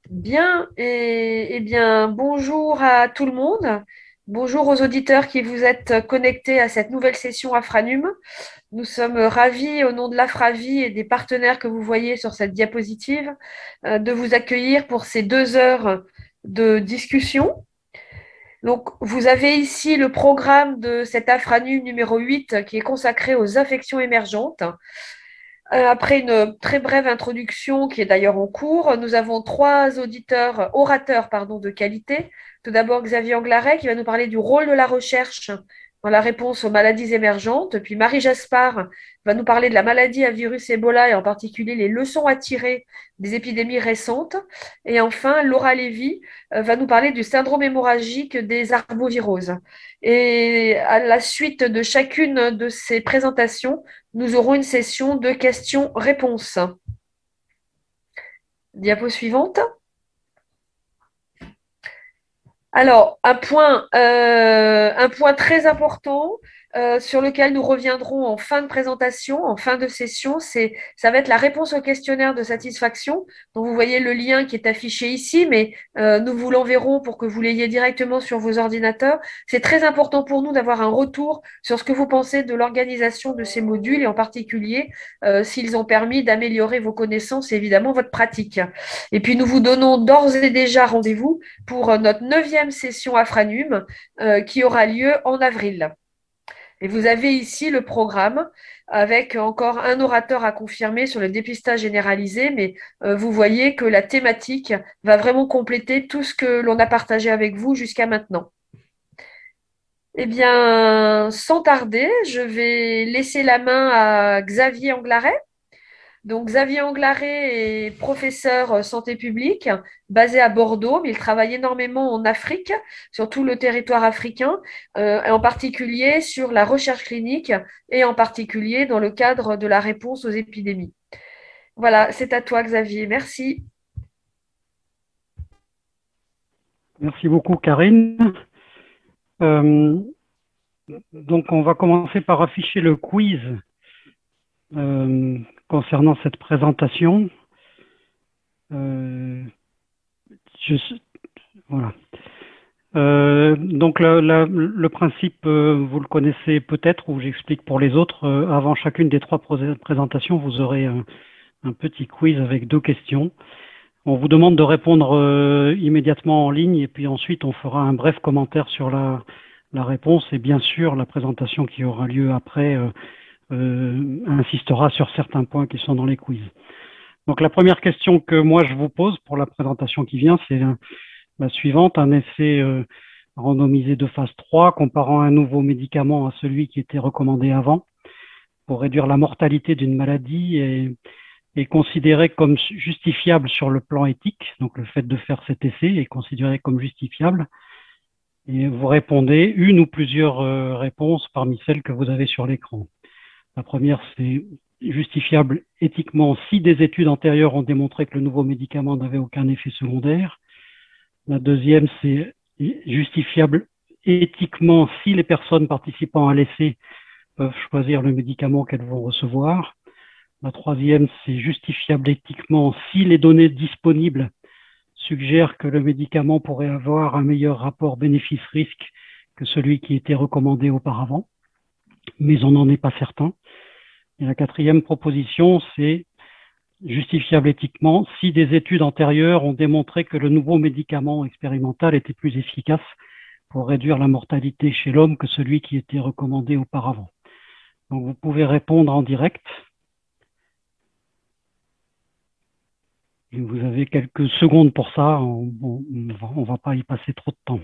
Bien, bien, bonjour à tout le monde. Bonjour aux auditeurs qui vous êtes connectés à cette nouvelle session Afranum. Nous sommes ravis, au nom de l'Afravi et des partenaires que vous voyez sur cette diapositive, de vous accueillir pour ces 2 heures de discussion. Donc, vous avez ici le programme de cet Afranum numéro 8 qui est consacré aux affections émergentes. Après une très brève introduction qui est d'ailleurs en cours, nous avons 3 orateurs pardon, de qualité. Tout d'abord Xavier Anglaret qui va nous parler du rôle de la recherche dans la réponse aux maladies émergentes. Puis Marie Jaspard va nous parler de la maladie à virus Ebola et en particulier les leçons à tirer des épidémies récentes. Et enfin, Laura Lévy va nous parler du syndrome hémorragique des arboviroses. Et à la suite de chacune de ces présentations, nous aurons une session de questions-réponses. Diapo suivante. Alors, un point très important sur lequel nous reviendrons en fin de présentation, en fin de session, ça va être la réponse au questionnaire de satisfaction. Donc, vous voyez le lien qui est affiché ici, mais nous vous l'enverrons pour que vous l'ayez directement sur vos ordinateurs. C'est très important pour nous d'avoir un retour sur ce que vous pensez de l'organisation de ces modules et en particulier s'ils ont permis d'améliorer vos connaissances et évidemment votre pratique. Et puis, nous vous donnons d'ores et déjà rendez-vous pour notre 9e session Afranum qui aura lieu en avril. Et vous avez ici le programme avec encore un orateur à confirmer sur le dépistage généralisé, mais vous voyez que la thématique va vraiment compléter tout ce que l'on a partagé avec vous jusqu'à maintenant. Eh bien, sans tarder, je vais laisser la main à Xavier Anglaret. Donc, Xavier Anglaré est professeur santé publique basé à Bordeaux, mais il travaille énormément en Afrique, sur tout le territoire africain, en particulier sur la recherche clinique et en particulier dans le cadre de la réponse aux épidémies. Voilà, c'est à toi, Xavier. Merci. Merci beaucoup, Karine. Euh, donc, on va commencer par afficher le quiz concernant cette présentation. Voilà. Donc, le principe, vous le connaissez peut-être, ou j'explique pour les autres. Avant chacune des 3 présentations, vous aurez un petit quiz avec 2 questions. On vous demande de répondre immédiatement en ligne et puis ensuite on fera un bref commentaire sur la réponse et bien sûr la présentation qui aura lieu après insistera sur certains points qui sont dans les quiz. Donc la première question que moi je vous pose pour la présentation qui vient, c'est la suivante, un essai randomisé de phase 3 comparant un nouveau médicament à celui qui était recommandé avant pour réduire la mortalité d'une maladie est considéré comme justifiable sur le plan éthique. Donc le fait de faire cet essai est considéré comme justifiable. Et vous répondez une ou plusieurs réponses parmi celles que vous avez sur l'écran. La première, c'est justifiable éthiquement si des études antérieures ont démontré que le nouveau médicament n'avait aucun effet secondaire. La deuxième, c'est justifiable éthiquement si les personnes participant à l'essai peuvent choisir le médicament qu'elles vont recevoir. La troisième, c'est justifiable éthiquement si les données disponibles suggèrent que le médicament pourrait avoir un meilleur rapport bénéfice-risque que celui qui était recommandé auparavant, mais on n'en est pas certain. Et la quatrième proposition, c'est justifiable éthiquement si des études antérieures ont démontré que le nouveau médicament expérimental était plus efficace pour réduire la mortalité chez l'homme que celui qui était recommandé auparavant. Donc vous pouvez répondre en direct. Et vous avez quelques secondes pour ça, on va pas y passer trop de temps.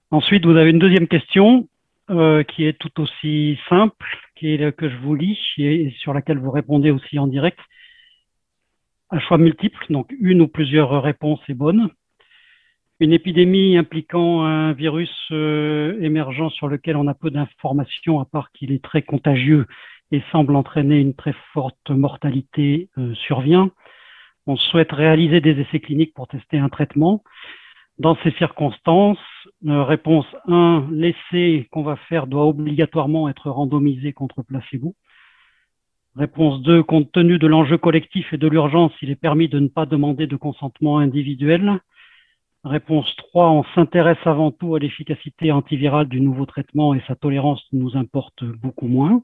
Ensuite, vous avez une deuxième question qui est tout aussi simple, que je vous lis et sur laquelle vous répondez aussi en direct. Un choix multiple, donc une ou plusieurs réponses est bonne. Une épidémie impliquant un virus émergent sur lequel on a peu d'informations à part qu'il est très contagieux et semble entraîner une très forte mortalité survient. On souhaite réaliser des essais cliniques pour tester un traitement. Dans ces circonstances, réponse 1, l'essai qu'on va faire doit obligatoirement être randomisé contre placebo. Réponse 2, compte tenu de l'enjeu collectif et de l'urgence, il est permis de ne pas demander de consentement individuel. Réponse 3, on s'intéresse avant tout à l'efficacité antivirale du nouveau traitement et sa tolérance nous importe beaucoup moins.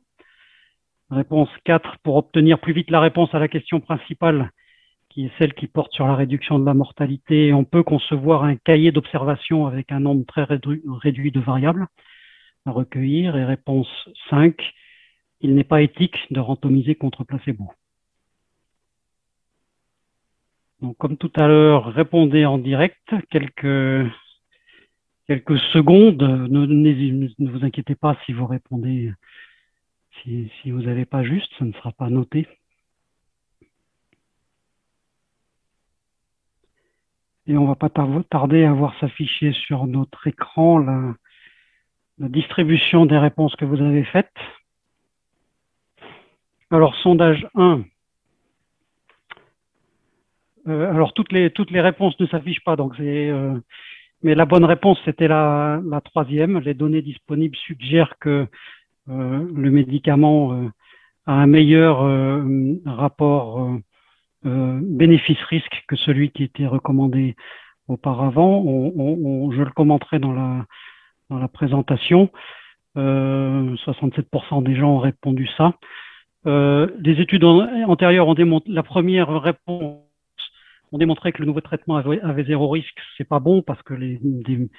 Réponse 4, pour obtenir plus vite la réponse à la question principale, qui est celle qui porte sur la réduction de la mortalité, on peut concevoir un cahier d'observation avec un nombre très réduit de variables à recueillir. Et réponse 5, il n'est pas éthique de randomiser contre placebo. Donc, comme tout à l'heure, répondez en direct, quelques secondes. Ne vous inquiétez pas si vous répondez, si vous n'avez pas juste, ça ne sera pas noté. Et on ne va pas tarder à voir s'afficher sur notre écran la distribution des réponses que vous avez faites. Alors, sondage 1. Alors, toutes les réponses ne s'affichent pas, donc mais la bonne réponse, c'était la troisième. Les données disponibles suggèrent que le médicament a un meilleur rapport bénéfice-risque que celui qui était recommandé auparavant. Je le commenterai dans la présentation. 67% des gens ont répondu ça. Les études antérieures ont démontré, la première réponse ont démontré que le nouveau traitement avait zéro risque. C'est pas bon parce que des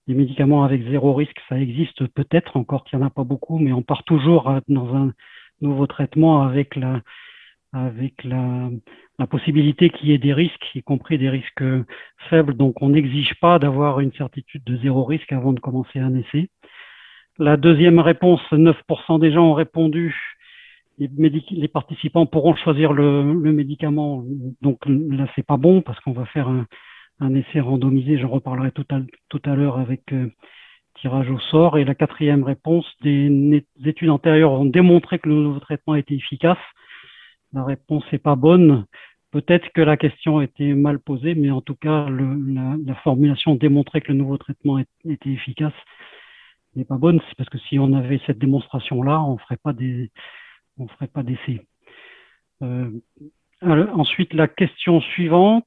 médicaments avec zéro risque, ça existe peut-être, encore qu'il n'y en a pas beaucoup, mais on part toujours dans un nouveau traitement avec la possibilité qu'il y ait des risques, y compris des risques faibles. Donc, on n'exige pas d'avoir une certitude de zéro risque avant de commencer un essai. La deuxième réponse, 9% des gens ont répondu. Les participants pourront choisir le médicament. Donc là, c'est pas bon parce qu'on va faire un essai randomisé. J'en reparlerai tout à l'heure avec tirage au sort. Et la quatrième réponse, des études antérieures ont démontré que le nouveau traitement était efficace. La réponse n'est pas bonne. Peut-être que la question était mal posée, mais en tout cas, la formulation démontrait que le nouveau traitement était efficace n'est pas bonne. C'est parce que si on avait cette démonstration-là, on ferait pas d'essai. Ensuite, la question suivante,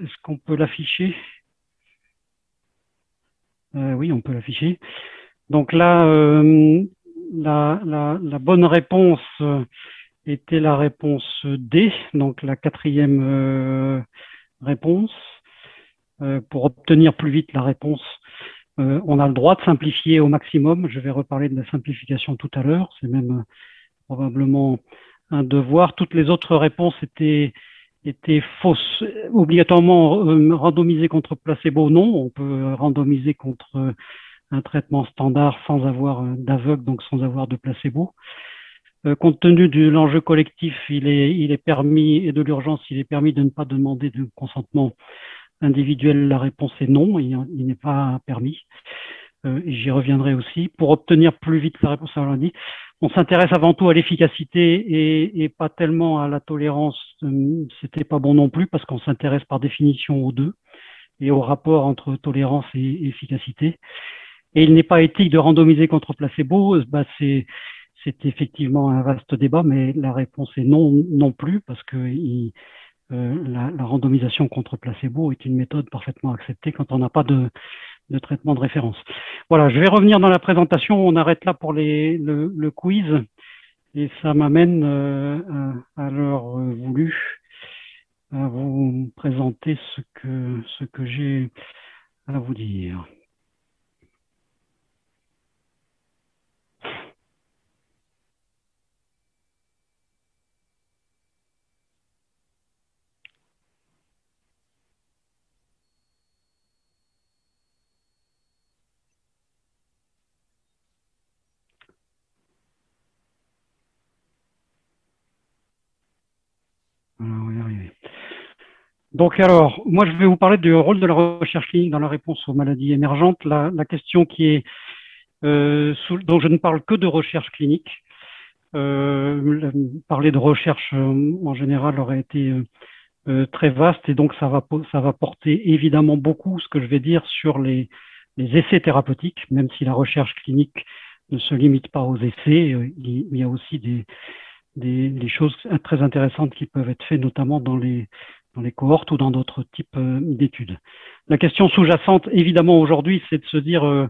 est-ce qu'on peut l'afficher? Oui, on peut l'afficher. Donc là, la bonne réponse était la réponse D, donc la quatrième réponse. Pour obtenir plus vite la réponse, on a le droit de simplifier au maximum. Je vais reparler de la simplification tout à l'heure. C'est même probablement un devoir. Toutes les autres réponses étaient fausses. Obligatoirement randomiser contre placebo, non. On peut randomiser contre un traitement standard sans avoir d'aveugle, donc sans avoir de placebo. Compte tenu de l'enjeu collectif, il est permis, et de l'urgence, il est permis de ne pas demander de consentement individuel. La réponse est non, il n'est pas permis. J'y reviendrai aussi. Pour obtenir plus vite la réponse, on s'intéresse avant tout à l'efficacité et pas tellement à la tolérance. C'était pas bon non plus parce qu'on s'intéresse par définition aux deux et au rapport entre tolérance et efficacité. Et il n'est pas éthique de randomiser contre placebo. C'est effectivement un vaste débat, mais la réponse est non plus parce que la randomisation contre placebo est une méthode parfaitement acceptée quand on n'a pas de traitement de référence. Voilà, je vais revenir dans la présentation. On arrête là pour le quiz et ça m'amène à l'heure voulue à vous présenter ce que j'ai à vous dire. Voilà, on va y arriver. Donc alors, moi je vais vous parler du rôle de la recherche clinique dans la réponse aux maladies émergentes. La question qui est donc je ne parle que de recherche clinique. Parler de recherche en général aurait été très vaste et donc ça va porter évidemment beaucoup, ce que je vais dire, sur les essais thérapeutiques, même si la recherche clinique ne se limite pas aux essais, il y a aussi des choses très intéressantes qui peuvent être faites, notamment dans les cohortes ou dans d'autres types d'études. La question sous-jacente, évidemment, aujourd'hui, c'est de se dire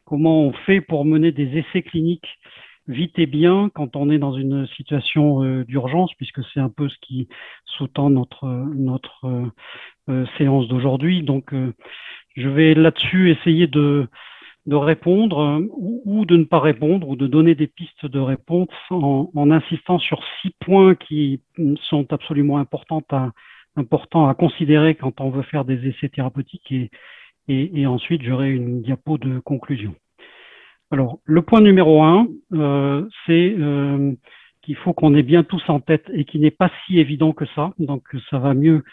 comment on fait pour mener des essais cliniques vite et bien quand on est dans une situation d'urgence, puisque c'est un peu ce qui sous-tend notre séance d'aujourd'hui. Donc, je vais là-dessus essayer de répondre ou de ne pas répondre ou de donner des pistes de réponse en insistant sur 6 points qui sont absolument importants à considérer quand on veut faire des essais thérapeutiques et ensuite j'aurai une diapo de conclusion. Alors, le point numéro 1, c'est qu'il faut qu'on ait bien tous en tête et qui n'est pas si évident que ça. Donc, ça va mieux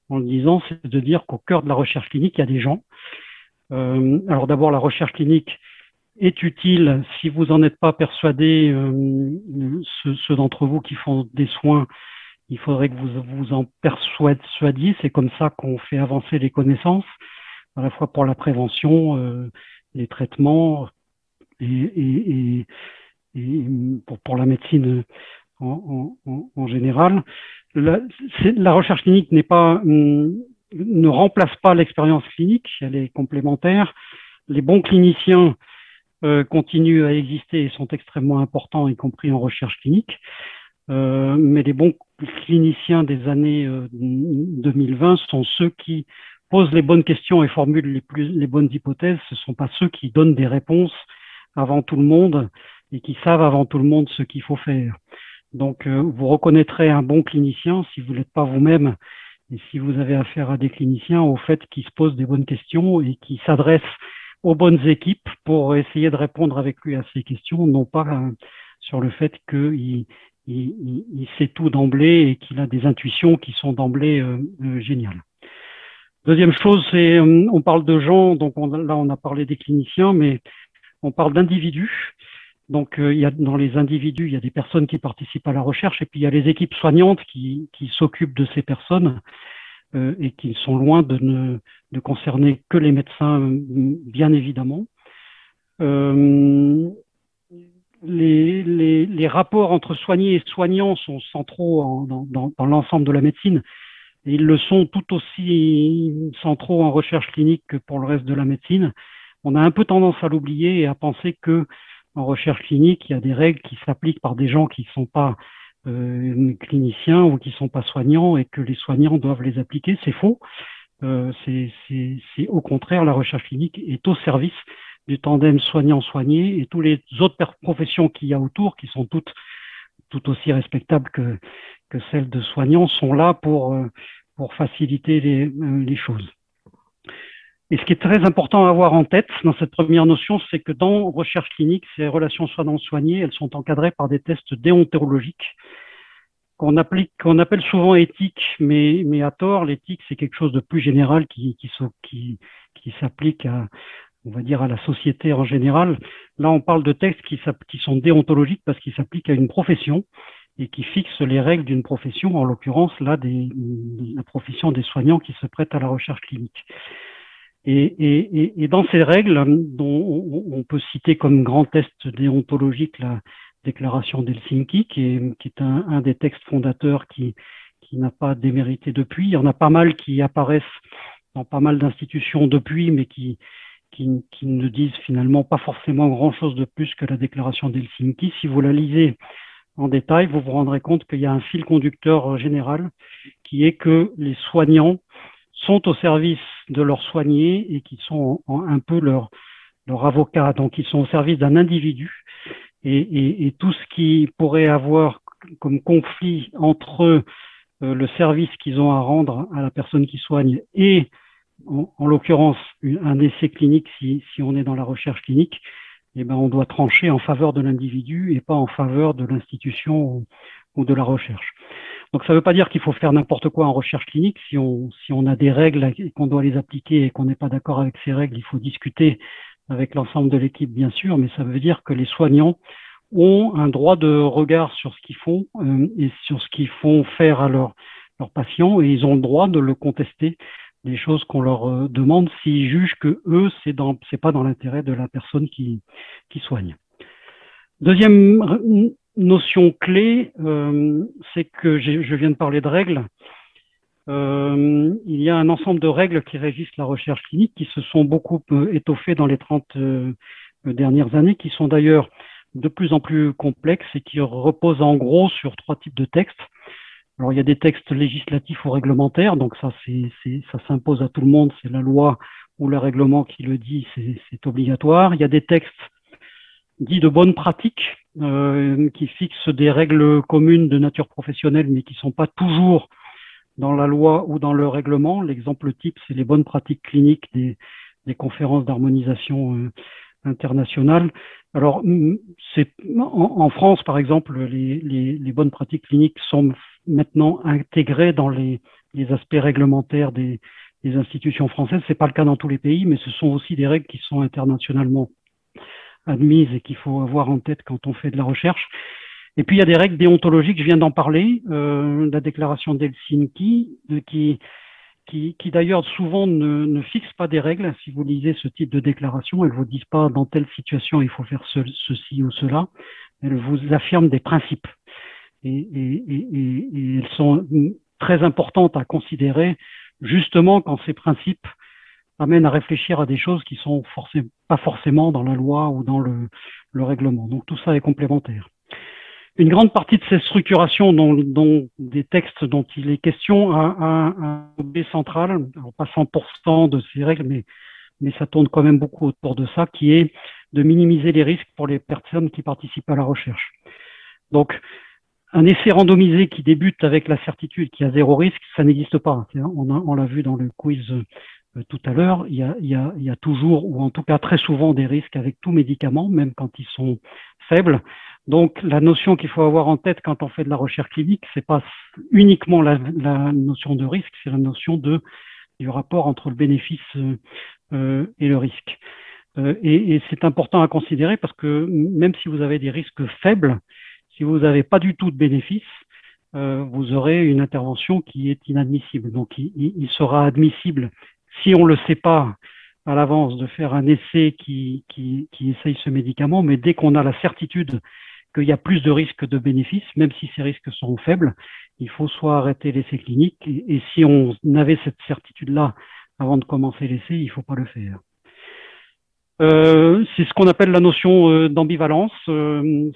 en le disant, c'est de dire qu'au cœur de la recherche clinique, il y a des gens. Alors d'abord, la recherche clinique est utile si vous n'en êtes pas persuadé, ceux d'entre vous qui font des soins, il faudrait que vous vous en persuadiez. C'est comme ça qu'on fait avancer les connaissances, à la fois pour la prévention, les traitements et pour la médecine en général. La recherche clinique ne remplace pas l'expérience clinique, elle est complémentaire. Les bons cliniciens continuent à exister et sont extrêmement importants, y compris en recherche clinique. Mais les bons cliniciens des années 2020 sont ceux qui posent les bonnes questions et formulent les bonnes hypothèses. Ce ne sont pas ceux qui donnent des réponses avant tout le monde et qui savent avant tout le monde ce qu'il faut faire. Donc, vous reconnaîtrez un bon clinicien si vous n'êtes pas vous-même et si vous avez affaire à des cliniciens au fait qu'ils se posent des bonnes questions et qui s'adressent aux bonnes équipes pour essayer de répondre avec lui à ces questions, non pas sur le fait qu'il sait tout d'emblée et qu'il a des intuitions qui sont d'emblée géniales. Deuxième chose, c'est on parle de gens, donc là on a parlé des cliniciens, mais on parle d'individus. Donc, dans les individus, il y a des personnes qui participent à la recherche et puis il y a les équipes soignantes qui s'occupent de ces personnes et qui sont loin de concerner que les médecins, bien évidemment. Les rapports entre soignés et soignants sont centraux dans l'ensemble de la médecine. Et ils le sont tout aussi centraux en recherche clinique que pour le reste de la médecine. On a un peu tendance à l'oublier et à penser que en recherche clinique, il y a des règles qui s'appliquent par des gens qui ne sont pas cliniciens ou qui ne sont pas soignants et que les soignants doivent les appliquer. C'est faux. C'est au contraire, la recherche clinique est au service du tandem soignant-soigné et toutes les autres professions qu'il y a autour, qui sont toutes tout aussi respectables que celles de soignants, sont là pour faciliter les choses. Et ce qui est très important à avoir en tête dans cette première notion, c'est que dans recherche clinique, ces relations soignant-soigné, elles sont encadrées par des tests déontologiques qu'on appelle souvent éthique, mais à tort. L'éthique, c'est quelque chose de plus général qui s'applique on va dire, à la société en général. Là, on parle de textes qui sont déontologiques parce qu'ils s'appliquent à une profession et qui fixent les règles d'une profession, en l'occurrence, là, la profession des soignants qui se prêtent à la recherche clinique. Et dans ces règles, dont on peut citer comme grand test déontologique la déclaration d'Helsinki, qui est un des textes fondateurs qui n'a pas démérité depuis. Il y en a pas mal qui apparaissent dans pas mal d'institutions depuis, mais qui ne disent finalement pas forcément grand-chose de plus que la déclaration d'Helsinki. Si vous la lisez en détail, vous vous rendrez compte qu'il y a un fil conducteur général qui est que les soignants sont au service de leurs soignés et qui sont un peu leur avocat. Donc, ils sont au service d'un individu et tout ce qui pourrait avoir comme conflit entre le service qu'ils ont à rendre à la personne qui soigne et, en l'occurrence, un essai clinique, si on est dans la recherche clinique, eh ben, on doit trancher en faveur de l'individu et pas en faveur de l'institution ou de la recherche. Donc, ça ne veut pas dire qu'il faut faire n'importe quoi en recherche clinique. Si on a des règles et qu'on doit les appliquer et qu'on n'est pas d'accord avec ces règles, il faut discuter avec l'ensemble de l'équipe, bien sûr, mais ça veut dire que les soignants ont un droit de regard sur ce qu'ils font et sur ce qu'ils font faire à leurs patients, et ils ont le droit de le contester, des choses qu'on leur demande s'ils jugent que eux, c'est pas dans l'intérêt de la personne qui soigne. Deuxième notion clé, c'est que je viens de parler de règles. Il y a un ensemble de règles qui régissent la recherche clinique qui se sont beaucoup étoffées dans les 30 dernières années, qui sont d'ailleurs de plus en plus complexes et qui reposent en gros sur 3 types de textes. Alors, il y a des textes législatifs ou réglementaires, donc ça s'impose à tout le monde, c'est la loi ou le règlement qui le dit, c'est obligatoire. Il y a des textes dits de bonne pratique qui fixent des règles communes de nature professionnelle, mais qui ne sont pas toujours dans la loi ou dans le règlement. L'exemple type, c'est les bonnes pratiques cliniques des conférences d'harmonisation internationale. Alors, en France, par exemple, les bonnes pratiques cliniques sont maintenant intégrées dans les aspects réglementaires des institutions françaises. C'est pas le cas dans tous les pays, mais ce sont aussi des règles qui sont internationalement admises et qu'il faut avoir en tête quand on fait de la recherche. Et puis, il y a des règles déontologiques, je viens d'en parler, la déclaration d'Helsinki, qui d'ailleurs souvent ne fixe pas des règles. Si vous lisez ce type de déclaration, elles ne vous disent pas dans telle situation il faut faire ceci ou cela. Elles vous affirment des principes. Et elles sont très importantes à considérer, justement quand ces principes amènent à réfléchir à des choses qui sont pas forcément dans la loi ou dans le règlement. Donc tout ça est complémentaire. Une grande partie de ces structurations, dont des textes dont il est question, a un objet central, alors pas 100% de ces règles, mais ça tourne quand même beaucoup autour de ça, qui est de minimiser les risques pour les personnes qui participent à la recherche. Donc, un essai randomisé qui débute avec la certitude qu'il y a 0 risque, ça n'existe pas. On l'a vu dans le quiz tout à l'heure, il y a toujours, ou en tout cas très souvent, des risques avec tout médicament, même quand ils sont faibles. Donc, la notion qu'il faut avoir en tête quand on fait de la recherche clinique, c'est pas uniquement la notion de risque, c'est la notion du rapport entre le bénéfice et le risque. Et c'est important à considérer parce que même si vous avez des risques faibles, si vous n'avez pas du tout de bénéfice, vous aurez une intervention qui est inadmissible. Donc, il sera admissible, si on ne le sait pas à l'avance, de faire un essai qui essaye ce médicament, mais dès qu'on a la certitude qu'il y a plus de risques que de bénéfices, même si ces risques sont faibles, il faut soit arrêter l'essai clinique, et si on avait cette certitude-là avant de commencer l'essai, il ne faut pas le faire. C'est ce qu'on appelle la notion d'ambivalence.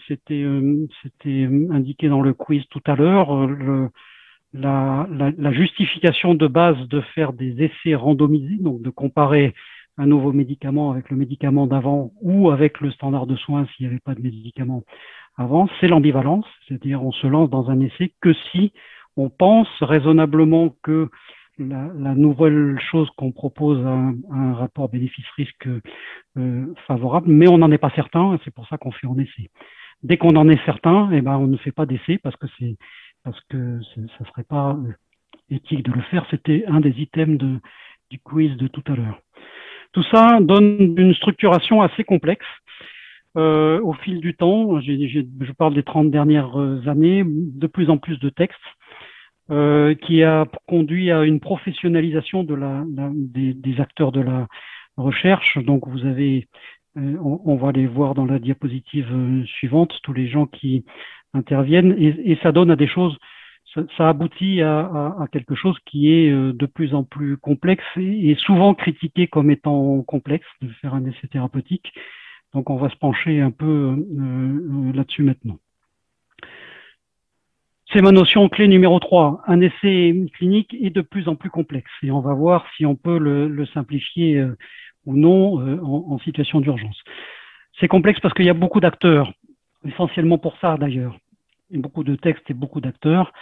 C'était indiqué dans le quiz tout à l'heure. La justification de base de faire des essais randomisés, donc de comparer un nouveau médicament avec le médicament d'avant ou avec le standard de soins s'il n'y avait pas de médicament avant, c'est l'ambivalence, c'est-à-dire on se lance dans un essai que si on pense raisonnablement que la nouvelle chose qu'on propose a un rapport bénéfice-risque favorable, mais on n'en est pas certain, et c'est pour ça qu'on fait en essai. Dès qu'on en est certain, eh ben, on ne fait pas d'essai parce que ça serait pas éthique de le faire. C'était un des items du quiz de tout à l'heure. Tout ça donne une structuration assez complexe. Au fil du temps, je parle des 30 dernières années, de plus en plus de textes, qui a conduit à une professionnalisation des acteurs de la recherche. Donc vous avez, on va les voir dans la diapositive suivante, tous les gens qui interviennent, et ça donne à des choses, ça aboutit à quelque chose qui est de plus en plus complexe et souvent critiqué comme étant complexe de faire un essai thérapeutique. Donc on va se pencher un peu là-dessus maintenant. C'est ma notion clé numéro 3. Un essai clinique est de plus en plus complexe et on va voir si on peut le simplifier ou non en situation d'urgence. C'est complexe parce qu'il y a beaucoup d'acteurs, essentiellement pour ça d'ailleurs. Il y a beaucoup de textes et beaucoup d'acteurs.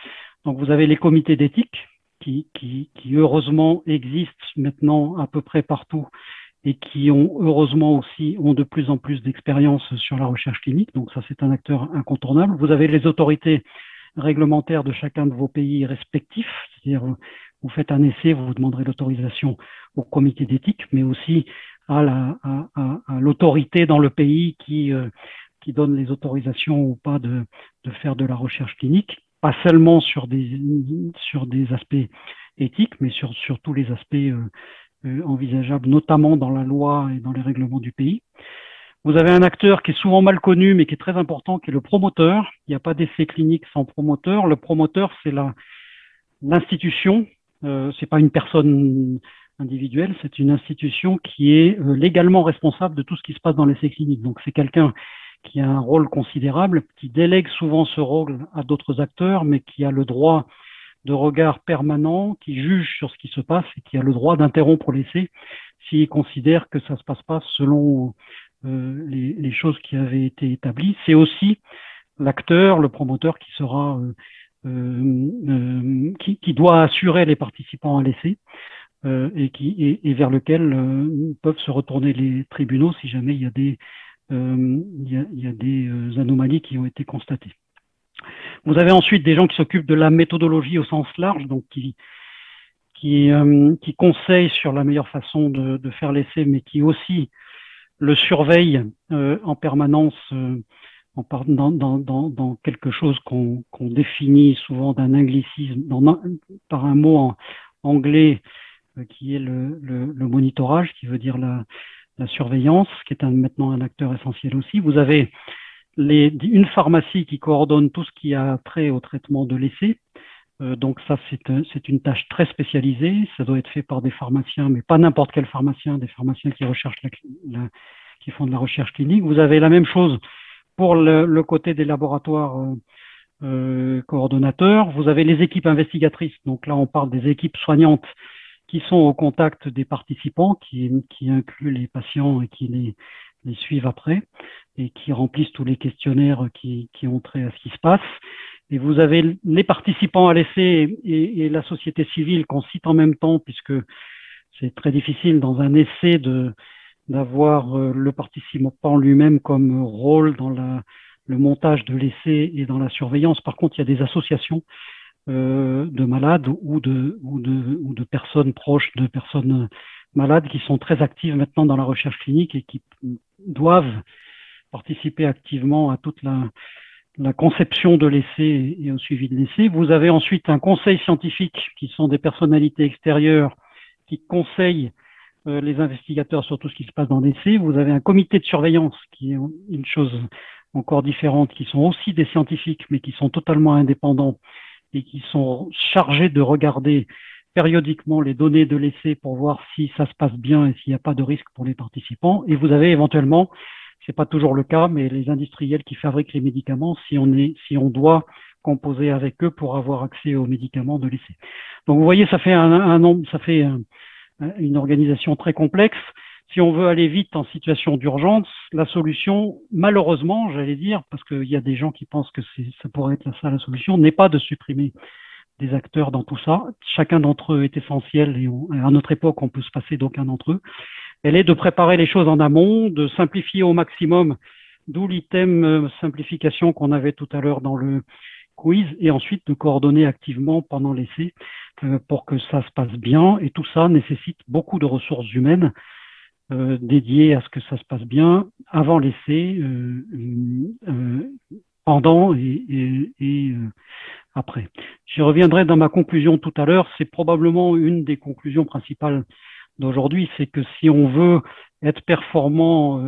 Donc vous avez les comités d'éthique qui heureusement existent maintenant à peu près partout et qui heureusement aussi ont de plus en plus d'expérience sur la recherche clinique. Donc ça, c'est un acteur incontournable. Vous avez les autorités réglementaires de chacun de vos pays respectifs, c'est-à-dire vous faites un essai, vous demanderez l'autorisation au comité d'éthique, mais aussi à l'autorité dans le pays qui donne les autorisations ou pas de faire de la recherche clinique. pas seulement sur des aspects éthiques, mais sur tous les aspects envisageables, notamment dans la loi et dans les règlements du pays. Vous avez un acteur qui est souvent mal connu, mais qui est très important, qui est le promoteur. Il n'y a pas d'essai clinique sans promoteur. Le promoteur, c'est l'institution. C'est pas une personne individuelle, c'est une institution qui est légalement responsable de tout ce qui se passe dans l'essai clinique. Donc, c'est quelqu'un qui a un rôle considérable, qui délègue souvent ce rôle à d'autres acteurs, mais qui a le droit de regard permanent, qui juge sur ce qui se passe et qui a le droit d'interrompre l'essai s'il considère que ça ne se passe pas selon les choses qui avaient été établies. C'est aussi l'acteur, le promoteur qui sera qui doit assurer les participants à l'essai et vers lequel peuvent se retourner les tribunaux si jamais il y a des anomalies qui ont été constatées. Vous avez ensuite des gens qui s'occupent de la méthodologie au sens large, donc qui conseillent sur la meilleure façon de faire l'essai, mais qui aussi le surveillent en permanence dans quelque chose qu'on définit souvent d'un anglicisme, par un mot en anglais qui est le monitorage, qui veut dire la surveillance, qui est maintenant un acteur essentiel aussi. Vous avez une pharmacie qui coordonne tout ce qui a trait au traitement de l'essai. Donc ça, c'est une tâche très spécialisée. Ça doit être fait par des pharmaciens, mais pas n'importe quel pharmacien, des pharmaciens qui recherchent qui font de la recherche clinique. Vous avez la même chose pour le côté des laboratoires coordonnateurs. Vous avez les équipes investigatrices. Donc là, on parle des équipes soignantes qui sont au contact des participants, qui incluent les patients et qui les suivent après et qui remplissent tous les questionnaires qui ont trait à ce qui se passe. Et vous avez les participants à l'essai et la société civile qu'on cite en même temps, puisque c'est très difficile dans un essai d'avoir le participant lui-même comme rôle dans le montage de l'essai et dans la surveillance. Par contre, il y a des associations de malades ou de personnes proches de personnes malades qui sont très actives maintenant dans la recherche clinique et qui doivent participer activement à toute la conception de l'essai et au suivi de l'essai. Vous avez ensuite un conseil scientifique qui sont des personnalités extérieures qui conseillent les investigateurs sur tout ce qui se passe dans l'essai. Vous avez un comité de surveillance qui est une chose encore différente, qui sont aussi des scientifiques mais qui sont totalement indépendants et qui sont chargés de regarder périodiquement les données de l'essai pour voir si ça se passe bien et s'il n'y a pas de risque pour les participants. Et vous avez éventuellement, c'est pas toujours le cas, mais les industriels qui fabriquent les médicaments, si on doit composer avec eux pour avoir accès aux médicaments de l'essai. Donc vous voyez, ça fait une organisation très complexe. Si on veut aller vite en situation d'urgence, la solution, malheureusement, j'allais dire, parce qu'il y a des gens qui pensent que ça pourrait être ça la solution, n'est pas de supprimer des acteurs dans tout ça. Chacun d'entre eux est essentiel et à notre époque, on peut se passer d'aucun d'entre eux. Elle est de préparer les choses en amont, de simplifier au maximum, d'où l'item simplification qu'on avait tout à l'heure dans le quiz, et ensuite de coordonner activement pendant l'essai pour que ça se passe bien. Et tout ça nécessite beaucoup de ressources humaines dédiées à ce que ça se passe bien avant l'essai, pendant et après. J'y reviendrai dans ma conclusion tout à l'heure. C'est probablement une des conclusions principales d'aujourd'hui, c'est que si on veut être performant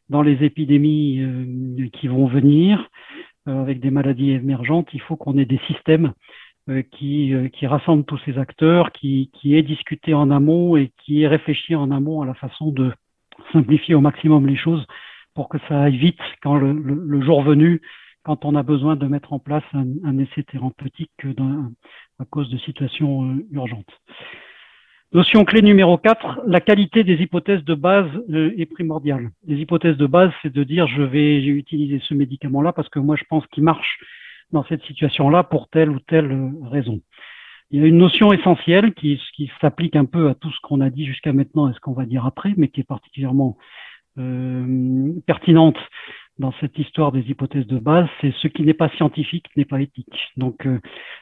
dans les épidémies qui vont venir, avec des maladies émergentes, il faut qu'on ait des systèmes qui rassemblent tous ces acteurs, qui est discuté en amont et qui est réfléchi en amont à la façon de simplifier au maximum les choses pour que ça aille vite quand le jour venu, quand on a besoin de mettre en place un essai thérapeutique à cause de situations urgentes. Notion clé numéro 4, la qualité des hypothèses de base est primordiale. Les hypothèses de base, c'est de dire j'ai utilisé ce médicament-là parce que moi je pense qu'il marche dans cette situation-là pour telle ou telle raison. Il y a une notion essentielle qui s'applique un peu à tout ce qu'on a dit jusqu'à maintenant et ce qu'on va dire après, mais qui est particulièrement pertinente dans cette histoire des hypothèses de base, c'est ce qui n'est pas scientifique n'est pas éthique. Donc,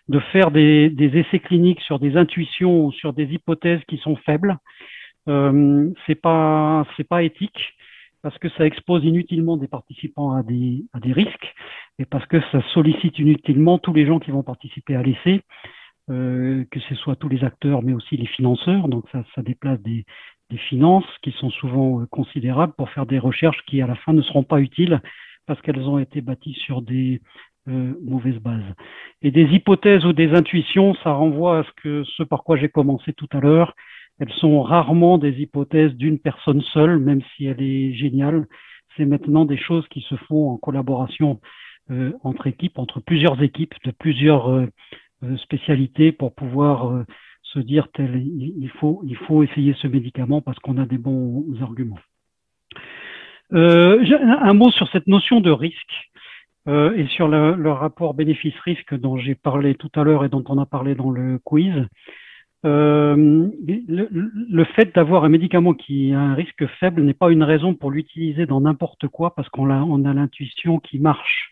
de faire des essais cliniques sur des intuitions ou sur des hypothèses qui sont faibles, c'est pas éthique parce que ça expose inutilement des participants à des risques et parce que ça sollicite inutilement tous les gens qui vont participer à l'essai, que ce soit tous les acteurs, mais aussi les financeurs. Donc ça déplace des finances qui sont souvent considérables pour faire des recherches qui, à la fin, ne seront pas utiles parce qu'elles ont été bâties sur des mauvaises bases. Et des hypothèses ou des intuitions, ça renvoie à ce par quoi j'ai commencé tout à l'heure. Elles sont rarement des hypothèses d'une personne seule, même si elle est géniale. C'est maintenant des choses qui se font en collaboration entre équipes, entre plusieurs équipes de plusieurs spécialités pour pouvoir se dire il faut essayer ce médicament parce qu'on a des bons arguments. Un mot sur cette notion de risque et sur le rapport bénéfice-risque dont j'ai parlé tout à l'heure et dont on a parlé dans le quiz. Le fait d'avoir un médicament qui a un risque faible n'est pas une raison pour l'utiliser dans n'importe quoi parce qu'on a l'intuition qui marche.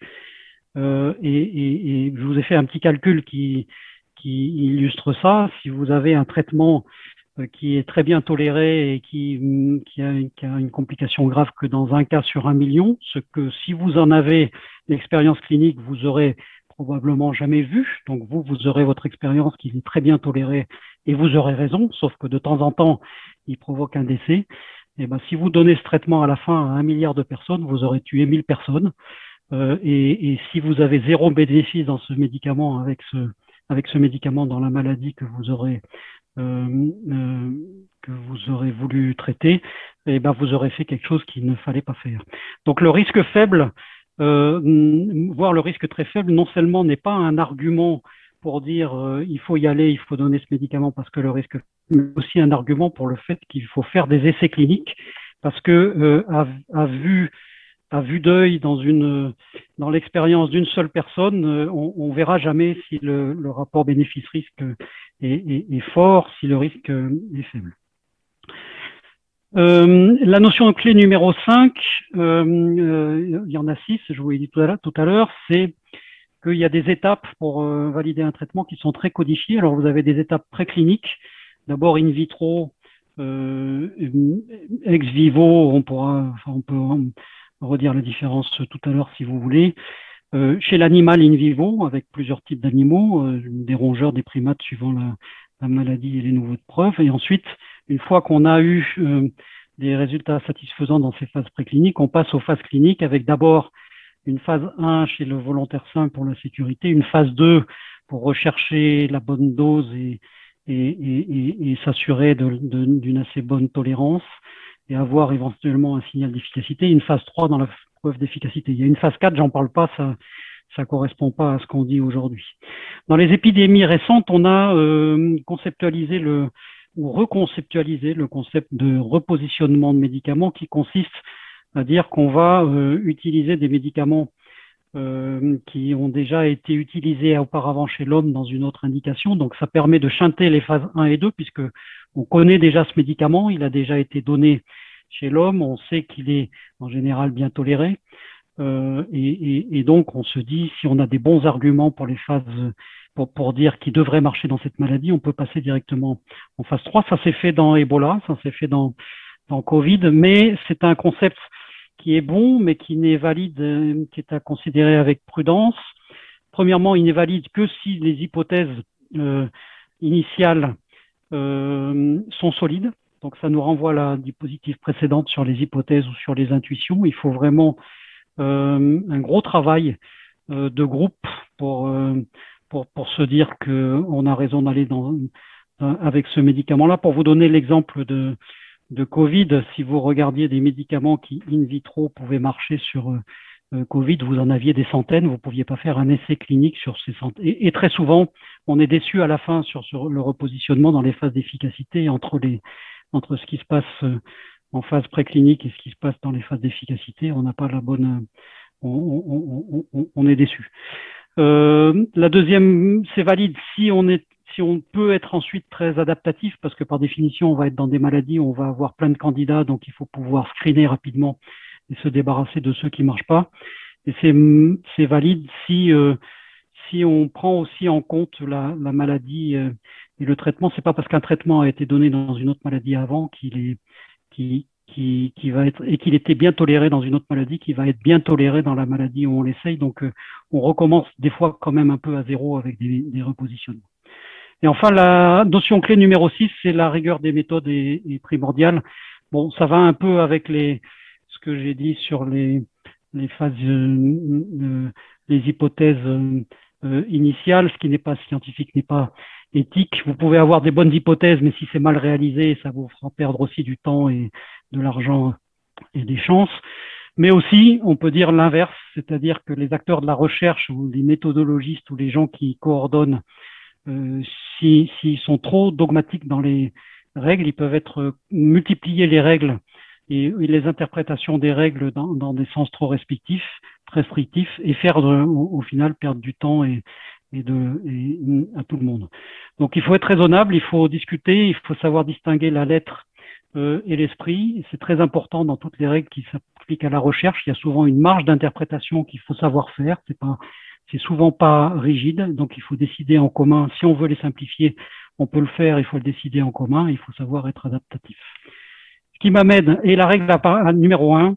Et je vous ai fait un petit calcul qui illustre ça. Si vous avez un traitement qui est très bien toléré et qui a une complication grave que dans un cas sur 1 million, ce que si vous en avez l'expérience clinique, vous aurez probablement jamais vu. Donc vous aurez votre expérience qui est très bien tolérée et vous aurez raison, sauf que de temps en temps, il provoque un décès. Et ben, si vous donnez ce traitement à la fin à 1 milliard de personnes, vous aurez tué 1000 personnes. Et si vous avez zéro bénéfice dans ce médicament, avec ce médicament dans la maladie que vous aurez voulu traiter, et ben vous aurez fait quelque chose qu'il ne fallait pas faire. Donc le risque faible, voire le risque très faible, non seulement n'est pas un argument pour dire il faut y aller, il faut donner ce médicament parce que le risque, mais aussi un argument pour le fait qu'il faut faire des essais cliniques parce que à vue d'œil dans l'expérience d'une seule personne, on verra jamais si le rapport bénéfice-risque est fort, si le risque est faible. La notion clé numéro 5, il y en a 6, je vous l'ai dit tout à l'heure, c'est qu'il y a des étapes pour valider un traitement qui sont très codifiées. Alors vous avez des étapes précliniques, d'abord in vitro, ex vivo, on peut redire la différence tout à l'heure si vous voulez. Chez l'animal in vivo, avec plusieurs types d'animaux, des rongeurs, des primates suivant la maladie et les nouveaux de preuve. Et ensuite, une fois qu'on a eu des résultats satisfaisants dans ces phases précliniques, on passe aux phases cliniques avec d'abord une phase 1 chez le volontaire sain pour la sécurité, une phase 2 pour rechercher la bonne dose et s'assurer d'une assez bonne tolérance et avoir éventuellement un signal d'efficacité, une phase 3 dans la preuve d'efficacité. Il y a une phase 4, j'en parle pas, ça correspond pas à ce qu'on dit aujourd'hui. Dans les épidémies récentes, on a conceptualisé ou reconceptualisé le concept de repositionnement de médicaments qui consiste à dire qu'on va utiliser des médicaments qui ont déjà été utilisés auparavant chez l'homme dans une autre indication. Donc, ça permet de shunter les phases 1 et 2 puisque on connaît déjà ce médicament, il a déjà été donné chez l'homme, on sait qu'il est en général bien toléré. Et donc, on se dit, si on a des bons arguments pour les phases, pour dire qu'il devrait marcher dans cette maladie, on peut passer directement en phase 3. Ça s'est fait dans Ebola, ça s'est fait dans Covid, mais c'est un concept qui est bon, mais qui n'est valide, qui est à considérer avec prudence. Premièrement, il n'est valide que si les hypothèses initiales sont solides. Donc, ça nous renvoie à la diapositive précédente sur les hypothèses ou sur les intuitions. Il faut vraiment un gros travail de groupe pour se dire qu'on a raison d'aller avec ce médicament-là. Pour vous donner l'exemple de Covid, si vous regardiez des médicaments qui in vitro pouvaient marcher sur Covid, vous en aviez des centaines, vous ne pouviez pas faire un essai clinique sur ces centaines. Et très souvent, on est déçu à la fin sur le repositionnement dans les phases d'efficacité entre ce qui se passe en phase préclinique et ce qui se passe dans les phases d'efficacité. On n'a pas la bonne, on est déçu. La deuxième, c'est valide si on peut être ensuite très adaptatif, parce que par définition, on va être dans des maladies où on va avoir plein de candidats, donc il faut pouvoir screener rapidement et se débarrasser de ceux qui ne marchent pas. Et c'est valide si on prend aussi en compte la maladie et le traitement. C'est pas parce qu'un traitement a été donné dans une autre maladie avant qu'il qui va être, et qu'il était bien toléré dans une autre maladie, qui va être bien toléré dans la maladie où on l'essaye. Donc, on recommence des fois quand même un peu à zéro avec des repositionnements. Et enfin, la notion clé numéro 6, c'est la rigueur des méthodes est primordiale. Bon, ça va un peu avec ce que j'ai dit sur les phases, les hypothèses initiales. Ce qui n'est pas scientifique n'est pas éthique. Vous pouvez avoir des bonnes hypothèses, mais si c'est mal réalisé, ça vous fera perdre aussi du temps et de l'argent et des chances. Mais aussi, on peut dire l'inverse, c'est-à-dire que les acteurs de la recherche ou les méthodologistes ou les gens qui coordonnent, s'ils sont trop dogmatiques dans les règles, ils peuvent être multiplier les règles et les interprétations des règles dans des sens trop restrictifs et faire au final perdre du temps et à tout le monde. Donc il faut être raisonnable, il faut discuter, il faut savoir distinguer la lettre et l'esprit. C'est très important dans toutes les règles qui s'appliquent à la recherche. Il y a souvent une marge d'interprétation qu'il faut savoir faire. C'est souvent pas rigide, donc il faut décider en commun. Si on veut les simplifier, on peut le faire, il faut le décider en commun, il faut savoir être adaptatif. Ce qui m'amène, et la règle numéro 1,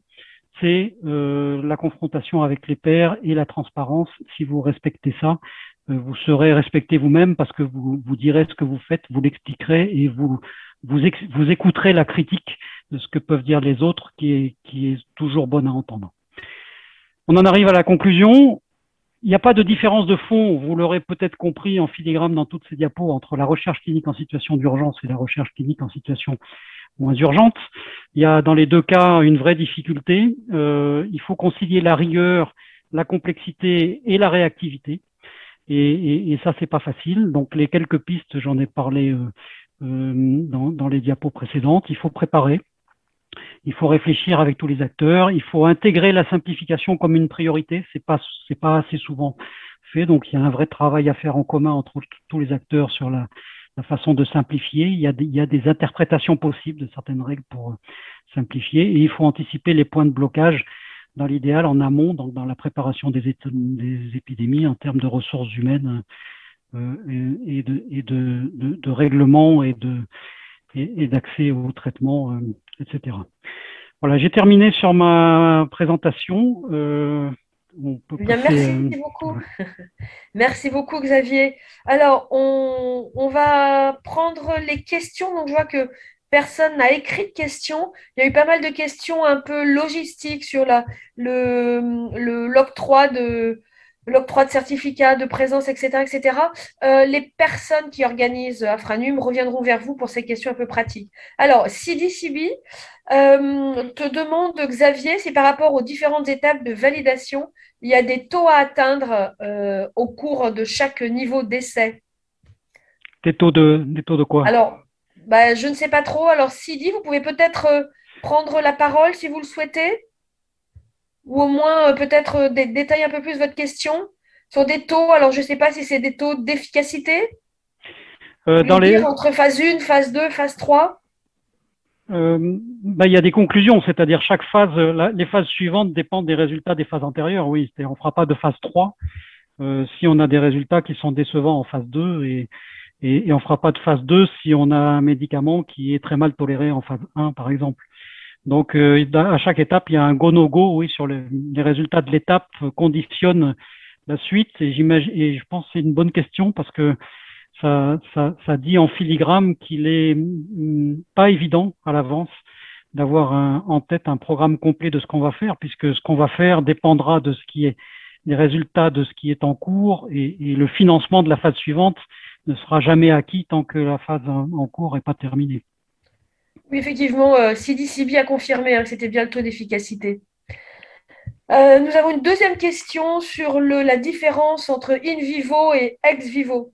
c'est la confrontation avec les pairs et la transparence. Si vous respectez ça, vous serez respecté vous-même parce que vous direz ce que vous faites, vous l'expliquerez et vous écouterez la critique de ce que peuvent dire les autres qui est toujours bonne à entendre. On en arrive à la conclusion. Il n'y a pas de différence de fond, vous l'aurez peut-être compris en filigrane dans toutes ces diapos, entre la recherche clinique en situation d'urgence et la recherche clinique en situation moins urgente. Il y a dans les deux cas une vraie difficulté. Il faut concilier la rigueur, la complexité et la réactivité. Et ça, c'est pas facile. Donc, les quelques pistes, j'en ai parlé dans les diapos précédentes. Il faut préparer. Il faut réfléchir avec tous les acteurs. Il faut intégrer la simplification comme une priorité. C'est pas assez souvent fait. Donc, il y a un vrai travail à faire en commun entre tous les acteurs sur la façon de simplifier. Il y a des interprétations possibles de certaines règles pour simplifier. Et il faut anticiper les points de blocage dans l'idéal en amont, dans la préparation des épidémies en termes de ressources humaines et de règlement et d'accès au traitement, etc. Voilà, j'ai terminé sur ma présentation. On peut passer, merci beaucoup. Merci beaucoup, Xavier. Alors, on va prendre les questions. Donc, je vois que personne n'a écrit de questions. Il y a eu pas mal de questions un peu logistiques sur l'octroi de certificats de présence, etc., etc. Les personnes qui organisent Afranum reviendront vers vous pour ces questions un peu pratiques. Alors, Sidi Sibi te demande, Xavier, si par rapport aux différentes étapes de validation, il y a des taux à atteindre au cours de chaque niveau d'essai. Des taux de quoi? Alors, je ne sais pas trop. Alors, Sidi, vous pouvez peut-être prendre la parole si vous le souhaitez, ou au moins peut-être détailler un peu plus votre question sur des taux. Alors, je ne sais pas si c'est des taux d'efficacité. Entre phase 1, phase 2, phase 3. Il y a des conclusions, c'est-à-dire chaque phase, les phases suivantes dépendent des résultats des phases antérieures. Oui, on ne fera pas de phase 3 si on a des résultats qui sont décevants en phase 2 et on ne fera pas de phase 2 si on a un médicament qui est très mal toléré en phase 1, par exemple. Donc, à chaque étape, il y a un go-no-go, oui, sur les résultats de l'étape conditionnent la suite. Et je pense que c'est une bonne question parce que ça dit en filigrane qu'il est pas évident à l'avance d'avoir en tête un programme complet de ce qu'on va faire, puisque ce qu'on va faire dépendra de ce qui est des résultats de ce qui est en cours et le financement de la phase suivante ne sera jamais acquis tant que la phase en cours n'est pas terminée. Oui, effectivement, Sidi Sibi a confirmé que c'était bien le taux d'efficacité. Nous avons une deuxième question sur la différence entre in vivo et ex vivo.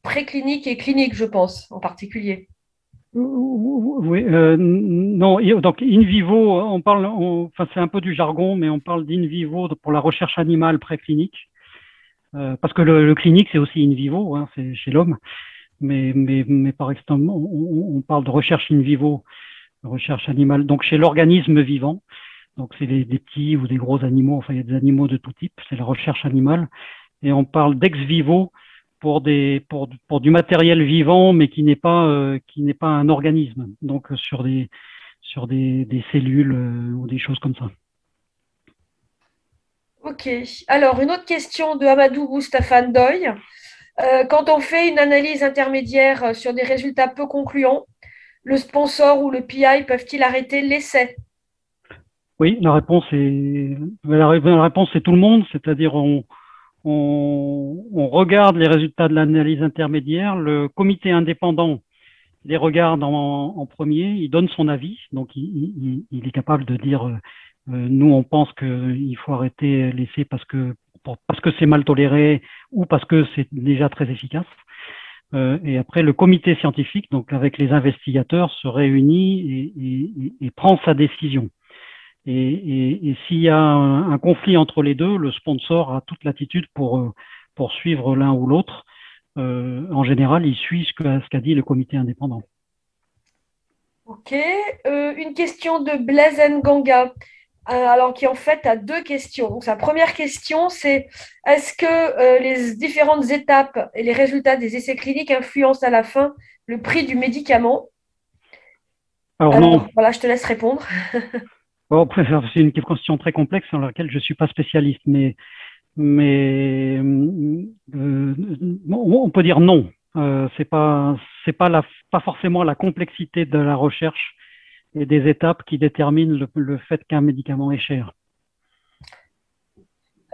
Préclinique et clinique, je pense, en particulier. Oui, non, donc in vivo, c'est un peu du jargon, mais on parle d'in vivo pour la recherche animale préclinique, parce que le clinique, c'est aussi in vivo, c'est chez l'homme, mais par extension, on parle de recherche in vivo, recherche animale, donc chez l'organisme vivant. Donc, c'est des petits ou des gros animaux, enfin, il y a des animaux de tout type, c'est la recherche animale. Et on parle d'ex vivo pour du matériel vivant, mais qui n'est pas un organisme. Donc, sur sur des cellules ou des choses comme ça. Ok. Alors, une autre question de Amadou Boustapha Ndoye. Quand on fait une analyse intermédiaire sur des résultats peu concluants, le sponsor ou le PI peuvent-ils arrêter l'essai? Oui, la réponse c'est tout le monde, c'est-à-dire on regarde les résultats de l'analyse intermédiaire, le comité indépendant les regarde en premier, il donne son avis, donc il est capable de dire nous on pense qu'il faut arrêter l'essai parce que c'est mal toléré ou parce que c'est déjà très efficace. Et après, le comité scientifique, donc avec les investigateurs, se réunit et prend sa décision. Et s'il y a un conflit entre les deux, le sponsor a toute latitude pour suivre l'un ou l'autre. En général, il suit ce qu'a dit le comité indépendant. Ok. Une question de Blaise Nganga, alors qui en fait a deux questions. Donc, sa première question, c'est est-ce que les différentes étapes et les résultats des essais cliniques influencent à la fin le prix du médicament? Alors non, Alors, voilà, je te laisse répondre. bon, c'est une question très complexe dans laquelle je ne suis pas spécialiste, mais on peut dire non. C'est pas forcément la complexité de la recherche et des étapes qui déterminent le fait qu'un médicament est cher.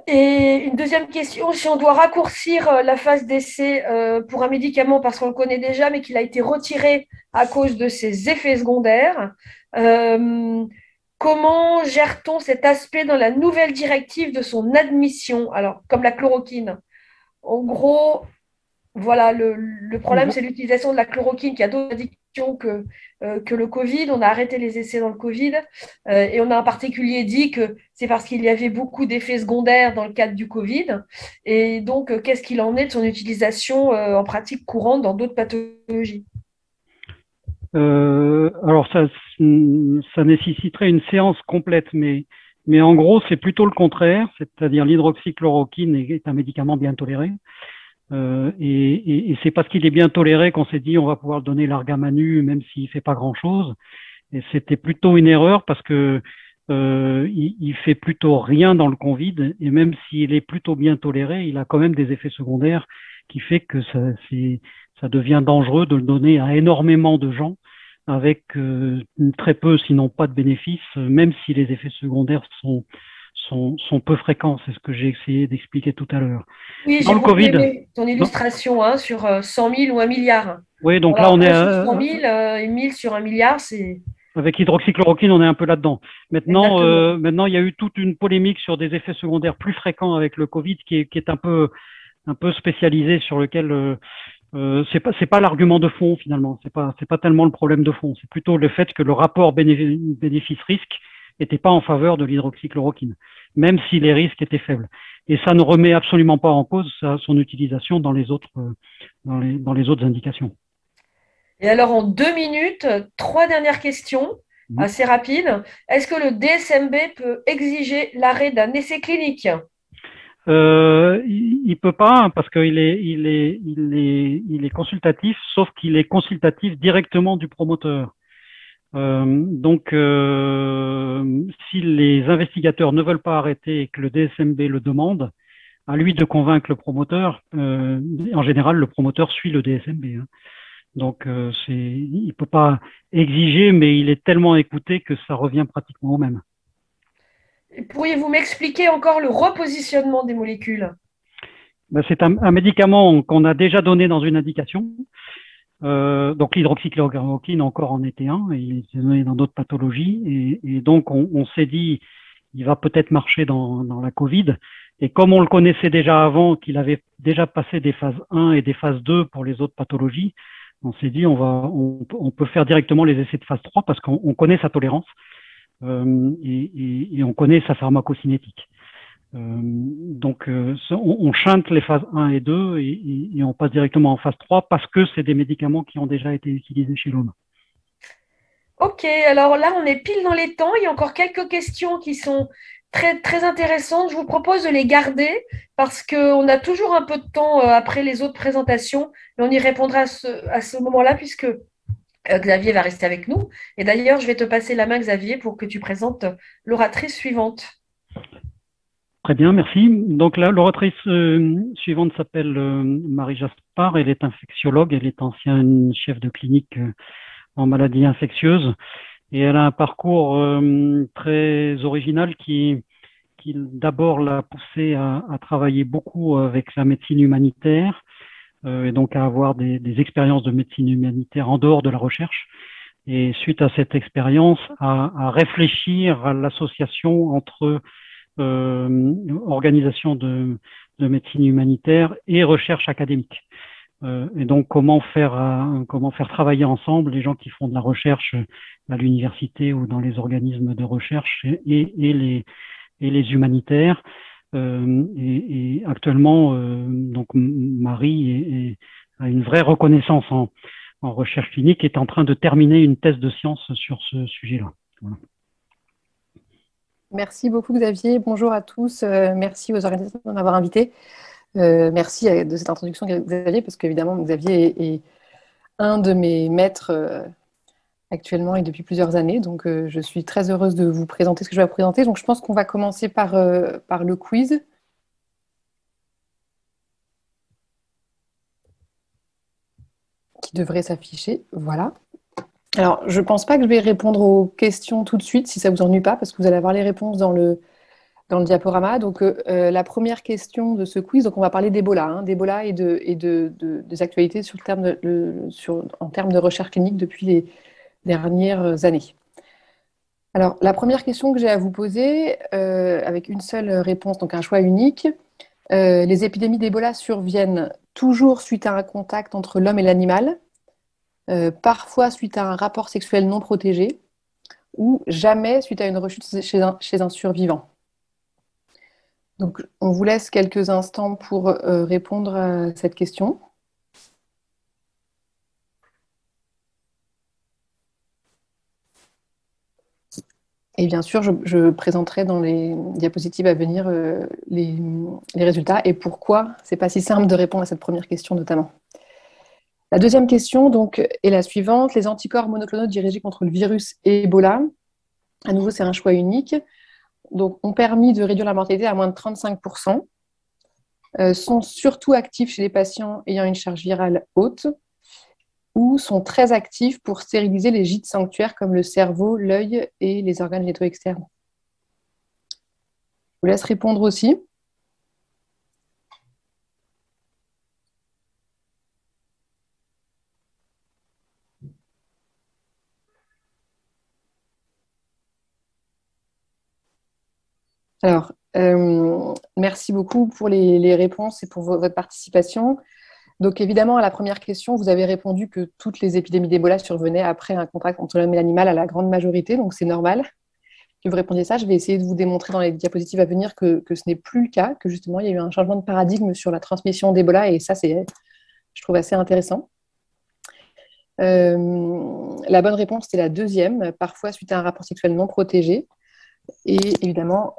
Et une deuxième question, si on doit raccourcir la phase d'essai pour un médicament parce qu'on le connaît déjà, mais qu'il a été retiré à cause de ses effets secondaires, euh, comment gère-t-on cet aspect dans la nouvelle directive de son admission? Alors, comme la chloroquine. En gros, voilà, le problème, c'est l'utilisation de la chloroquine qui a d'autres addictions que le Covid. On a arrêté les essais dans le Covid et on a en particulier dit que c'est parce qu'il y avait beaucoup d'effets secondaires dans le cadre du Covid. Et donc, qu'est-ce qu'il en est de son utilisation en pratique courante dans d'autres pathologies? Alors ça nécessiterait une séance complète, mais en gros c'est plutôt le contraire, c'est-à-dire l'hydroxychloroquine est un médicament bien toléré. Et c'est parce qu'il est bien toléré qu'on s'est dit on va pouvoir le donner larga à manu même s'il fait pas grand-chose. Et c'était plutôt une erreur parce que il fait plutôt rien dans le Covid et même s'il est plutôt bien toléré, il a quand même des effets secondaires qui fait que ça devient dangereux de le donner à énormément de gens avec très peu, sinon pas de bénéfices, même si les effets secondaires sont peu fréquents. C'est ce que j'ai essayé d'expliquer tout à l'heure. Oui, Dans j'ai le beaucoup Covid, aimé ton non, illustration hein, sur 100 000 ou un milliard. oui, donc là Alors on est après, sur 100 000 et 1000 sur un milliard, c'est avec l'hydroxychloroquine, on est un peu là-dedans. exactement. Maintenant, il y a eu toute une polémique sur des effets secondaires plus fréquents avec le Covid, qui est un peu spécialisé sur lequel c'est pas l'argument de fond finalement. C'est pas tellement le problème de fond. C'est plutôt le fait que le rapport bénéfice-risque n'était pas en faveur de l'hydroxychloroquine, même si les risques étaient faibles. Et ça ne remet absolument pas en cause son utilisation dans les autres dans les autres indications. Et alors, en 2 minutes, trois dernières questions, Mhm. assez rapides. Est-ce que le DSMB peut exiger l'arrêt d'un essai clinique? Il peut pas hein, parce il est consultatif, sauf qu'il est consultatif directement du promoteur. Donc, si les investigateurs ne veulent pas arrêter et que le DSMB le demande, à lui de convaincre le promoteur. En général, le promoteur suit le DSMB. Hein. Donc, il peut pas exiger, mais il est tellement écouté que ça revient pratiquement au même. Pourriez-vous m'expliquer encore le repositionnement des molécules? Ben, c'est un médicament qu'on a déjà donné dans une indication. Donc l'hydroxychloroquine encore en était un, et il s'est donné dans d'autres pathologies. Et donc on s'est dit, il va peut-être marcher dans la Covid. Et comme on le connaissait déjà avant, qu'il avait déjà passé des phases 1 et des phases 2 pour les autres pathologies, on s'est dit, on peut faire directement les essais de phase 3 parce qu'on connaît sa tolérance et on connaît sa pharmacocinétique. Donc, on chante les phases 1 et 2 et on passe directement en phase 3 parce que c'est des médicaments qui ont déjà été utilisés chez l'homme. Ok, alors là, on est pile dans les temps. Il y a encore quelques questions qui sont très, très intéressantes. Je vous propose de les garder parce qu'on a toujours un peu de temps après les autres présentations et on y répondra à ce moment-là puisque Xavier va rester avec nous. Et d'ailleurs, je vais te passer la main, Xavier, pour que tu présentes l'oratrice suivante. Très bien, merci. Donc l'oratrice suivante s'appelle Marie Jaspard. Elle est infectiologue, elle est ancienne chef de clinique en maladies infectieuses et elle a un parcours très original qui d'abord l'a poussée à travailler beaucoup avec la médecine humanitaire et donc à avoir des expériences de médecine humanitaire en dehors de la recherche. Et suite à cette expérience, à réfléchir à l'association entre organisation de médecine humanitaire et recherche académique. Et donc comment faire travailler ensemble les gens qui font de la recherche à l'université ou dans les organismes de recherche et les humanitaires. Et actuellement, donc Marie a une vraie reconnaissance en recherche clinique et est en train de terminer une thèse de science sur ce sujet-là. Voilà. Merci beaucoup Xavier, bonjour à tous, merci aux organisateurs de m'avoir invité. Merci de cette introduction Xavier, parce qu'évidemment Xavier est un de mes maîtres actuellement et depuis plusieurs années, donc je suis très heureuse de vous présenter ce que je vais vous présenter. Donc je pense qu'on va commencer par le quiz. Qui devrait s'afficher, voilà. Alors, je ne pense pas que je vais répondre aux questions tout de suite, si ça ne vous ennuie pas, parce que vous allez avoir les réponses dans le diaporama. Donc, la première question de ce quiz, donc on va parler d'Ebola, d'Ebola et des actualités en termes de recherche clinique depuis les dernières années. Alors, la première question que j'ai à vous poser, avec une seule réponse, donc un choix unique, les épidémies d'Ebola surviennent toujours suite à un contact entre l'homme et l'animal, parfois suite à un rapport sexuel non protégé, ou jamais suite à une rechute chez un survivant. Donc, on vous laisse quelques instants pour répondre à cette question. Et bien sûr, je présenterai dans les diapositives à venir les résultats et pourquoi c'est pas si simple de répondre à cette première question notamment. La deuxième question donc, est la suivante. Les anticorps monoclonaux dirigés contre le virus Ebola, à nouveau c'est un choix unique, donc, ont permis de réduire la mortalité à moins de 35%, sont surtout actifs chez les patients ayant une charge virale haute, ou sont très actifs pour stériliser les gîtes sanctuaires comme le cerveau, l'œil et les organes génitaux externes. Je vous laisse répondre aussi. Alors, merci beaucoup pour les réponses et pour votre participation. Donc, évidemment, à la première question, vous avez répondu que toutes les épidémies d'Ebola survenaient après un contact entre l'homme et l'animal à la grande majorité, donc c'est normal que vous répondiez ça. Je vais essayer de vous démontrer dans les diapositives à venir que ce n'est plus le cas, que justement, il y a eu un changement de paradigme sur la transmission d'Ebola, et ça, je trouve assez intéressant. La bonne réponse, c'est la deuxième, parfois suite à un rapport sexuel non protégé. Et évidemment,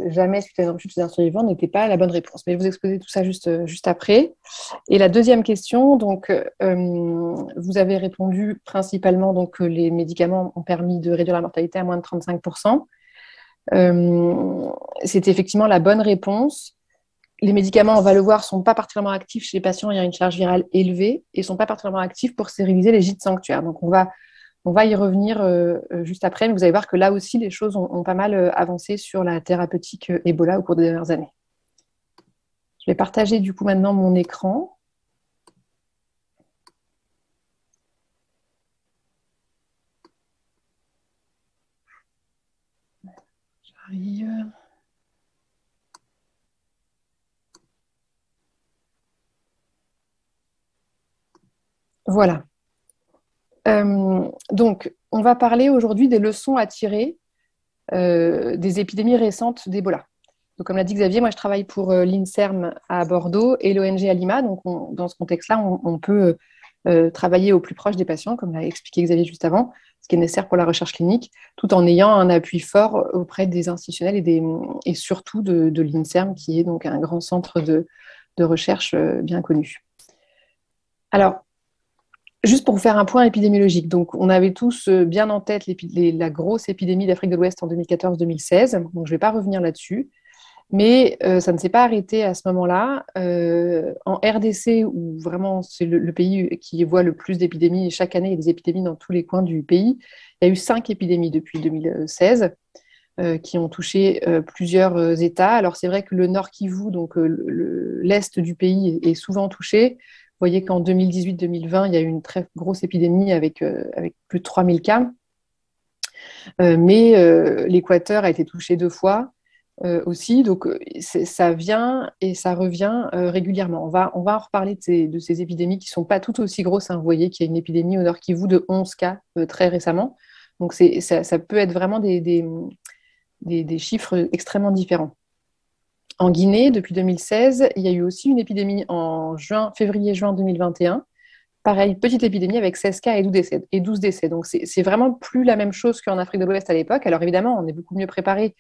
jamais suite à une rechute chez un survivant n'était pas la bonne réponse. Mais je vais vous exposer tout ça juste après. Et la deuxième question, donc, vous avez répondu principalement donc, que les médicaments ont permis de réduire la mortalité à moins de 35%. C'est effectivement la bonne réponse. Les médicaments, on va le voir, ne sont pas particulièrement actifs chez les patients ayant une charge virale élevée et ne sont pas particulièrement actifs pour stériliser les gîtes sanctuaires. Donc, on va y revenir juste après, mais vous allez voir que là aussi, les choses ont pas mal avancé sur la thérapeutique Ebola au cours des dernières années. Je vais partager du coup maintenant mon écran. J'arrive. Voilà. Donc, on va parler aujourd'hui des leçons à tirer des épidémies récentes d'Ebola. Donc, comme l'a dit Xavier, moi je travaille pour l'INSERM à Bordeaux et l'ONG à Lima. Donc, dans ce contexte-là, on peut travailler au plus proche des patients, comme l'a expliqué Xavier juste avant, ce qui est nécessaire pour la recherche clinique, tout en ayant un appui fort auprès des institutionnels et surtout de l'INSERM, qui est donc un grand centre de recherche bien connu. Alors, Juste pour faire un point épidémiologique, donc on avait tous bien en tête la grosse épidémie d'Afrique de l'Ouest en 2014-2016, donc je ne vais pas revenir là-dessus, mais ça ne s'est pas arrêté à ce moment-là. En RDC, où vraiment c'est le pays qui voit le plus d'épidémies, et chaque année il y a des épidémies dans tous les coins du pays, il y a eu 5 épidémies depuis 2016 qui ont touché plusieurs États. Alors c'est vrai que le Nord Kivu, donc l'Est du pays, est souvent touché. Vous voyez qu'en 2018-2020, il y a eu une très grosse épidémie avec plus de 3000 cas. Mais l'Équateur a été touché 2 fois aussi. Donc ça vient et ça revient régulièrement. On va en reparler de ces épidémies qui ne sont pas toutes aussi grosses, hein. Vous voyez qu'il y a une épidémie au Nord Kivu de 11 cas très récemment. Donc ça peut être vraiment des chiffres extrêmement différents. En Guinée, depuis 2016, il y a eu aussi une épidémie en février-juin 2021. Pareil, petite épidémie avec 16 cas et 12 décès. Donc, c'est vraiment plus la même chose qu'en Afrique de l'Ouest à l'époque. Alors, évidemment, on est beaucoup mieux préparé.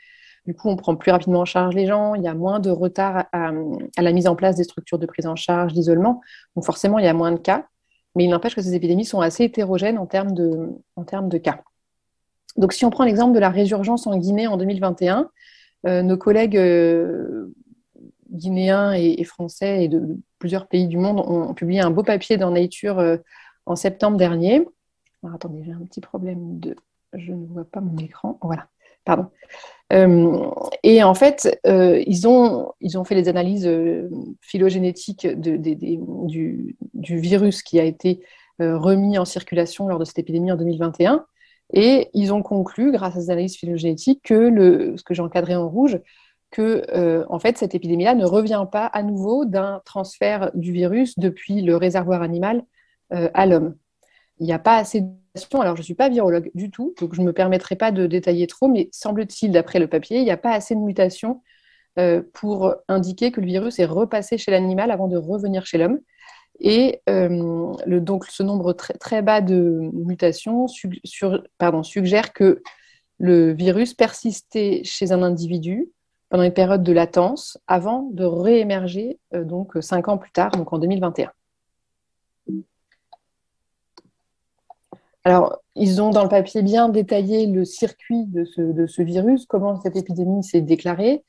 Du coup, on prend plus rapidement en charge les gens. Il y a moins de retard à la mise en place des structures de prise en charge, d'isolement. Donc, forcément, il y a moins de cas. Mais il n'empêche que ces épidémies sont assez hétérogènes en termes de cas. Donc, si on prend l'exemple de la résurgence en Guinée en 2021, nos collègues guinéens et français et de plusieurs pays du monde ont publié un beau papier dans Nature en septembre dernier. Alors, attendez, j'ai un petit problème je ne vois pas mon écran. Voilà, pardon. Et en fait, ils ont fait les analyses phylogénétiques du virus qui a été remis en circulation lors de cette épidémie en 2021. Et ils ont conclu, grâce à ces analyses phylogénétiques, que ce que j'ai encadré en rouge, que en fait, cette épidémie-là ne revient pas à nouveau d'un transfert du virus depuis le réservoir animal à l'homme. Il n'y a pas assez de mutations. Alors, je ne suis pas virologue du tout, donc je ne me permettrai pas de détailler trop, mais semble-t-il, d'après le papier, il n'y a pas assez de mutations pour indiquer que le virus est repassé chez l'animal avant de revenir chez l'homme. Et donc, ce nombre très, très bas de mutations suggère que le virus persistait chez un individu pendant une période de latence avant de réémerger donc 5 ans plus tard, donc en 2021. Alors, ils ont dans le papier bien détaillé le circuit de ce virus, comment cette épidémie s'est déclarée.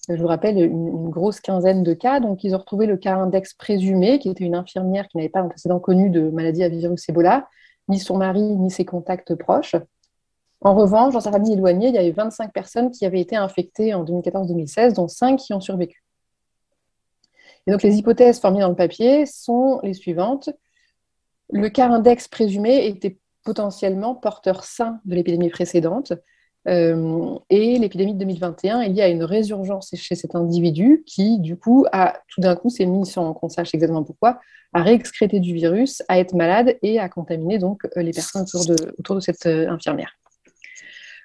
Je vous rappelle, une grosse quinzaine de cas. Donc, ils ont retrouvé le cas index présumé, qui était une infirmière qui n'avait pas d'antécédent connu de maladie à virus Ebola, ni son mari, ni ses contacts proches. En revanche, dans sa famille éloignée, il y avait 25 personnes qui avaient été infectées en 2014-2016, dont 5 qui ont survécu. Et donc, les hypothèses formées dans le papier sont les suivantes. Le cas index présumé était potentiellement porteur sain de l'épidémie précédente. Et l'épidémie de 2021, il y a une résurgence chez cet individu qui, du coup, tout d'un coup, s'est mis, sans qu'on sache exactement pourquoi, à réexcréter du virus, à être malade et à contaminer donc les personnes autour de cette infirmière.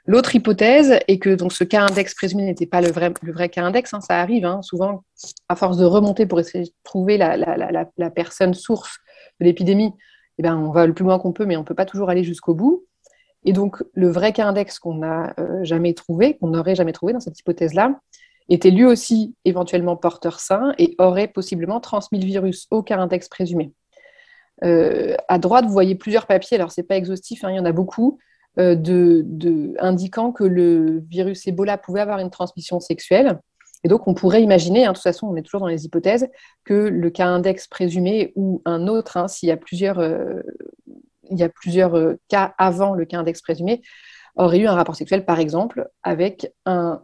L'autre hypothèse est que donc, ce cas index présumé n'était pas le vrai cas index, hein, ça arrive, hein, souvent, à force de remonter pour essayer de trouver la personne source de l'épidémie, eh ben, on va le plus loin qu'on peut, mais on ne peut pas toujours aller jusqu'au bout. Et donc, le vrai cas index qu'on n'a jamais trouvé, qu'on n'aurait jamais trouvé dans cette hypothèse-là, était lui aussi éventuellement porteur sain et aurait possiblement transmis le virus au cas index présumé. À droite, vous voyez plusieurs papiers, alors ce n'est pas exhaustif, hein, il y en a beaucoup, indiquant que le virus Ebola pouvait avoir une transmission sexuelle. Et donc, on pourrait imaginer, hein, de toute façon, on est toujours dans les hypothèses, que le cas index présumé ou un autre, hein, s'il y a plusieurs cas avant le cas index présumé, aurait eu un rapport sexuel, par exemple, avec un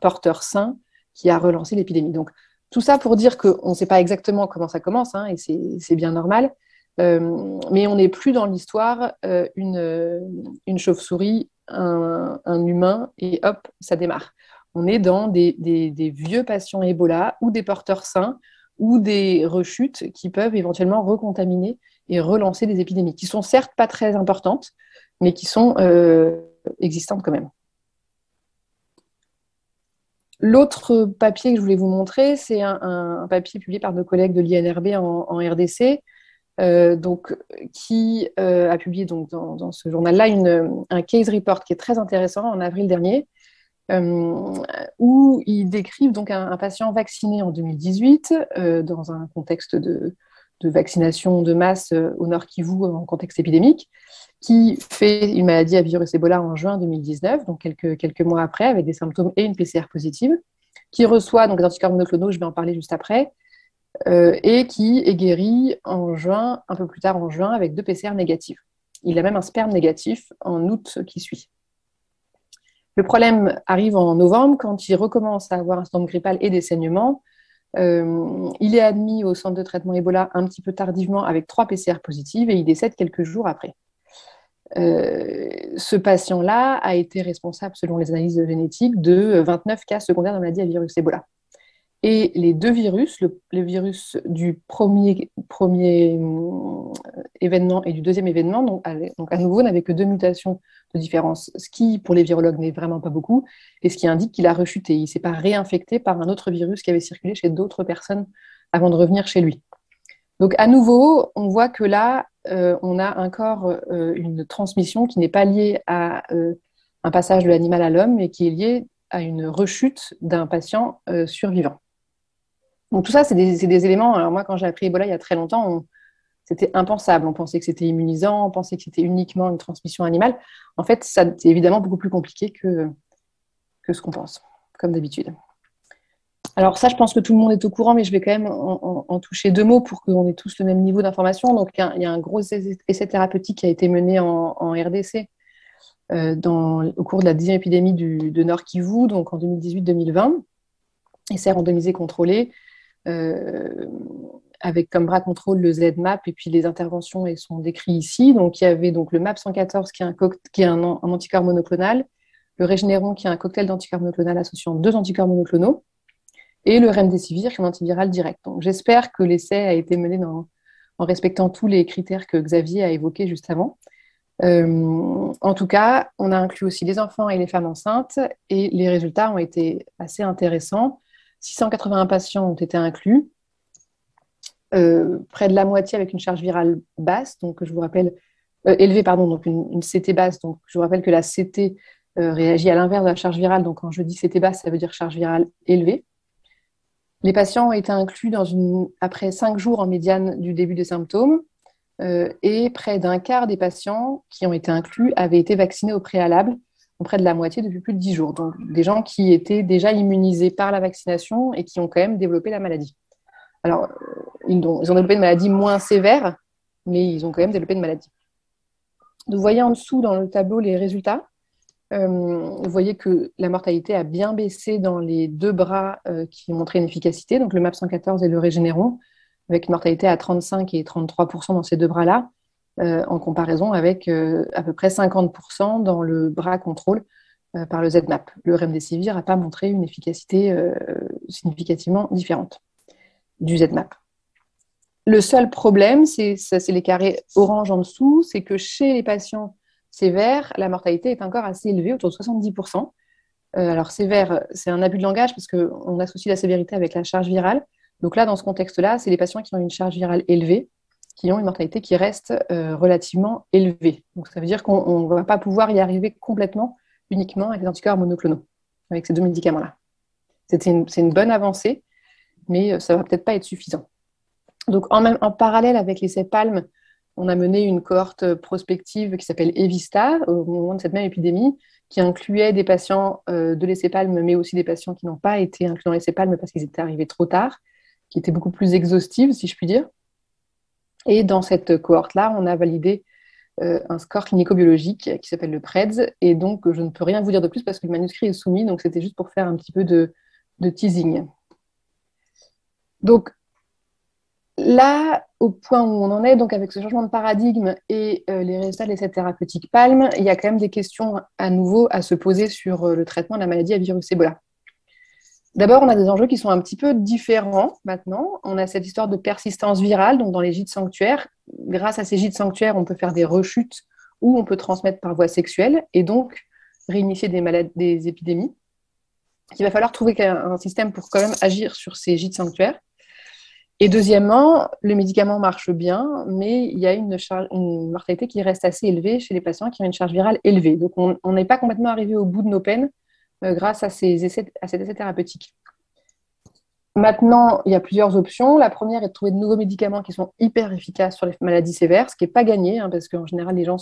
porteur sain qui a relancé l'épidémie. Donc, tout ça pour dire qu'on ne sait pas exactement comment ça commence, hein, et c'est bien normal, mais on n'est plus dans l'histoire une chauve-souris, un humain, et hop, ça démarre. On est dans des vieux patients Ebola ou des porteurs sains ou des rechutes qui peuvent éventuellement recontaminer et relancer des épidémies, qui sont certes pas très importantes, mais qui sont existantes quand même. L'autre papier que je voulais vous montrer, c'est un papier publié par nos collègues de l'INRB en RDC, qui a publié donc, dans ce journal-là un case report qui est très intéressant en avril dernier, où ils décrivent donc un patient vacciné en 2018 dans un contexte de de vaccination de masse au Nord Kivu en contexte épidémique, qui fait une maladie à virus Ebola en juin 2019, donc quelques mois après, avec des symptômes et une PCR positive, qui reçoit donc des anticorps monoclonaux, je vais en parler juste après, et qui est guéri en juin, un peu plus tard en juin, avec 2 PCR négatives. Il a même un sperme négatif en août qui suit. Le problème arrive en novembre, quand il recommence à avoir un syndrome grippal et des saignements. Il est admis au centre de traitement Ebola un petit peu tardivement avec 3 PCR positives et il décède quelques jours après. Ce patient-là a été responsable, selon les analyses génétiques, de 29 cas secondaires de maladie à virus Ebola. Et les 2 virus, le virus du premier événement et du deuxième événement, donc à nouveau, n'avait que 2 mutations de différence, ce qui, pour les virologues, n'est vraiment pas beaucoup, et ce qui indique qu'il a rechuté. Il ne s'est pas réinfecté par un autre virus qui avait circulé chez d'autres personnes avant de revenir chez lui. Donc, à nouveau, on voit que là, on a encore une transmission qui n'est pas liée à un passage de l'animal à l'homme, mais qui est liée à une rechute d'un patient survivant. Donc tout ça, c'est des éléments. Alors moi, quand j'ai appris Ebola il y a très longtemps, c'était impensable. On pensait que c'était immunisant, on pensait que c'était uniquement une transmission animale. En fait, c'est évidemment beaucoup plus compliqué que ce qu'on pense, comme d'habitude. Alors ça, je pense que tout le monde est au courant, mais je vais quand même en toucher 2 mots pour qu'on ait tous le même niveau d'information. Donc il y a un gros essai thérapeutique qui a été mené en RDC au cours de la 10e épidémie de Nord Kivu, donc en 2018-2020. Essai randomisé contrôlé, avec comme bras contrôle le ZMAP, et puis les interventions elles sont décrites ici. Donc il y avait donc le MAP 114 qui est un anticorps monoclonal, le Regeneron qui est un cocktail d'anticorps monoclonal associant 2 anticorps monoclonaux, et le Remdesivir qui est un antiviral direct. Donc j'espère que l'essai a été mené en respectant tous les critères que Xavier a évoqués juste avant. En tout cas, on a inclus aussi les enfants et les femmes enceintes, et les résultats ont été assez intéressants. 681 patients ont été inclus, près de la moitié avec une charge virale basse, donc je vous rappelle, élevée, pardon, donc une CT basse. Donc je vous rappelle que la CT réagit à l'inverse de la charge virale, donc quand je dis CT basse, ça veut dire charge virale élevée. Les patients ont été inclus après 5 jours en médiane du début des symptômes, et près d'un quart des patients qui ont été inclus avaient été vaccinés au préalable, près de la moitié depuis plus de 10 jours. Donc des gens qui étaient déjà immunisés par la vaccination et qui ont quand même développé la maladie. Alors, ils ont développé une maladie moins sévère, mais ils ont quand même développé une maladie. Vous voyez en dessous dans le tableau les résultats. Vous voyez que la mortalité a bien baissé dans les 2 bras qui ont montré une efficacité, donc le MAP 114 et le Regeneron, avec une mortalité à 35 et 33% dans ces 2 bras-là, en comparaison avec à peu près 50% dans le bras contrôle par le ZMAP. Le Remdesivir n'a pas montré une efficacité significativement différente du ZMAP. Le seul problème, c'est les carrés orange en dessous, c'est que chez les patients sévères, la mortalité est encore assez élevée, autour de 70%. Alors sévère, c'est un abus de langage parce qu'on associe la sévérité avec la charge virale. Donc là, dans ce contexte-là, c'est les patients qui ont une charge virale élevée, qui ont une mortalité qui reste relativement élevée. Donc ça veut dire qu'on ne va pas pouvoir y arriver complètement uniquement avec les anticorps monoclonaux, avec ces 2 médicaments-là. C'est une bonne avancée, mais ça ne va peut-être pas être suffisant. Donc en parallèle avec l'essai PALM, on a mené une cohorte prospective qui s'appelle EVISTA au moment de cette même épidémie, qui incluait des patients de l'essai PALM, mais aussi des patients qui n'ont pas été inclus dans l'essai PALM parce qu'ils étaient arrivés trop tard, qui était beaucoup plus exhaustive, si je puis dire. Et dans cette cohorte-là, on a validé un score clinico-biologique qui s'appelle le PREDS. Et donc, je ne peux rien vous dire de plus parce que le manuscrit est soumis. Donc, c'était juste pour faire un petit peu de teasing. Donc, là, au point où on en est, donc avec ce changement de paradigme et les résultats de l'essai thérapeutique PALM, il y a quand même des questions à nouveau à se poser sur le traitement de la maladie à virus Ebola. D'abord, on a des enjeux qui sont un petit peu différents maintenant. On a cette histoire de persistance virale, donc dans les gîtes sanctuaires. Grâce à ces gîtes sanctuaires, on peut faire des rechutes ou on peut transmettre par voie sexuelle et donc réinitier des épidémies. Il va falloir trouver un système pour quand même agir sur ces gîtes sanctuaires. Et deuxièmement, le médicament marche bien, mais il y a une mortalité qui reste assez élevée chez les patients qui ont une charge virale élevée. Donc, on n'est pas complètement arrivé au bout de nos peines grâce à cet essai thérapeutique. Maintenant, il y a plusieurs options. La première est de trouver de nouveaux médicaments qui sont hyper efficaces sur les maladies sévères, ce qui n'est pas gagné, hein, parce qu'en général, les gens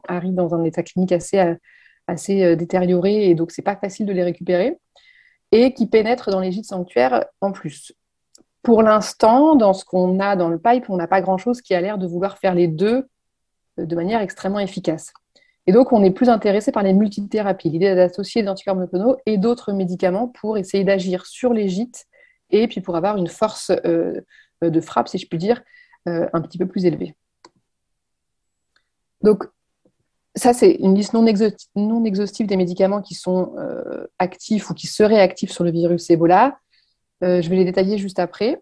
arrivent dans un état clinique assez détérioré, et donc c'est pas facile de les récupérer, et qui pénètrent dans les gîtes sanctuaires en plus. Pour l'instant, dans ce qu'on a dans le pipe, on n'a pas grand-chose qui a l'air de vouloir faire les deux de manière extrêmement efficace. Et donc, on est plus intéressé par les multithérapies. L'idée est d'associer des anticorps monoclonaux et d'autres médicaments pour essayer d'agir sur les gîtes et puis pour avoir une force de frappe, si je puis dire, un petit peu plus élevée. Donc, ça, c'est une liste non exhaustive des médicaments qui sont actifs ou qui seraient actifs sur le virus Ebola. Je vais les détailler juste après.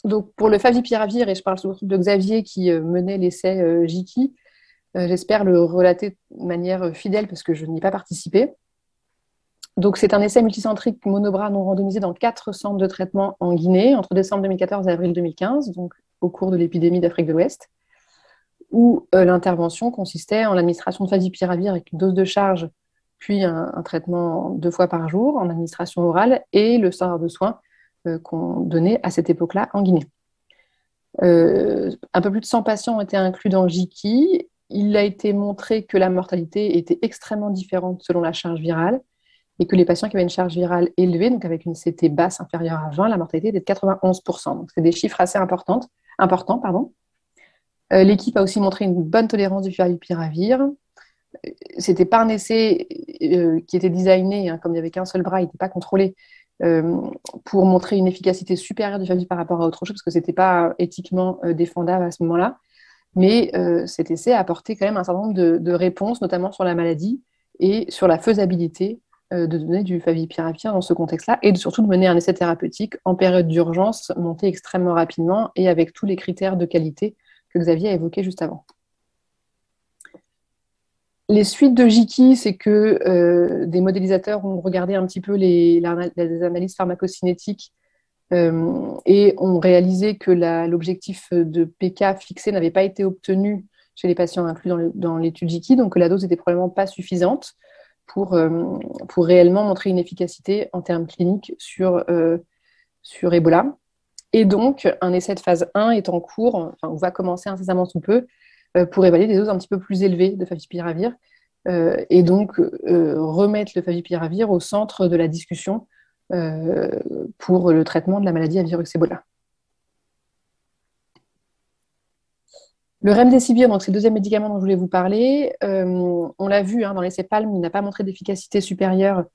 Donc, pour le favipiravir, et je parle sous le groupe de Xavier qui menait l'essai JIKI, j'espère le relater de manière fidèle parce que je n'y ai pas participé. Donc, c'est un essai multicentrique monobras non randomisé dans 4 centres de traitement en Guinée entre décembre 2014 et avril 2015, donc au cours de l'épidémie d'Afrique de l'Ouest, où l'intervention consistait en l'administration de favipiravir avec une dose de charge, puis un traitement 2 fois par jour en administration orale et le standard de soins qu'on donnait à cette époque-là en Guinée. Un peu plus de 100 patients ont été inclus dans JIKI. Il a été montré que la mortalité était extrêmement différente selon la charge virale et que les patients qui avaient une charge virale élevée, donc avec une CT basse inférieure à 20, la mortalité était de 91%. Donc, c'est des chiffres assez importants. L'équipe a aussi montré une bonne tolérance du favipiravir. C'était pas un essai qui était designé, hein, comme il n'y avait qu'un seul bras, il n'était pas contrôlé, pour montrer une efficacité supérieure du favipiravir par rapport à autre chose, parce que ce n'était pas éthiquement défendable à ce moment-là. Mais cet essai a apporté quand même un certain nombre de réponses, notamment sur la maladie et sur la faisabilité de donner du favipiravir dans ce contexte-là, et surtout de mener un essai thérapeutique en période d'urgence, monté extrêmement rapidement et avec tous les critères de qualité que Xavier a évoqués juste avant. Les suites de JIKI, c'est que des modélisateurs ont regardé un petit peu les analyses pharmacocinétiques et ont réalisé que l'objectif de PK fixé n'avait pas été obtenu chez les patients inclus dans l'étude JIKI, donc que la dose n'était probablement pas suffisante pour réellement montrer une efficacité en termes cliniques sur Ebola. Et donc, un essai de phase 1 est en cours, enfin, on va commencer incessamment sous peu, pour évaluer des doses un petit peu plus élevées de favipiravir et donc remettre le favipiravir au centre de la discussion pour le traitement de la maladie à virus Ebola. Le remdesivir, donc c'est le deuxième médicament dont je voulais vous parler, on l'a vu dans l'essai PALM, il n'a pas montré d'efficacité supérieure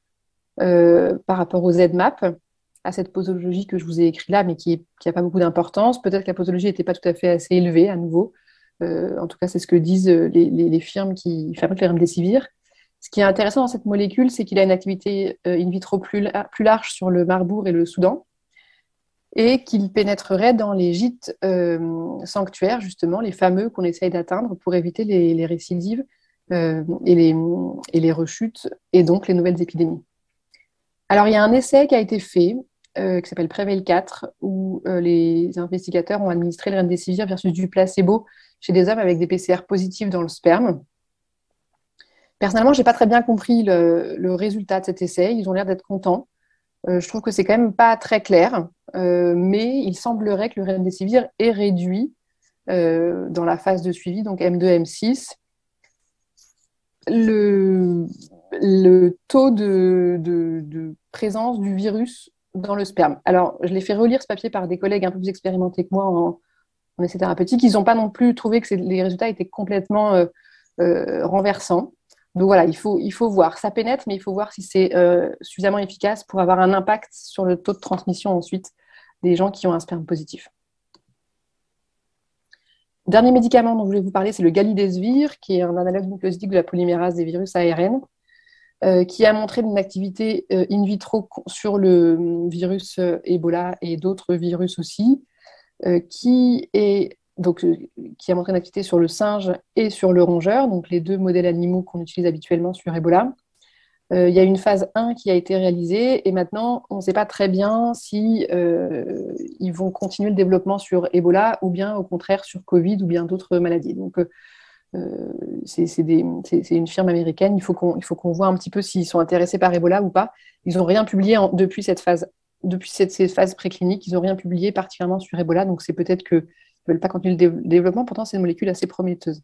par rapport au ZMAP, à cette posologie que je vous ai écrite là, mais qui n'a pas beaucoup d'importance. Peut-être que la posologie n'était pas tout à fait assez élevée à nouveau. En tout cas, c'est ce que disent les firmes qui fabriquent le remdesivir. Ce qui est intéressant dans cette molécule, c'est qu'il a une activité in vitro plus large sur le Marbourg et le Soudan, et qu'il pénétrerait dans les gîtes sanctuaires, justement, les fameux qu'on essaye d'atteindre pour éviter les récidives et les rechutes, et donc les nouvelles épidémies. Alors, il y a un essai qui a été fait, qui s'appelle Prevail 4, où les investigateurs ont administré le remdesivir versus du placebo chez des hommes avec des PCR positifs dans le sperme. Personnellement, je n'ai pas très bien compris le résultat de cet essai. Ils ont l'air d'être contents. Je trouve que c'est quand même pas très clair, mais il semblerait que le remdesivir est réduit dans la phase de suivi, donc M2, M6. Le taux de présence du virus dans le sperme. Alors, je l'ai fait relire ce papier par des collègues un peu plus expérimentés que moi en essai thérapeutique. Ils n'ont pas non plus trouvé que les résultats étaient complètement renversants. Donc voilà, il faut voir. Ça pénètre, mais il faut voir si c'est suffisamment efficace pour avoir un impact sur le taux de transmission ensuite des gens qui ont un sperme positif. Dernier médicament dont je voulais vous parler, c'est le galidesivir, qui est un analogue nucléosidique de la polymérase des virus ARN, qui a montré une activité in vitro sur le virus Ebola et d'autres virus aussi, qui a montré une activité sur le singe et sur le rongeur, donc les deux modèles animaux qu'on utilise habituellement sur Ebola. Il y a une phase 1 qui a été réalisée et maintenant, on ne sait pas très bien si ils vont continuer le développement sur Ebola ou bien au contraire sur Covid ou bien d'autres maladies. Donc, c'est une firme américaine. Il faut qu'on voit un petit peu s'ils sont intéressés par Ebola ou pas. Ils n'ont rien publié depuis cette phase depuis ces phases précliniques, ils n'ont rien publié particulièrement sur Ebola, donc c'est peut-être qu'ils ne veulent pas continuer le développement, pourtant c'est une molécule assez prometteuse.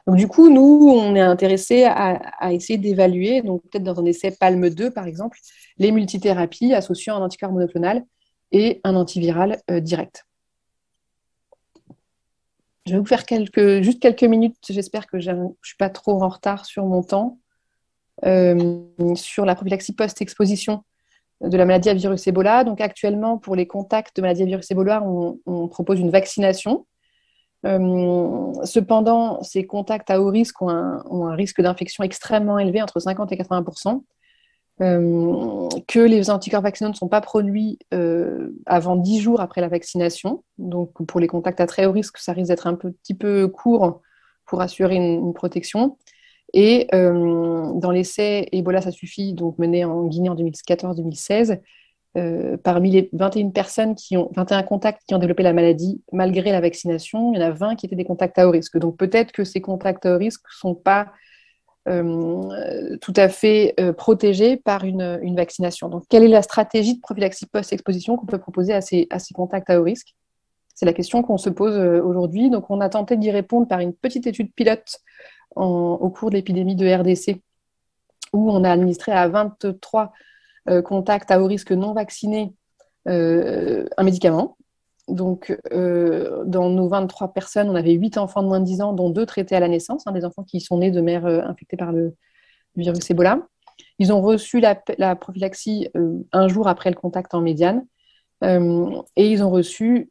Donc du coup, nous, on est intéressés à essayer d'évaluer, donc peut-être dans un essai PALM 2 par exemple, les multithérapies associant un anticorps monoclonal et un antiviral direct. Je vais vous faire juste quelques minutes, j'espère que je ne suis pas trop en retard sur mon temps, sur la prophylaxie post-exposition de la maladie à virus Ebola. Donc actuellement, pour les contacts de maladie à virus Ebola, on propose une vaccination. Cependant, ces contacts à haut risque ont un risque d'infection extrêmement élevé, entre 50 et 80%. Que les anticorps vaccinaux ne sont pas produits avant 10 jours après la vaccination. Donc, pour les contacts à très haut risque, ça risque d'être un petit peu court pour assurer une protection. Et dans l'essai Ebola, ça suffit, donc mené en Guinée en 2014-2016, parmi les 21 contacts qui ont développé la maladie malgré la vaccination, il y en a 20 qui étaient des contacts à haut risque. Donc, peut-être que ces contacts à haut risque ne sont pas tout à fait protégés par une vaccination. Donc, quelle est la stratégie de prophylaxie post-exposition qu'on peut proposer à ces contacts à haut risque? C'est la question qu'on se pose aujourd'hui. Donc, on a tenté d'y répondre par une petite étude pilote au cours de l'épidémie de RDC, où on a administré à 23 contacts à haut risque non vaccinés un médicament. Donc, dans nos 23 personnes, on avait 8 enfants de moins de 10 ans, dont 2 traités à la naissance, des enfants qui sont nés de mères infectées par le virus Ebola. Ils ont reçu la prophylaxie un jour après le contact en médiane. Et ils ont reçu,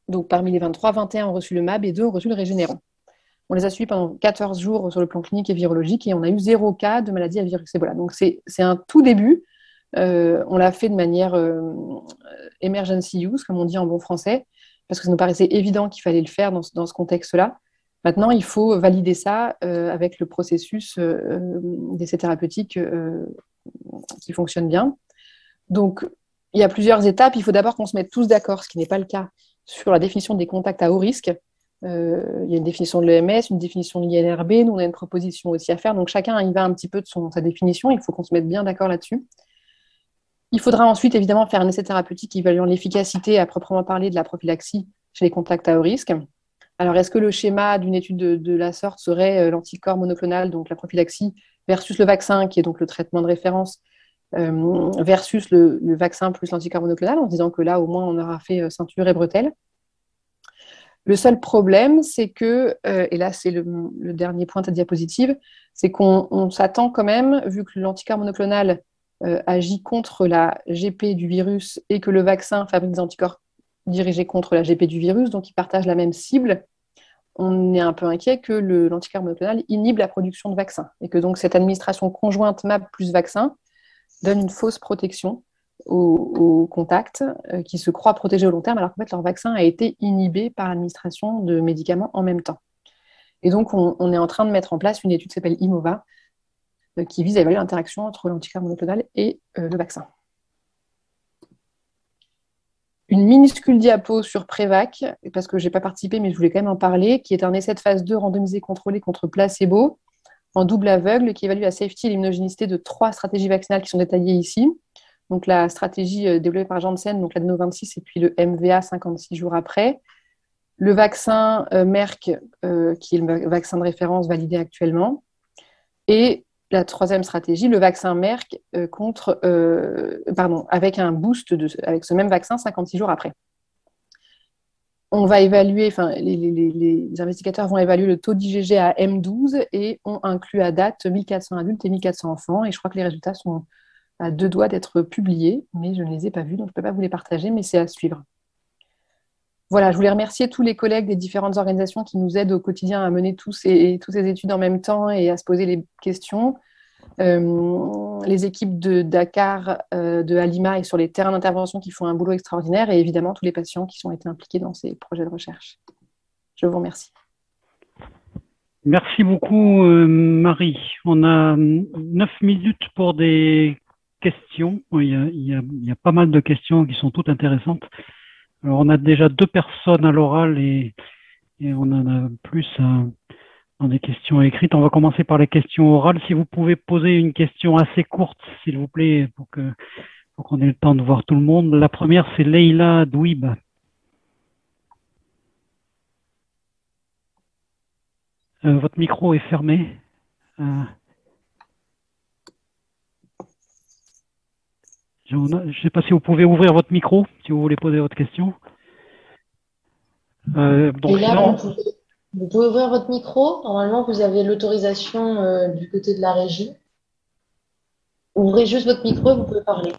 donc parmi les 23, 21 ont reçu le MAB et 2 ont reçu le Régénéron. On les a suivis pendant 14 jours sur le plan clinique et virologique et on a eu 0 cas de maladie à virus Ebola. Donc, c'est un tout début. On l'a fait de manière emergency use, comme on dit en bon français, parce que ça nous paraissait évident qu'il fallait le faire dans ce contexte-là. Maintenant, il faut valider ça avec le processus d'essai thérapeutique qui fonctionne bien. Donc, il y a plusieurs étapes. Il faut d'abord qu'on se mette tous d'accord, ce qui n'est pas le cas, sur la définition des contacts à haut risque. Il y a une définition de l'EMS, une définition de l'INRB. Nous, on a une proposition aussi à faire. Donc, chacun y va un petit peu de sa définition. Il faut qu'on se mette bien d'accord là-dessus. Il faudra ensuite, évidemment, faire un essai thérapeutique évaluant l'efficacité à proprement parler de la prophylaxie chez les contacts à haut risque. Alors, est-ce que le schéma d'une étude de la sorte serait l'anticorps monoclonal, donc la prophylaxie, versus le vaccin, qui est donc le traitement de référence, versus le vaccin plus l'anticorps monoclonal, en disant que là, au moins, on aura fait ceinture et bretelles. Le seul problème, c'est que, et là, c'est le dernier point de ta diapositive, c'est qu'on s'attend quand même, vu que l'anticorps monoclonal agit contre la GP du virus et que le vaccin fabrique des anticorps dirigés contre la GP du virus, donc ils partagent la même cible, on est un peu inquiet que l'anticorps monoclonal inhibe la production de vaccins et que donc cette administration conjointe MAB plus vaccin donne une fausse protection aux contacts qui se croient protégés au long terme alors qu'en fait leur vaccin a été inhibé par l'administration de médicaments en même temps. Et donc on est en train de mettre en place une étude qui s'appelle IMOVA qui vise à évaluer l'interaction entre l'anticorps monoclonal et le vaccin. Une minuscule diapo sur Prévac, parce que je n'ai pas participé, mais je voulais quand même en parler, qui est un essai de phase 2 randomisé contrôlé contre placebo, en double aveugle, qui évalue la safety et l'immunogénicité de 3 stratégies vaccinales qui sont détaillées ici. Donc la stratégie développée par Janssen, donc l'adeno 26, et puis le MVA 56 jours après. Le vaccin Merck, qui est le vaccin de référence validé actuellement. Et la troisième stratégie, le vaccin Merck avec un boost avec ce même vaccin 56 jours après. On va évaluer, les investigateurs vont évaluer le taux d'IgG à M12 et ont inclus à date 1400 adultes et 1400 enfants. Et je crois que les résultats sont à 2 doigts d'être publiés, mais je ne les ai pas vus, donc je ne peux pas vous les partager, mais c'est à suivre. Voilà, je voulais remercier tous les collègues des différentes organisations qui nous aident au quotidien à mener toutes ces études en même temps et à se poser les questions. Les équipes de Dakar, de Halima et sur les terrains d'intervention qui font un boulot extraordinaire et évidemment tous les patients qui ont été impliqués dans ces projets de recherche. Je vous remercie. Merci beaucoup Marie. On a 9 minutes pour des questions. Il y a pas mal de questions qui sont toutes intéressantes. Alors on a déjà 2 personnes à l'oral et on en a plus dans des questions écrites. On va commencer par les questions orales. Si vous pouvez poser une question assez courte, s'il vous plaît, pour que faut qu'on ait le temps de voir tout le monde. La première, c'est Leïla Douib. Votre micro est fermé. Je ne sais pas si vous pouvez ouvrir votre micro, si vous voulez poser votre question. Et là, vous pouvez ouvrir votre micro. Normalement, vous avez l'autorisation du côté de la régie. Ouvrez juste votre micro et vous pouvez parler.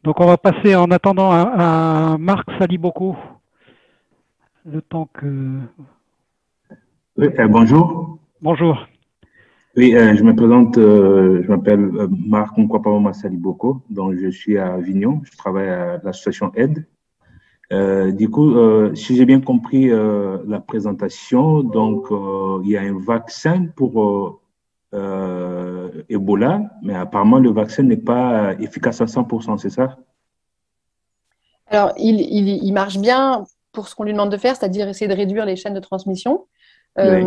Donc, on va passer en attendant à Marc Saliboko. Le temps que... Oui, bonjour. Bonjour. Oui, je me présente, je m'appelle Marc Nkwapama Saliboko, donc je suis à Avignon, je travaille à l'association Aide. Du coup, si j'ai bien compris la présentation, donc il y a un vaccin pour Ebola, mais apparemment le vaccin n'est pas efficace à 100%, c'est ça? Alors, il marche bien pour ce qu'on lui demande de faire, c'est-à-dire essayer de réduire les chaînes de transmission. Oui.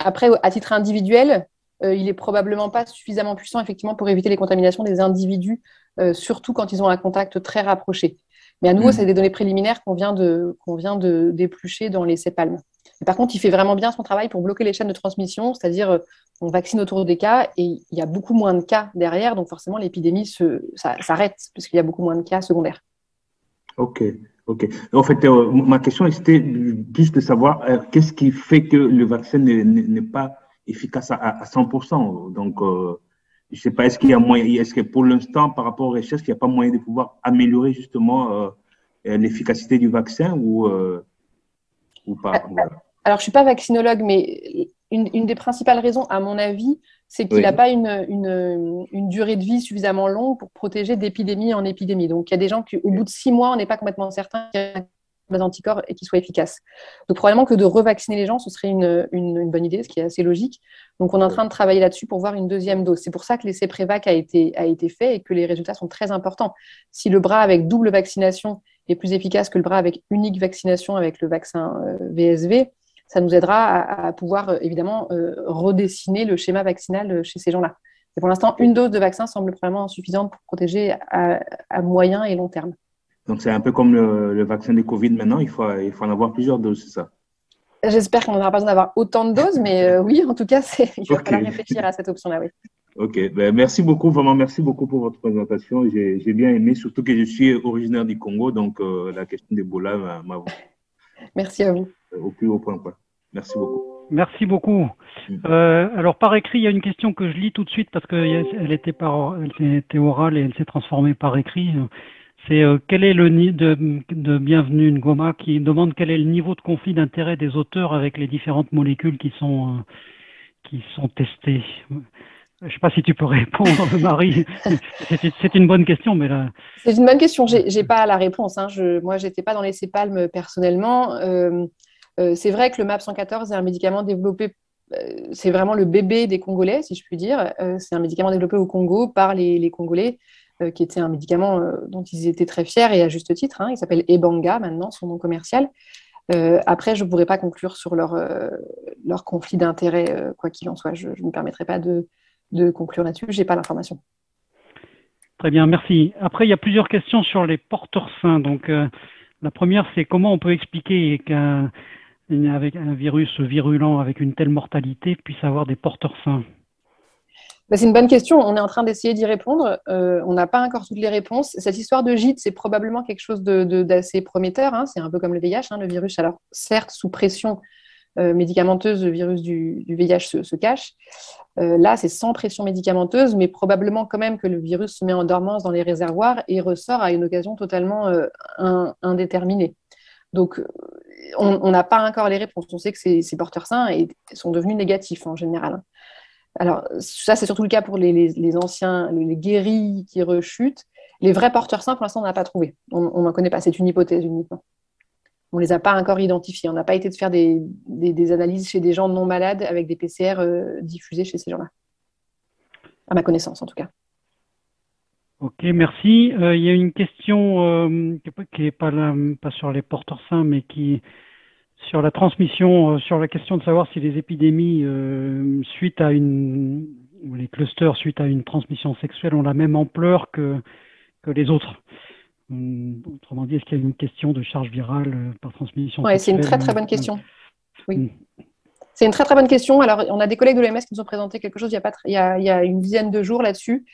Après, à titre individuel, il est probablement pas suffisamment puissant, effectivement, pour éviter les contaminations des individus, surtout quand ils ont un contact très rapproché. Mais à nouveau, c'est des données préliminaires qu'on vient d'éplucher dans les CEPALM. Et par contre, il fait vraiment bien son travail pour bloquer les chaînes de transmission, c'est-à-dire on vaccine autour des cas et il y a beaucoup moins de cas derrière, donc forcément l'épidémie s'arrête parce qu'il y a beaucoup moins de cas secondaires. Ok, ok. En fait, ma question c'était juste de savoir qu'est-ce qui fait que le vaccin n'est pas efficace à 100%. Donc, je ne sais pas, est-ce qu'il y a moyen, est-ce que pour l'instant, par rapport aux recherches, il n'y a pas moyen de pouvoir améliorer justement l'efficacité du vaccin ou pas? Voilà. Alors, je ne suis pas vaccinologue, mais une des principales raisons, à mon avis, c'est qu'il n'a Oui, pas une durée de vie suffisamment longue pour protéger d'épidémie en épidémie. Donc, il y a des gens qui, au bout de 6 mois, on n'est pas complètement certain qu'il y ait des anticorps et qu'ils soient efficaces. Donc, probablement que de revacciner les gens, ce serait une bonne idée, ce qui est assez logique. Donc, on est en train de travailler là-dessus pour voir une deuxième dose. C'est pour ça que l'essai Prévac a été fait et que les résultats sont très importants. Si le bras avec double vaccination est plus efficace que le bras avec unique vaccination avec le vaccin VSV, ça nous aidera à pouvoir évidemment redessiner le schéma vaccinal chez ces gens-là. Et pour l'instant, une dose de vaccin semble probablement insuffisante pour protéger à moyen et long terme. donc c'est un peu comme le vaccin de Covid maintenant, il faut en avoir plusieurs doses, c'est ça? J'espère qu'on n'aura pas besoin d'avoir autant de doses, mais oui, en tout cas, il va falloir réfléchir à cette option-là, oui. Ok, ben, merci beaucoup, vraiment merci beaucoup pour votre présentation. J'ai bien aimé, surtout que je suis originaire du Congo, donc la question d'Ebola m'a Merci à vous. au plus haut point, quoi. Merci beaucoup. Merci beaucoup. Alors, par écrit, il y a une question que je lis tout de suite parce qu'elle était orale et elle s'est transformée par écrit. C'est quel est le de Bienvenue Ngoma qui demande quel est le niveau de conflit d'intérêt des auteurs avec les différentes molécules qui sont testées. Je ne sais pas si tu peux répondre, Marie. C'est une bonne question, mais là. C'est une bonne question. J'ai pas la réponse. Hein. Moi, j'étais pas dans les CEPALM personnellement. C'est vrai que le MAP 114 est un médicament développé. C'est vraiment le bébé des Congolais, si je puis dire. C'est un médicament développé au Congo par les Congolais, qui était un médicament dont ils étaient très fiers et à juste titre. Hein. Il s'appelle Ebanga maintenant, son nom commercial. Après, je ne pourrais pas conclure sur leur conflit d'intérêt, quoi qu'il en soit. Je ne me permettrai pas de conclure là-dessus. Je n'ai pas l'information. Très bien, merci. Après, il y a plusieurs questions sur les porteurs sains. Donc, la première, c'est comment on peut expliquer qu'avec un virus virulent avec une telle mortalité puisse avoir des porteurs sains? C'est une bonne question. On est en train d'essayer d'y répondre. On n'a pas encore toutes les réponses. Cette histoire de gîte, c'est probablement quelque chose d'assez prometteur. Hein. C'est un peu comme le VIH. Hein. Le virus, alors certes, sous pression médicamenteuse, le virus du VIH se cache. Là, c'est sans pression médicamenteuse, mais probablement quand même que le virus se met en dormance dans les réservoirs et ressort à une occasion totalement indéterminée. Donc, on n'a pas encore les réponses. On sait que ces porteurs sains sont devenus négatifs en général. Alors, ça, c'est surtout le cas pour les anciens, les guéris qui rechutent. Les vrais porteurs sains, pour l'instant, on n'a pas trouvé. On n'en connaît pas. C'est une hypothèse uniquement. On ne les a pas encore identifiés. On n'a pas été de faire des analyses chez des gens non malades avec des PCR diffusés chez ces gens-là. À ma connaissance, en tout cas. Ok, merci. Il y a une question qui n'est pas sur les porteurs sains, mais qui sur la transmission, sur la question de savoir si les épidémies suite à ou les clusters suite à une transmission sexuelle ont la même ampleur que les autres. Autrement dit, est-ce qu'il y a une question de charge virale par transmission Ouais, c'est sexuelle? une très très bonne question. Oui. Mm. C'est une très très bonne question. Alors, on a des collègues de l'OMS qui nous ont présenté quelque chose il y a une dizaine de jours là-dessus,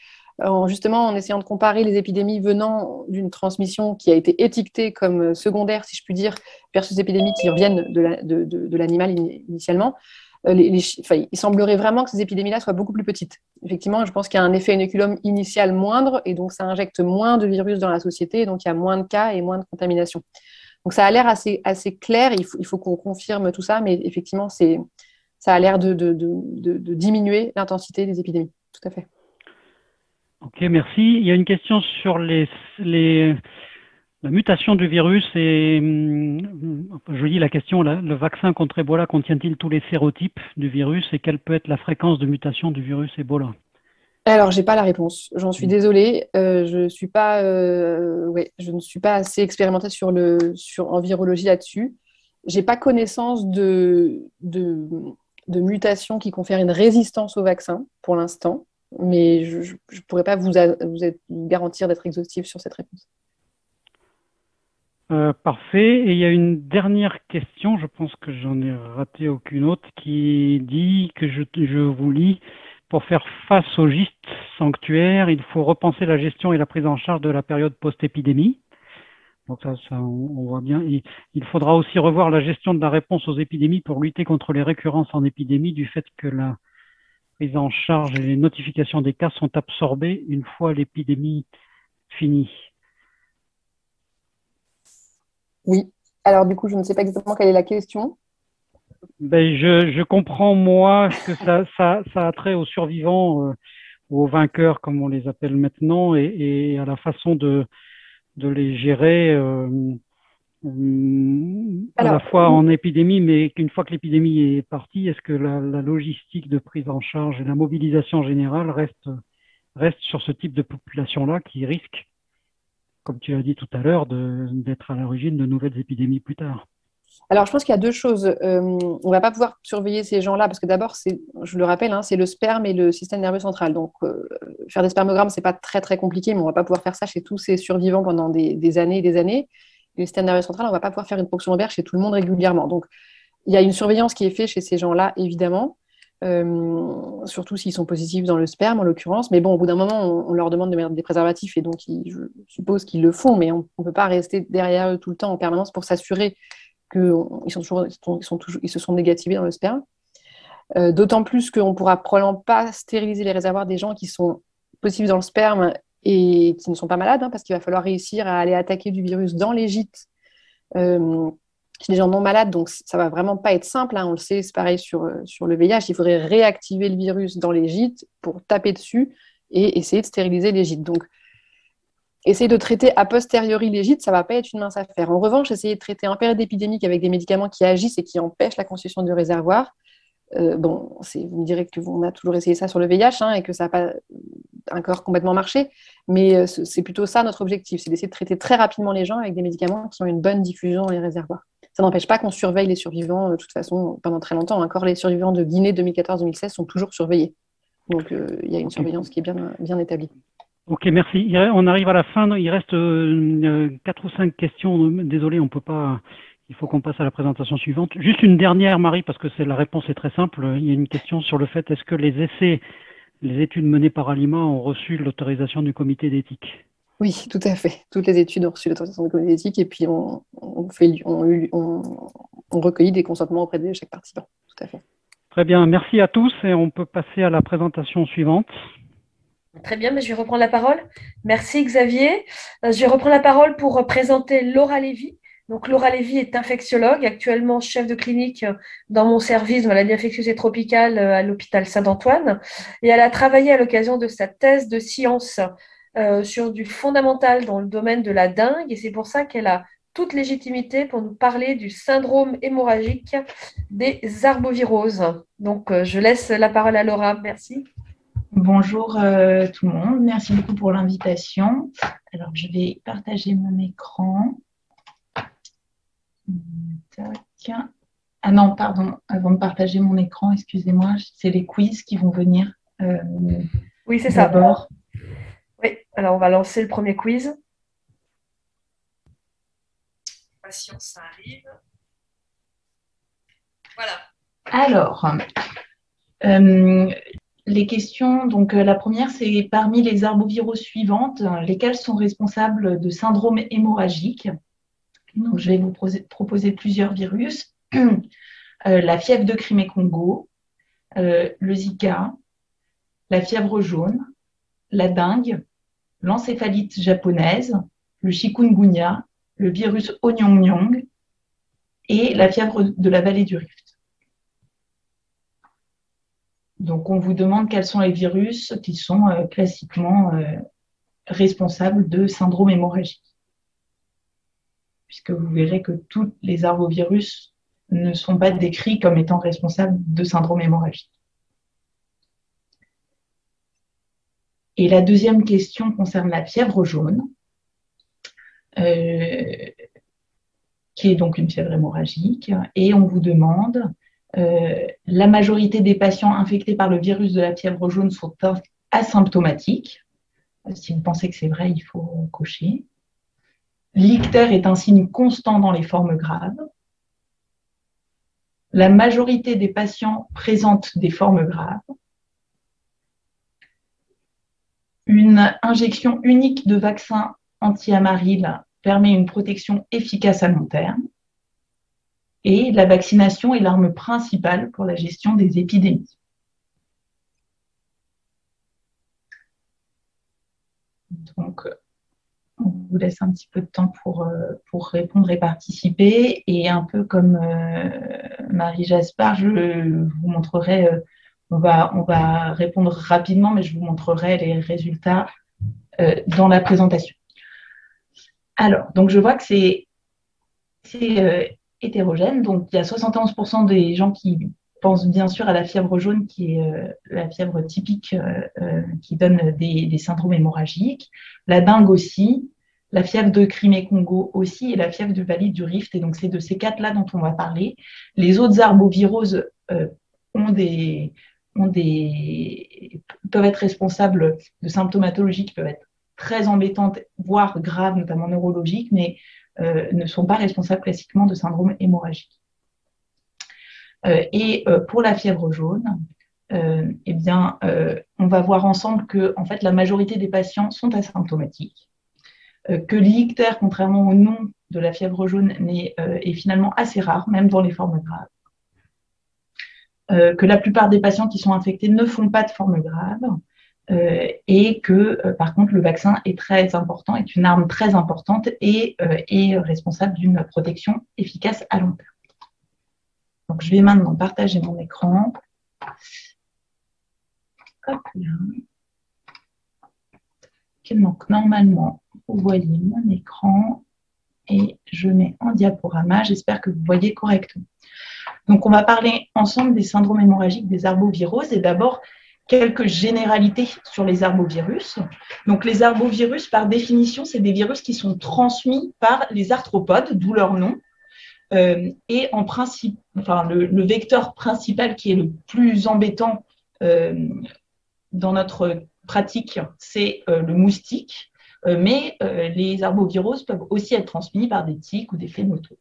justement en essayant de comparer les épidémies venant d'une transmission qui a été étiquetée comme secondaire, si je puis dire, versus les épidémies qui reviennent de l'animal initialement. Il semblerait vraiment que ces épidémies-là soient beaucoup plus petites. Effectivement, je pense qu'il y a un effet inoculum initial moindre, et donc ça injecte moins de virus dans la société, et donc il y a moins de cas et moins de contamination. Donc ça a l'air assez clair, il faut qu'on confirme tout ça, mais effectivement, ça a l'air de diminuer l'intensité des épidémies. Tout à fait. Ok, merci. Il y a une question sur la mutation du virus et je lis la question, le vaccin contre Ebola contient-il tous les sérotypes du virus et quelle peut être la fréquence de mutation du virus Ebola? Alors, j'ai pas la réponse. J'en suis désolée. Je ne suis pas assez expérimentée en virologie là-dessus. J'ai pas connaissance de mutations qui confèrent une résistance au vaccin pour l'instant, mais je ne pourrais pas vous garantir d'être exhaustive sur cette réponse. Parfait. Et il y a une dernière question, je pense que j'en ai raté aucune autre, qui dit que je vous lis, pour faire face au gîte sanctuaire, il faut repenser la gestion et la prise en charge de la période post-épidémie. Donc ça on voit bien. Il faudra aussi revoir la gestion de la réponse aux épidémies pour lutter contre les récurrences en épidémie du fait que la prise en charge et les notifications des cas sont absorbées une fois l'épidémie finie. Oui. Alors, du coup, je ne sais pas exactement quelle est la question. Ben, je comprends, moi, que ça a trait aux survivants ou aux vainqueurs, comme on les appelle maintenant, et à la façon de les gérer à la fois en épidémie, mais qu'une fois que l'épidémie est partie, est-ce que la logistique de prise en charge et la mobilisation générale reste sur ce type de population-là qui risque, comme tu l'as dit tout à l'heure, d'être à l'origine de nouvelles épidémies plus tard? Alors, je pense qu'il y a deux choses. On ne va pas pouvoir surveiller ces gens-là parce que d'abord, je le rappelle, c'est le sperme et le système nerveux central. Donc, faire des spermogrammes, ce n'est pas très, très compliqué, mais on ne va pas pouvoir faire ça chez tous ces survivants pendant des années et des années. Et le système nerveux central, on ne va pas pouvoir faire une ponction lombaire chez tout le monde régulièrement. Donc, il y a une surveillance qui est faite chez ces gens-là, évidemment, surtout s'ils sont positifs dans le sperme, en l'occurrence. Mais bon, au bout d'un moment, on leur demande de mettre des préservatifs et donc, je suppose qu'ils le font, mais on ne peut pas rester derrière eux tout le temps en permanence pour s'assurer qu'ils se sont négativés dans le sperme. D'autant plus qu'on ne pourra probablement pas stériliser les réservoirs des gens qui sont positifs dans le sperme et qui ne sont pas malades, parce qu'il va falloir réussir à aller attaquer du virus dans les gîtes chez des gens non malades. Donc, ça ne va vraiment pas être simple. On le sait, c'est pareil sur le VIH. Il faudrait réactiver le virus dans les gîtes pour taper dessus et essayer de stériliser les gîtes. Donc, essayer de traiter a posteriori les gîtes, ça ne va pas être une mince affaire. En revanche, essayer de traiter en période épidémique avec des médicaments qui agissent et qui empêchent la constitution du réservoir, vous me direz qu'on a toujours essayé ça sur le VIH et que ça n'a pas encore complètement marché, mais c'est plutôt ça notre objectif, c'est d'essayer de traiter très rapidement les gens avec des médicaments qui ont une bonne diffusion dans les réservoirs. Ça n'empêche pas qu'on surveille les survivants de toute façon pendant très longtemps. Encore les survivants de Guinée 2014-2016 sont toujours surveillés. Donc il y a une surveillance qui est bien établie. Ok, merci. On arrive à la fin. Il reste 4 ou 5 questions. Désolé, on peut pas. Il faut qu'on passe à la présentation suivante. Juste une dernière, Marie, parce que la réponse est très simple. Il y a une question sur le fait, est-ce que les études menées par Alima ont reçu l'autorisation du comité d'éthique? Oui, tout à fait. Toutes les études ont reçu l'autorisation du comité d'éthique et puis on recueillit des consentements auprès de chaque participant. Tout à fait. Très bien. Merci à tous et on peut passer à la présentation suivante. Très bien, mais je vais reprendre la parole. Merci Xavier. Je vais reprendre la parole pour présenter Laura Lévy. Donc Laura Lévy est infectiologue, actuellement chef de clinique dans mon service de maladie infectieuse et tropicale à l'hôpital Saint-Antoine. Et elle a travaillé à l'occasion de sa thèse de science sur du fondamental dans le domaine de la dengue. Et c'est pour ça qu'elle a toute légitimité pour nous parler du syndrome hémorragique des arboviroses. Donc je laisse la parole à Laura. Merci. Bonjour tout le monde, merci beaucoup pour l'invitation. Alors, je vais partager mon écran. Tac. Ah non, pardon, avant de partager mon écran, excusez-moi, c'est les quiz qui vont venir Oui, c'est ça. d'abord. Oui, alors on va lancer le premier quiz. Patience, ça arrive. Voilà. Alors, les questions, donc la première, c'est parmi les arboviraux suivantes, lesquels sont responsables de syndrome hémorragique. Donc, je vais vous proposer plusieurs virus. La fièvre de Crimée-Congo, le Zika, la fièvre jaune, la dengue, l'encéphalite japonaise, le chikungunya, le virus Onyong-Nyong et la fièvre de la vallée du Rift. Donc, on vous demande quels sont les virus qui sont classiquement responsables de syndrome hémorragique. Puisque vous verrez que tous les arbovirus ne sont pas décrits comme étant responsables de syndrome hémorragique. Et la deuxième question concerne la fièvre jaune, qui est donc une fièvre hémorragique, et on vous demande, la majorité des patients infectés par le virus de la fièvre jaune sont asymptomatiques. Si vous pensez que c'est vrai, il faut cocher. L'ictère est un signe constant dans les formes graves. La majorité des patients présentent des formes graves. Une injection unique de vaccin anti-amaryle permet une protection efficace à long terme. Et la vaccination est l'arme principale pour la gestion des épidémies. Donc, on vous laisse un petit peu de temps pour répondre et participer. Et un peu comme Marie Jaspard, je vous montrerai, on va répondre rapidement, mais je vous montrerai les résultats dans la présentation. Alors, donc je vois que c'est hétérogène. Donc, il y a 71% des gens qui pensent bien sûr à la fièvre jaune, qui est la fièvre typique qui donne des syndromes hémorragiques. La dengue aussi, la fièvre de Crimée-Congo aussi, et la fièvre de vallée du Rift. Et donc, c'est de ces quatre-là dont on va parler. Les autres arboviroses peuvent être responsables de symptomatologies qui peuvent être très embêtantes, voire graves, notamment neurologiques, mais ne sont pas responsables classiquement de syndrome hémorragique. Pour la fièvre jaune, eh bien, on va voir ensemble que en fait, la majorité des patients sont asymptomatiques, que l'ictère, contrairement au nom de la fièvre jaune, est finalement assez rare, même dans les formes graves, que la plupart des patients qui sont infectés ne font pas de formes graves, et que, par contre, le vaccin est très important, est une arme très importante et est responsable d'une protection efficace à long terme. Donc, je vais maintenant partager mon écran. Hop là. Okay, donc, normalement, vous voyez mon écran et je mets en diaporama. J'espère que vous voyez correctement. Donc, on va parler ensemble des syndromes hémorragiques des arboviroses et d'abord, quelques généralités sur les arbovirus. Donc, les arbovirus, par définition, c'est des virus qui sont transmis par les arthropodes, d'où leur nom. Et en principe, enfin, le vecteur principal qui est le plus embêtant dans notre pratique, c'est le moustique. Mais les arboviroses peuvent aussi être transmis par des tiques ou des phénotaures.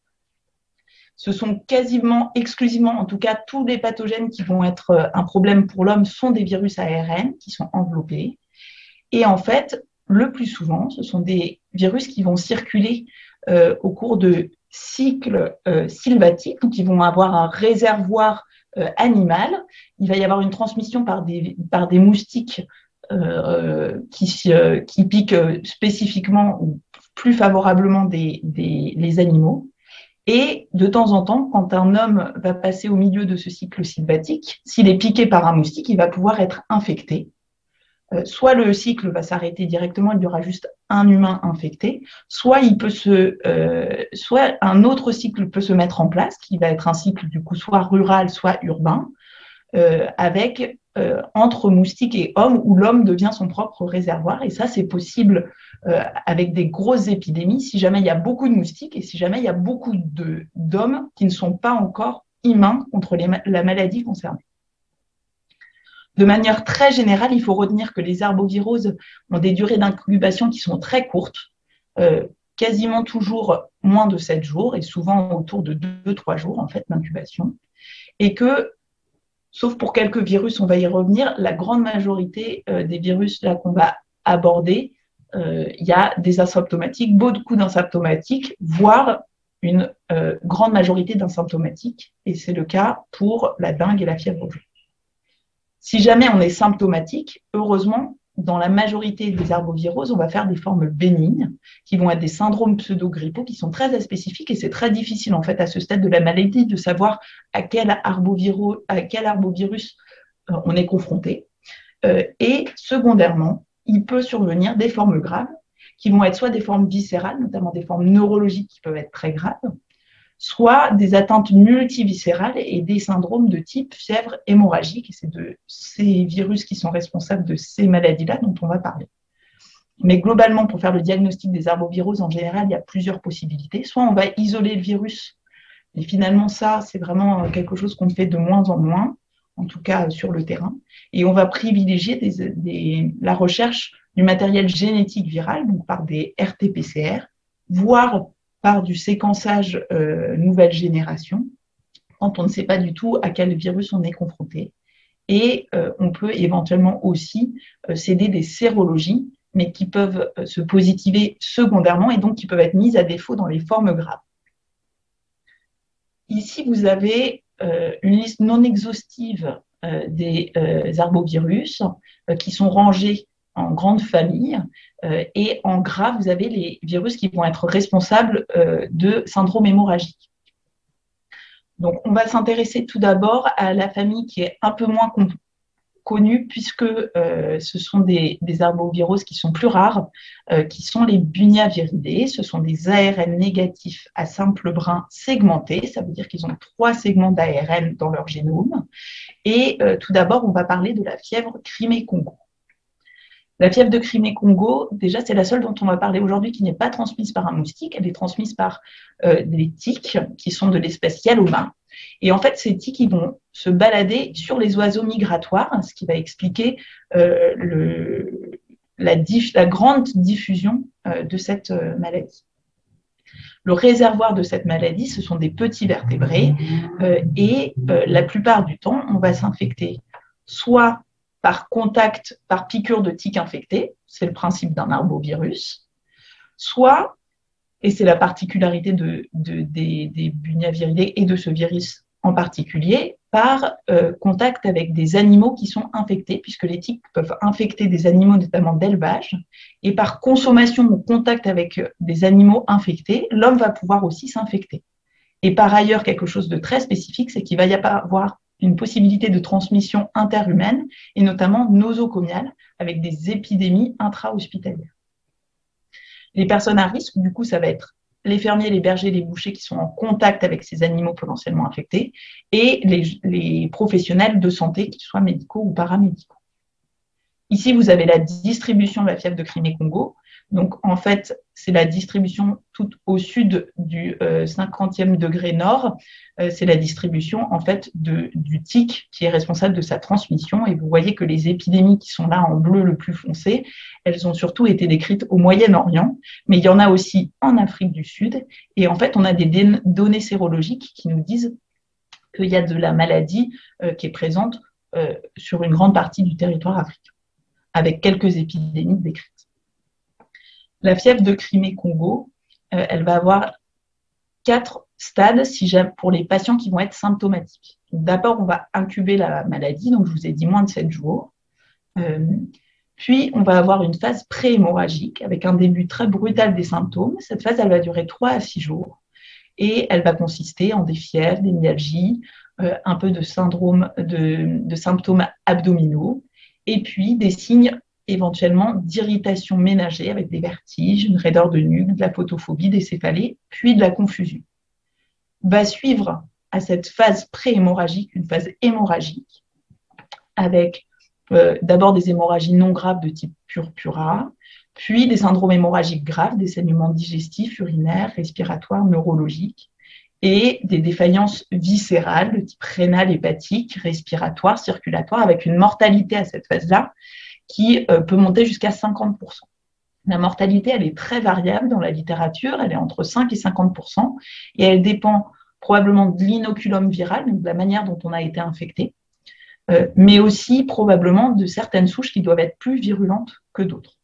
Ce sont quasiment exclusivement, en tout cas, tous les pathogènes qui vont être un problème pour l'homme sont des virus ARN qui sont enveloppés. Et en fait, le plus souvent, ce sont des virus qui vont circuler au cours de cycles sylvatiques, donc ils vont avoir un réservoir animal. Il va y avoir une transmission par des moustiques qui piquent spécifiquement ou plus favorablement les animaux. Et de temps en temps, quand un homme va passer au milieu de ce cycle sylvatique, s'il est piqué par un moustique, il va pouvoir être infecté. Soit le cycle va s'arrêter directement, il y aura juste un humain infecté, soit un autre cycle peut se mettre en place, qui va être un cycle du coup soit rural, soit urbain, avec entre moustiques et hommes, où l'homme devient son propre réservoir. Et ça, c'est possible avec des grosses épidémies, si jamais il y a beaucoup de moustiques et si jamais il y a beaucoup d'hommes qui ne sont pas encore immun contre la maladie concernée. De manière très générale, il faut retenir que les arboviroses ont des durées d'incubation qui sont très courtes, quasiment toujours moins de 7 jours et souvent autour de 2-3 jours en fait d'incubation. Et que, sauf pour quelques virus, on va y revenir, la grande majorité des virus là qu'on va aborder, il y a des asymptomatiques, beaucoup d'asymptomatiques, voire une grande majorité d'asymptomatiques. Et c'est le cas pour la dengue et la fièvre jaune. Si jamais on est symptomatique, heureusement, dans la majorité des arboviroses, on va faire des formes bénignes qui vont être des syndromes pseudo-grippaux qui sont très aspécifiques et c'est très difficile en fait à ce stade de la maladie de savoir à quel arbovirus on est confronté. Et secondairement, il peut survenir des formes graves qui vont être soit des formes viscérales, notamment des formes neurologiques qui peuvent être très graves, soit des atteintes multiviscérales et des syndromes de type fièvre hémorragique. Et c'est de ces virus qui sont responsables de ces maladies-là dont on va parler. Mais globalement, pour faire le diagnostic des arboviroses, en général, il y a plusieurs possibilités. Soit on va isoler le virus, et finalement ça, c'est vraiment quelque chose qu'on fait de moins en moins, en tout cas sur le terrain. Et on va privilégier la recherche du matériel génétique viral, donc par des RT-PCR, voire par du séquençage nouvelle génération, quand on ne sait pas du tout à quel virus on est confronté. Et on peut éventuellement aussi céder des sérologies, mais qui peuvent se positiver secondairement et donc qui peuvent être mises à défaut dans les formes graves. Ici, vous avez une liste non exhaustive des arbovirus qui sont rangés en grandes familles. Et en gras, vous avez les virus qui vont être responsables de syndrome hémorragique. Donc, on va s'intéresser tout d'abord à la famille qui est un peu moins connue, puisque ce sont des arboviroses qui sont plus rares, qui sont les Bunyaviridae. Ce sont des ARN négatifs à simple brin segmentés. Ça veut dire qu'ils ont 3 segments d'ARN dans leur génome. Et tout d'abord, on va parler de la fièvre Crimée-Congo. La fièvre de Crimée-Congo, déjà, c'est la seule dont on va parler aujourd'hui qui n'est pas transmise par un moustique. Elle est transmise par des tiques qui sont de l'espèce Yaloma. Et en fait, ces tiques, ils vont se balader sur les oiseaux migratoires, ce qui va expliquer la grande diffusion de cette maladie. Le réservoir de cette maladie, ce sont des petits vertébrés et la plupart du temps, on va s'infecter soit par contact, par piqûre de tiques infectées, c'est le principe d'un arbovirus, soit, et c'est la particularité des Bunyaviridae et de ce virus en particulier, par contact avec des animaux qui sont infectés, puisque les tiques peuvent infecter des animaux, notamment d'élevage, et par consommation ou contact avec des animaux infectés, l'homme va pouvoir aussi s'infecter. Et par ailleurs, quelque chose de très spécifique, c'est qu'il va y avoir une possibilité de transmission interhumaine, et notamment nosocomiale, avec des épidémies intra-hospitalières. Les personnes à risque, du coup, ça va être les fermiers, les bergers, les bouchers qui sont en contact avec ces animaux potentiellement infectés, et les professionnels de santé, qu'ils soient médicaux ou paramédicaux. Ici, vous avez la distribution de la fièvre de Crimée-Congo. Donc, en fait, c'est la distribution tout au sud du 50e degré nord. C'est la distribution, en fait, du tic qui est responsable de sa transmission. Et vous voyez que les épidémies qui sont là en bleu le plus foncé, elles ont surtout été décrites au Moyen-Orient, mais il y en a aussi en Afrique du Sud. Et en fait, on a des données sérologiques qui nous disent qu'il y a de la maladie qui est présente sur une grande partie du territoire africain, avec quelques épidémies décrites. La fièvre de Crimée-Congo, elle va avoir 4 stades pour les patients qui vont être symptomatiques. D'abord, on va incuber la maladie, donc je vous ai dit moins de 7 jours. Puis, on va avoir une phase pré-hémorragique avec un début très brutal des symptômes. Cette phase, elle va durer 3 à 6 jours et elle va consister en des fièvres, des myalgies, un peu de symptômes abdominaux et puis des signes éventuellement d'irritation ménagée avec des vertiges, une raideur de nuque, de la photophobie, des céphalées, puis de la confusion. Va suivre à cette phase pré-hémorragique une phase hémorragique avec d'abord des hémorragies non graves de type purpura, puis des syndromes hémorragiques graves, des saignements digestifs, urinaires, respiratoires, neurologiques, et des défaillances viscérales de type rénal, hépatique, respiratoire, circulatoire, avec une mortalité à cette phase-là qui peut monter jusqu'à 50%. La mortalité, elle est très variable dans la littérature, elle est entre 5 et 50%, et elle dépend probablement de l'inoculum viral, donc de la manière dont on a été infecté, mais aussi probablement de certaines souches qui doivent être plus virulentes que d'autres.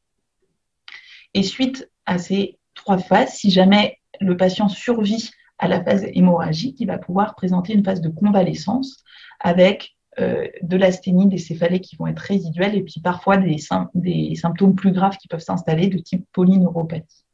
Et suite à ces 3 phases, si jamais le patient survit à la phase hémorragique, il va pouvoir présenter une phase de convalescence avec de l'asthénie, des céphalées qui vont être résiduelles et puis parfois des symptômes plus graves qui peuvent s'installer de type polyneuropathie.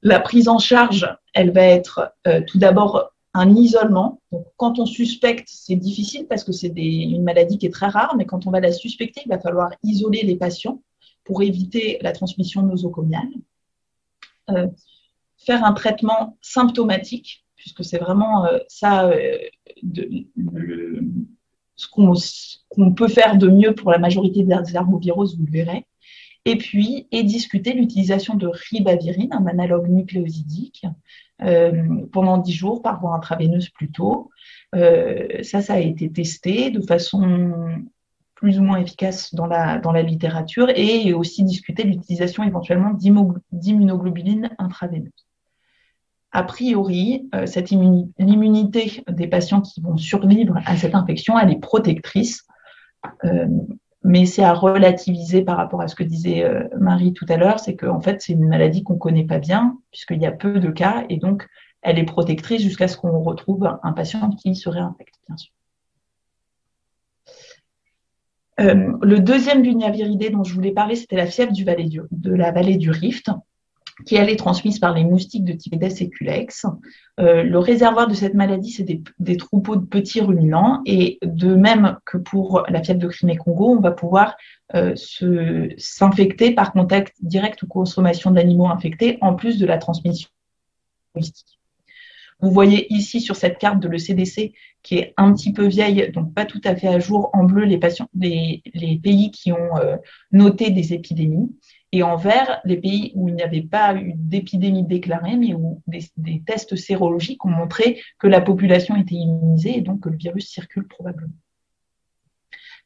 La prise en charge, elle va être tout d'abord un isolement. Donc, quand on suspecte, c'est difficile parce que c'est une maladie qui est très rare, mais quand on va la suspecter, il va falloir isoler les patients pour éviter la transmission nosocomiale. Faire un traitement symptomatique, puisque c'est vraiment ça ce qu'on peut faire de mieux pour la majorité des arboviroses, vous le verrez. Et puis, discuter l'utilisation de ribavirine, un analogue nucléosidique, pendant 10 jours par voie intraveineuse plutôt. Ça a été testé de façon plus ou moins efficace dans la littérature, et aussi discuter l'utilisation éventuellement d'immunoglobuline intraveineuse. A priori, l'immunité des patients qui vont survivre à cette infection, elle est protectrice, mais c'est à relativiser par rapport à ce que disait Marie tout à l'heure, c'est qu'en fait, c'est une maladie qu'on ne connaît pas bien, puisqu'il y a peu de cas, et donc elle est protectrice jusqu'à ce qu'on retrouve un patient qui serait infecté, bien sûr. Le deuxième bunyaviridé dont je voulais parler, c'était la fièvre de la vallée du Rift, qui elle est transmise par les moustiques de type Aedes et Culex. Le réservoir de cette maladie, c'est des troupeaux de petits ruminants, et de même que pour la fièvre de Crimée-Congo, on va pouvoir s'infecter par contact direct ou consommation d'animaux infectés, en plus de la transmission moustique. Vous voyez ici sur cette carte de l'ECDC, qui est un petit peu vieille, donc pas tout à fait à jour, en bleu les pays qui ont noté des épidémies, et en vert les pays où il n'y avait pas eu d'épidémie déclarée, mais où des tests sérologiques ont montré que la population était immunisée et donc que le virus circule probablement.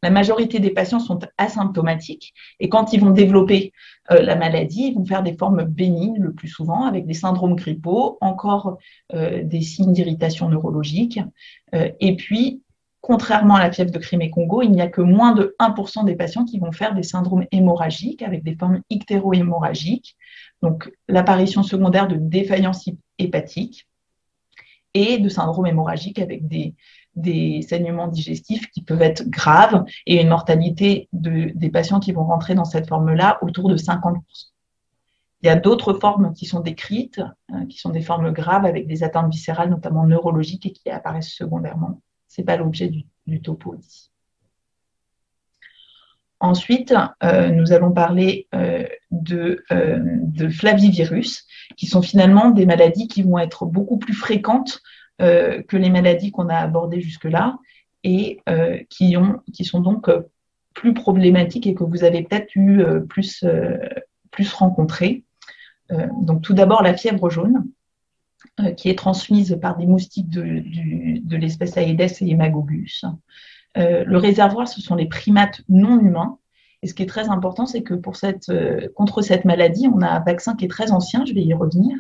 La majorité des patients sont asymptomatiques, et quand ils vont développer la maladie, ils vont faire des formes bénignes le plus souvent, avec des syndromes grippaux, encore des signes d'irritation neurologique. Et puis, contrairement à la fièvre de Crimée-Congo, il n'y a que moins de 1% des patients qui vont faire des syndromes hémorragiques, avec des formes ictéro-hémorragiques, donc l'apparition secondaire de défaillance hépatique, et de syndrome hémorragique avec des saignements digestifs qui peuvent être graves, et une mortalité des patients qui vont rentrer dans cette forme-là autour de 50%. Il y a d'autres formes qui sont décrites, qui sont des formes graves avec des atteintes viscérales, notamment neurologiques, et qui apparaissent secondairement. Ce n'est pas l'objet du topo ici. Ensuite, nous allons parler de flavivirus, qui sont finalement des maladies qui vont être beaucoup plus fréquentes que les maladies qu'on a abordées jusque-là, et qui sont donc plus problématiques et que vous avez peut-être eu plus rencontrées. Donc tout d'abord la fièvre jaune, qui est transmise par des moustiques de l'espèce Aedes et Haemococcus. Le réservoir, ce sont les primates non humains. Et ce qui est très important, c'est que contre cette maladie, on a un vaccin qui est très ancien, je vais y revenir,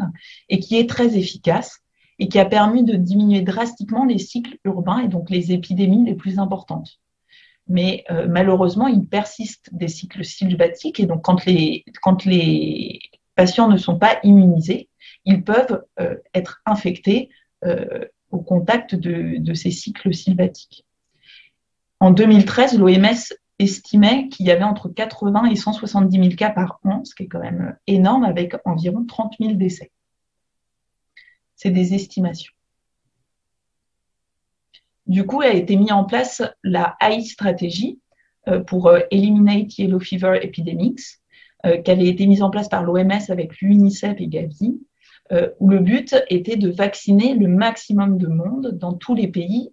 et qui est très efficace, et qui a permis de diminuer drastiquement les cycles urbains et donc les épidémies les plus importantes. Mais malheureusement, il persiste des cycles sylvatiques, et donc quand les patients ne sont pas immunisés, ils peuvent être infectés au contact de ces cycles sylvatiques. En 2013, l'OMS estimait qu'il y avait entre 80 et 170 000 cas par an, ce qui est quand même énorme, avec environ 30 000 décès. C'est des estimations. Du coup, a été mis en place la AI stratégie pour Eliminate Yellow Fever Epidemics, qui avait été mise en place par l'OMS avec l'UNICEF et Gavi, où le but était de vacciner le maximum de monde dans tous les pays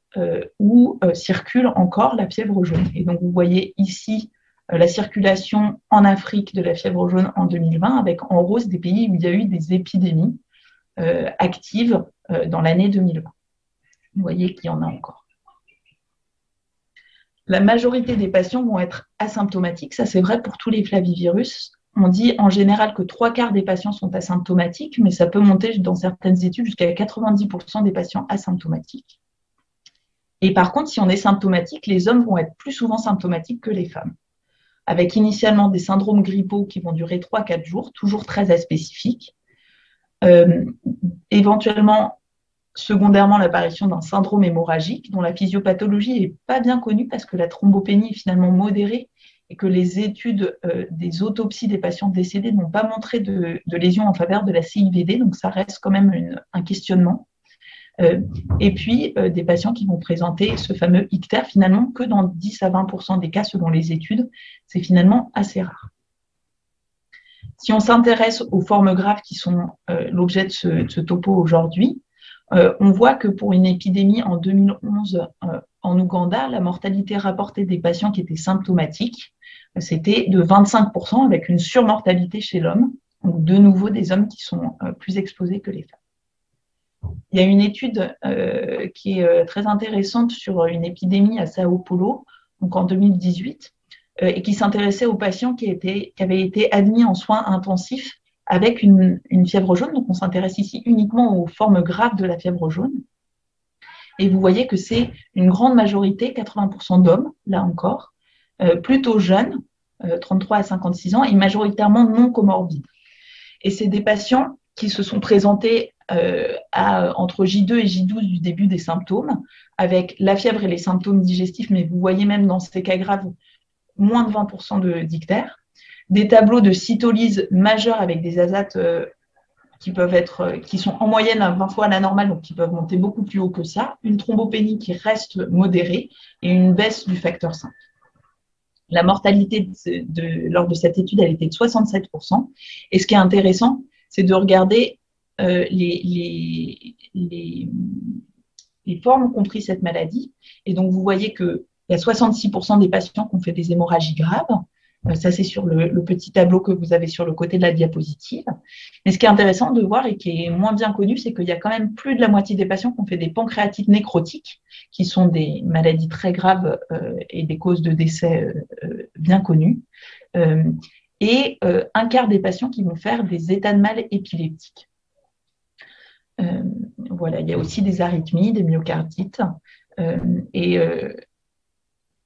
où circule encore la fièvre jaune. Et donc, vous voyez ici la circulation en Afrique de la fièvre jaune en 2020, avec en rose des pays où il y a eu des épidémies, actives dans l'année 2020. Vous voyez qu'il y en a encore. La majorité des patients vont être asymptomatiques. Ça, c'est vrai pour tous les flavivirus. On dit en général que 3/4 des patients sont asymptomatiques, mais ça peut monter dans certaines études jusqu'à 90% des patients asymptomatiques. Et par contre, si on est symptomatique, les hommes vont être plus souvent symptomatiques que les femmes, avec initialement des syndromes grippaux qui vont durer 3-4 jours, toujours très aspécifiques. Éventuellement, secondairement, l'apparition d'un syndrome hémorragique dont la physiopathologie n'est pas bien connue parce que la thrombopénie est finalement modérée et que les études des autopsies des patients décédés n'ont pas montré de lésions en faveur de la CIVD, donc ça reste quand même un questionnement. Et puis, des patients qui vont présenter ce fameux ictère, finalement, que dans 10 à 20% des cas, selon les études, c'est finalement assez rare. Si on s'intéresse aux formes graves qui sont l'objet de ce topo aujourd'hui, on voit que pour une épidémie en 2011 en Ouganda, la mortalité rapportée des patients qui étaient symptomatiques, c'était de 25% avec une surmortalité chez l'homme, donc de nouveau des hommes qui sont plus exposés que les femmes. Il y a une étude qui est très intéressante sur une épidémie à Sao Paulo, donc en 2018, et qui s'intéressait aux patients qui avaient été admis en soins intensifs avec une fièvre jaune. Donc, on s'intéresse ici uniquement aux formes graves de la fièvre jaune. Et vous voyez que c'est une grande majorité, 80% d'hommes, là encore, plutôt jeunes, 33 à 56 ans, et majoritairement non comorbides. Et c'est des patients qui se sont présentés entre J2 et J12 du début des symptômes, avec la fièvre et les symptômes digestifs, mais vous voyez même dans ces cas graves, moins de 20% d'ictère, des tableaux de cytolyse majeure avec des azates qui sont en moyenne à 20 fois la normale, donc qui peuvent monter beaucoup plus haut que ça, une thrombopénie qui reste modérée et une baisse du facteur 5. La mortalité lors de cette étude, elle était de 67%. Et ce qui est intéressant, c'est de regarder les formes qu'ont pris cette maladie. Et donc, vous voyez qu'il y a 66% des patients qui ont fait des hémorragies graves. Ça, c'est sur le petit tableau que vous avez sur le côté de la diapositive. Mais ce qui est intéressant de voir et qui est moins bien connu, c'est qu'il y a quand même plus de la moitié des patients qui ont fait des pancréatites nécrotiques, qui sont des maladies très graves et des causes de décès bien connues. Et un quart des patients qui vont faire des états de mal épileptiques. Voilà, il y a aussi des arythmies, des myocardites.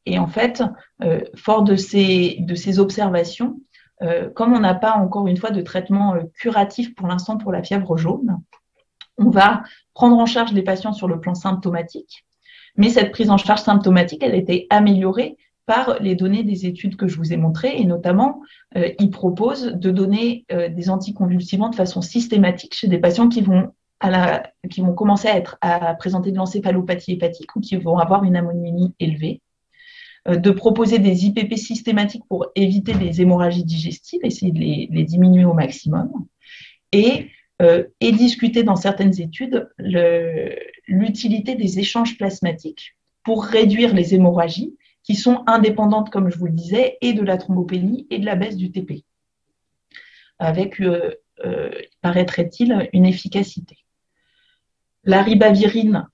Et en fait, fort de ces observations, comme on n'a pas encore une fois de traitement curatif pour l'instant pour la fièvre jaune, on va prendre en charge les patients sur le plan symptomatique, mais cette prise en charge symptomatique, elle a été améliorée par les données des études que je vous ai montrées, et notamment, ils proposent de donner des anticonvulsivants de façon systématique chez des patients qui vont commencer à présenter de l'encéphalopathie hépatique ou qui vont avoir une ammonémie élevée, de proposer des IPP systématiques pour éviter les hémorragies digestives, essayer de les diminuer au maximum, et discuter dans certaines études l'utilité des échanges plasmatiques pour réduire les hémorragies qui sont indépendantes, comme je vous le disais, et de la thrombopénie et de la baisse du TP, avec, paraîtrait-il, une efficacité. La ribavirine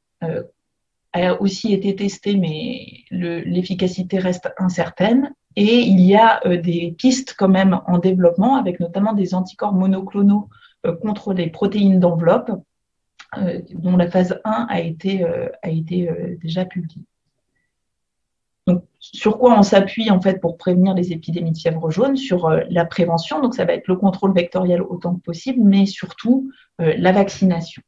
a aussi été testée, mais l'efficacité reste incertaine. Et il y a des pistes quand même en développement, avec notamment des anticorps monoclonaux contre les protéines d'enveloppe, dont la phase 1 a été déjà publiée. Donc, sur quoi on s'appuie en fait pour prévenir les épidémies de fièvre jaune? Sur la prévention, donc ça va être le contrôle vectoriel autant que possible, mais surtout la vaccination.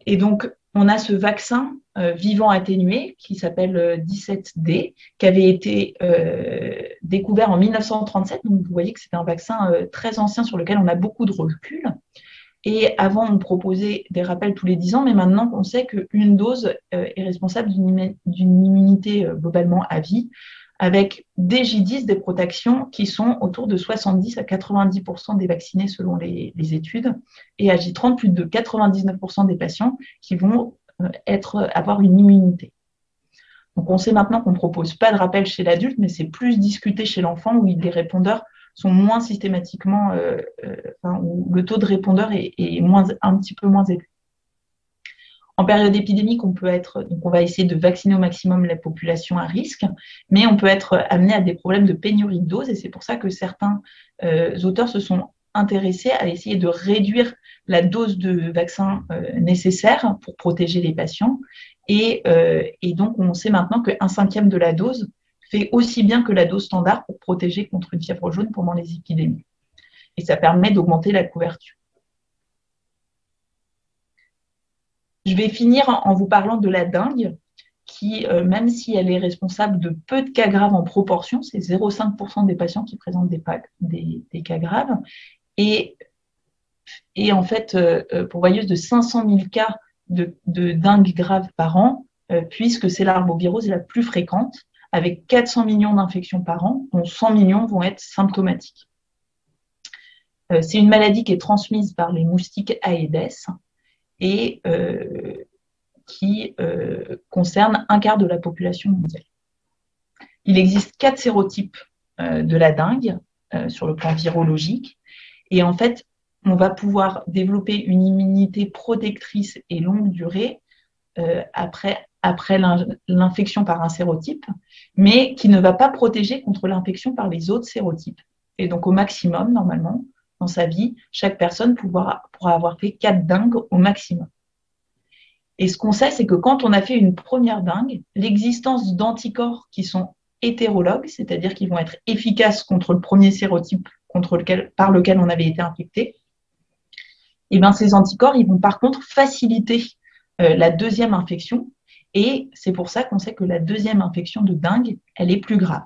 Et donc, on a ce vaccin vivant atténué qui s'appelle 17D, qui avait été découvert en 1937. Donc, vous voyez que c'est un vaccin très ancien sur lequel on a beaucoup de recul. Et avant, on proposait des rappels tous les 10 ans, mais maintenant, on sait qu'une dose est responsable d'une immunité globalement à vie, avec des J10, des protections qui sont autour de 70 à 90% des vaccinés selon les études, et à J30, plus de 99% des patients qui vont avoir une immunité. Donc on sait maintenant qu'on ne propose pas de rappel chez l'adulte, mais c'est plus discuté chez l'enfant où les répondeurs sont moins systématiquement, où le taux de répondeurs est un petit peu moins élevé. En période épidémique, donc on va essayer de vacciner au maximum la population à risque, mais on peut être amené à des problèmes de pénurie de doses, et c'est pour ça que certains auteurs se sont intéressés à essayer de réduire la dose de vaccin nécessaire pour protéger les patients. Et donc, on sait maintenant qu'un cinquième de la dose fait aussi bien que la dose standard pour protéger contre une fièvre jaune pendant les épidémies. Et ça permet d'augmenter la couverture. Je vais finir en vous parlant de la dengue, qui, même si elle est responsable de peu de cas graves en proportion, c'est 0,5% des patients qui présentent des cas graves, et en fait pourvoyeuse de 500 000 cas de dengue grave par an, puisque c'est l'arbovirose la plus fréquente, avec 400 millions d'infections par an, dont 100 millions vont être symptomatiques. C'est une maladie qui est transmise par les moustiques Aedes, et qui concerne un quart de la population mondiale. Il existe 4 sérotypes de la dengue sur le plan virologique, et en fait, on va pouvoir développer une immunité protectrice et longue durée après l'infection par un sérotype, mais qui ne va pas protéger contre l'infection par les autres sérotypes. Et donc, au maximum, normalement, dans sa vie, chaque personne pourra avoir fait 4 dengues au maximum. Et ce qu'on sait, c'est que quand on a fait une première dengue, l'existence d'anticorps qui sont hétérologues, c'est-à-dire qui vont être efficaces contre le premier sérotype par lequel on avait été infecté, et bien ces anticorps, ils vont par contre faciliter la deuxième infection, et c'est pour ça qu'on sait que la deuxième infection de dengue, elle est plus grave.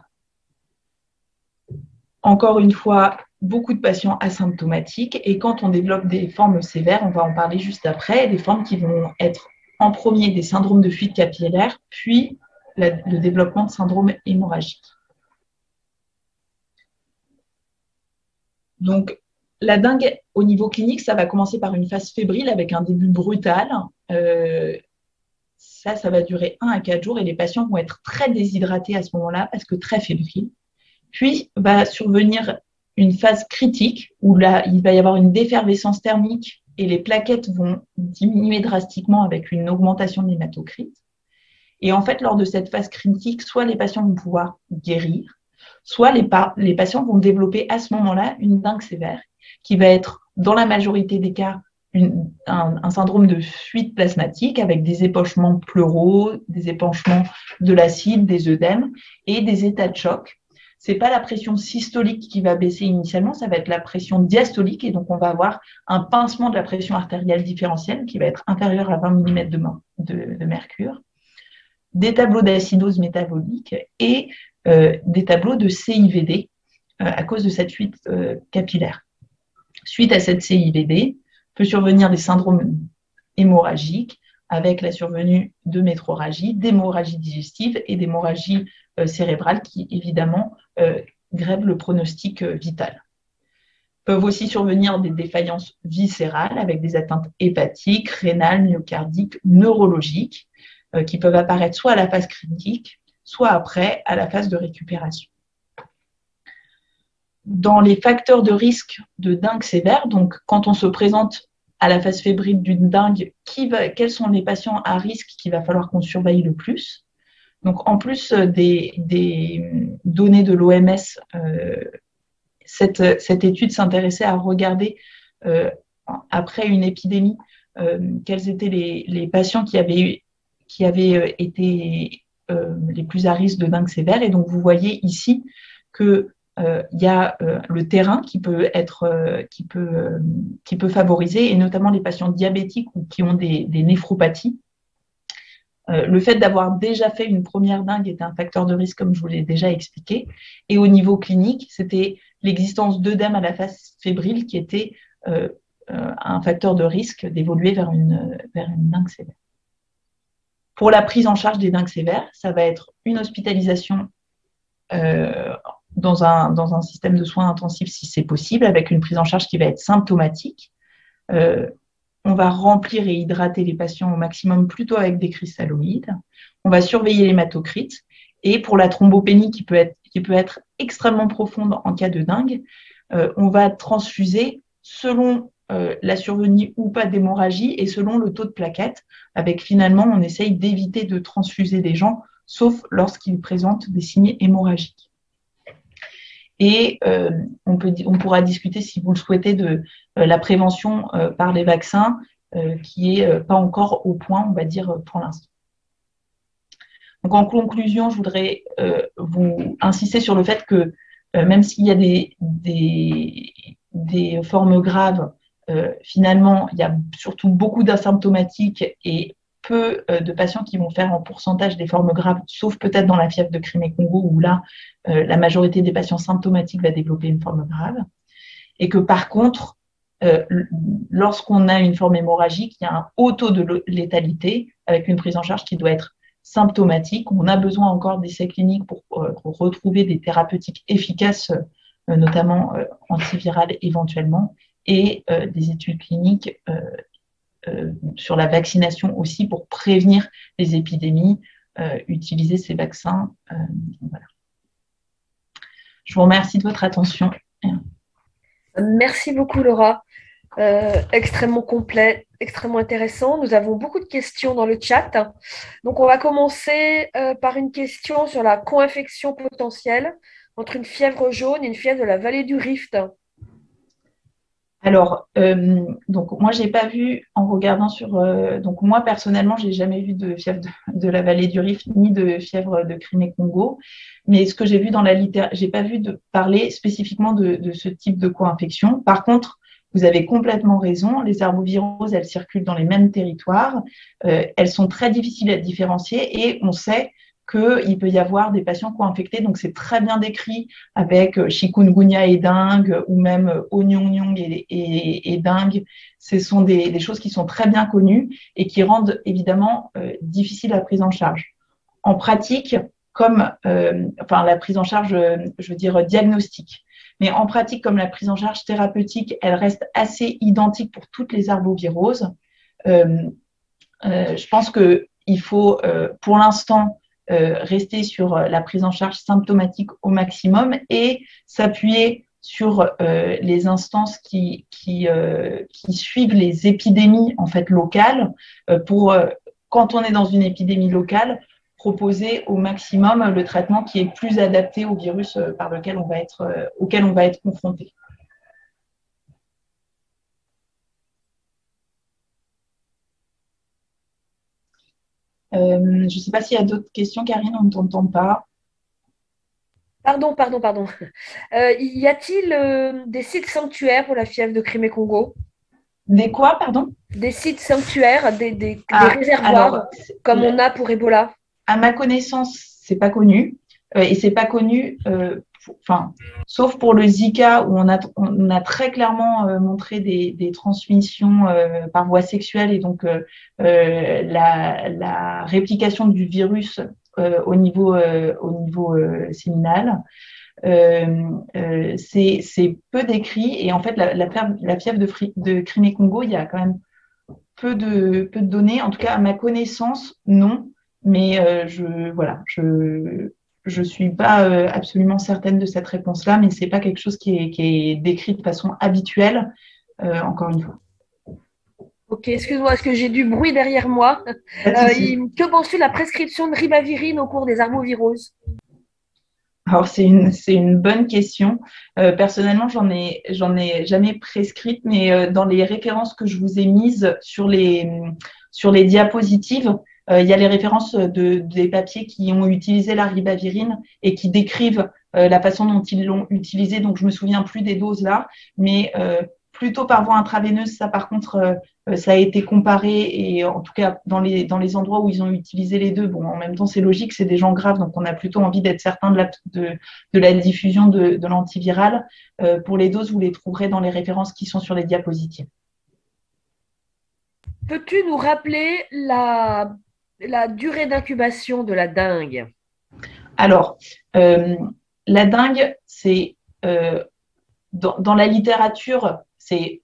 Encore une fois, beaucoup de patients asymptomatiques, et quand on développe des formes sévères, on va en parler juste après, des formes qui vont être en premier des syndromes de fuite capillaire, puis le développement de syndrome hémorragique. Donc, la dengue, au niveau clinique, ça va commencer par une phase fébrile avec un début brutal. Ça va durer 1 à 4 jours et les patients vont être très déshydratés à ce moment-là parce que très fébriles. Puis va survenir une phase critique où là, il va y avoir une défervescence thermique et les plaquettes vont diminuer drastiquement avec une augmentation de l'hématocrit. Et en fait, lors de cette phase critique, soit les patients vont pouvoir guérir, soit les patients vont développer à ce moment-là une dengue sévère qui va être, dans la majorité des cas, un syndrome de fuite plasmatique avec des épanchements pleuraux, des épanchements de l'acide, des œdèmes et des états de choc. Ce n'est pas la pression systolique qui va baisser initialement, ça va être la pression diastolique et donc on va avoir un pincement de la pression artérielle différentielle qui va être inférieur à 20 mm de mercure, des tableaux d'acidose métabolique et des tableaux de CIVD à cause de cette fuite capillaire. Suite à cette CIVD, peut survenir des syndromes hémorragiques avec la survenue de métrorragie, d'hémorragie digestive et d'hémorragie cérébrale qui, évidemment, grèvent le pronostic vital. Peuvent aussi survenir des défaillances viscérales avec des atteintes hépatiques, rénales, myocardiques, neurologiques qui peuvent apparaître soit à la phase critique, soit après à la phase de récupération. Dans les facteurs de risque de dengue sévère, donc quand on se présente à la phase fébrile d'une dengue, quels sont les patients à risque qu'il va falloir qu'on surveille le plus? Donc, en plus des données de l'OMS, cette étude s'intéressait à regarder, après une épidémie, quels étaient les patients qui avaient été les plus à risque de dengue sévère. Et donc, vous voyez ici que il y a le terrain qui peut favoriser, et notamment les patients diabétiques ou qui ont des néphropathies. Le fait d'avoir déjà fait une première dengue était un facteur de risque, comme je vous l'ai déjà expliqué. Et au niveau clinique, c'était l'existence d'œdème à la phase fébrile qui était un facteur de risque d'évoluer vers une dengue sévère. Pour la prise en charge des dengues sévères, ça va être une hospitalisation dans un système de soins intensifs si c'est possible, avec une prise en charge qui va être symptomatique. On va remplir et hydrater les patients au maximum, plutôt avec des cristalloïdes. On va surveiller l'hématocrit Et pour la thrombopénie qui peut être extrêmement profonde en cas de dengue, on va transfuser selon la survenue ou pas d'hémorragie et selon le taux de plaquettes, avec finalement, on essaye d'éviter de transfuser des gens, sauf lorsqu'ils présentent des signes hémorragiques. Et on pourra discuter, si vous le souhaitez, de la prévention par les vaccins, qui n'est pas encore au point, on va dire, pour l'instant. Donc, en conclusion, je voudrais vous insister sur le fait que même s'il y a des formes graves, finalement, il y a surtout beaucoup d'asymptomatiques et peu de patients qui vont faire en pourcentage des formes graves, sauf peut-être dans la fièvre de Crimée-Congo, où là, la majorité des patients symptomatiques va développer une forme grave. Et que par contre, lorsqu'on a une forme hémorragique, il y a un haut taux de létalité avec une prise en charge qui doit être symptomatique. On a besoin encore d'essais cliniques pour retrouver des thérapeutiques efficaces, notamment antivirales éventuellement, et des études cliniques sur la vaccination aussi pour prévenir les épidémies, utiliser ces vaccins. Voilà. Je vous remercie de votre attention. Merci beaucoup, Laura. Extrêmement complet, extrêmement intéressant. Nous avons beaucoup de questions dans le chat. Donc, on va commencer par une question sur la co-infection potentielle entre une fièvre jaune et une fièvre de la vallée du Rift. Alors, donc moi, j'ai pas vu en regardant sur. Donc, moi, personnellement, j'ai jamais vu de fièvre de la vallée du Rift ni de fièvre de Crimée-Congo. Mais ce que j'ai vu dans la littérature, j'ai pas vu de parler spécifiquement de ce type de co-infection. Par contre, vous avez complètement raison. Les arboviroses, elles circulent dans les mêmes territoires. Elles sont très difficiles à différencier et on sait qu'il peut y avoir des patients co-infectés. Donc, c'est très bien décrit avec chikungunya et dengue ou même onyong et dengue. Ce sont des choses qui sont très bien connues et qui rendent évidemment difficile la prise en charge. En pratique, comme la prise en charge, je veux dire, diagnostique. Mais en pratique, comme la prise en charge thérapeutique, elle reste assez identique pour toutes les arboviroses. Je pense qu'il faut, pour l'instant, rester sur la prise en charge symptomatique au maximum et s'appuyer sur les instances qui suivent les épidémies en fait locales pour, quand on est dans une épidémie locale, proposer au maximum le traitement qui est plus adapté au virus auquel on va être confronté. Je ne sais pas s'il y a d'autres questions, Karine, on ne t'entend pas. Pardon. Y a-t-il des sites sanctuaires pour la fièvre de Crimée-Congo? Des quoi, pardon? Des sites sanctuaires, des réservoirs, alors, comme on a pour Ebola? À ma connaissance, c'est pas connu. Et c'est pas connu, sauf pour le Zika, où on a très clairement montré des transmissions par voie sexuelle et donc la réplication du virus au niveau séminal. C'est peu décrit et en fait la fièvre de Crimée-Congo, il y a quand même peu de données. En tout cas, à ma connaissance, non. Mais je suis pas absolument certaine de cette réponse-là, mais c'est pas quelque chose qui est décrit de façon habituelle, encore une fois. Ok, excuse-moi, est-ce que j'ai du bruit derrière moi? Que penses-tu de la prescription de ribavirine au cours des arboviroses? Alors, c'est une bonne question. Personnellement, j'en ai jamais prescrite, mais dans les références que je vous ai mises sur les diapositives, il y a les références des papiers qui ont utilisé la ribavirine et qui décrivent la façon dont ils l'ont utilisée. Donc, je me souviens plus des doses là, mais plutôt par voie intraveineuse, ça par contre, ça a été comparé et en tout cas dans les endroits où ils ont utilisé les deux. Bon, en même temps, c'est logique, c'est des gens graves, donc on a plutôt envie d'être certain de la diffusion de l'antiviral. Pour les doses, vous les trouverez dans les références qui sont sur les diapositives. Peux-tu nous rappeler la durée d'incubation de la dengue? Alors, la dengue, c'est dans la littérature, c'est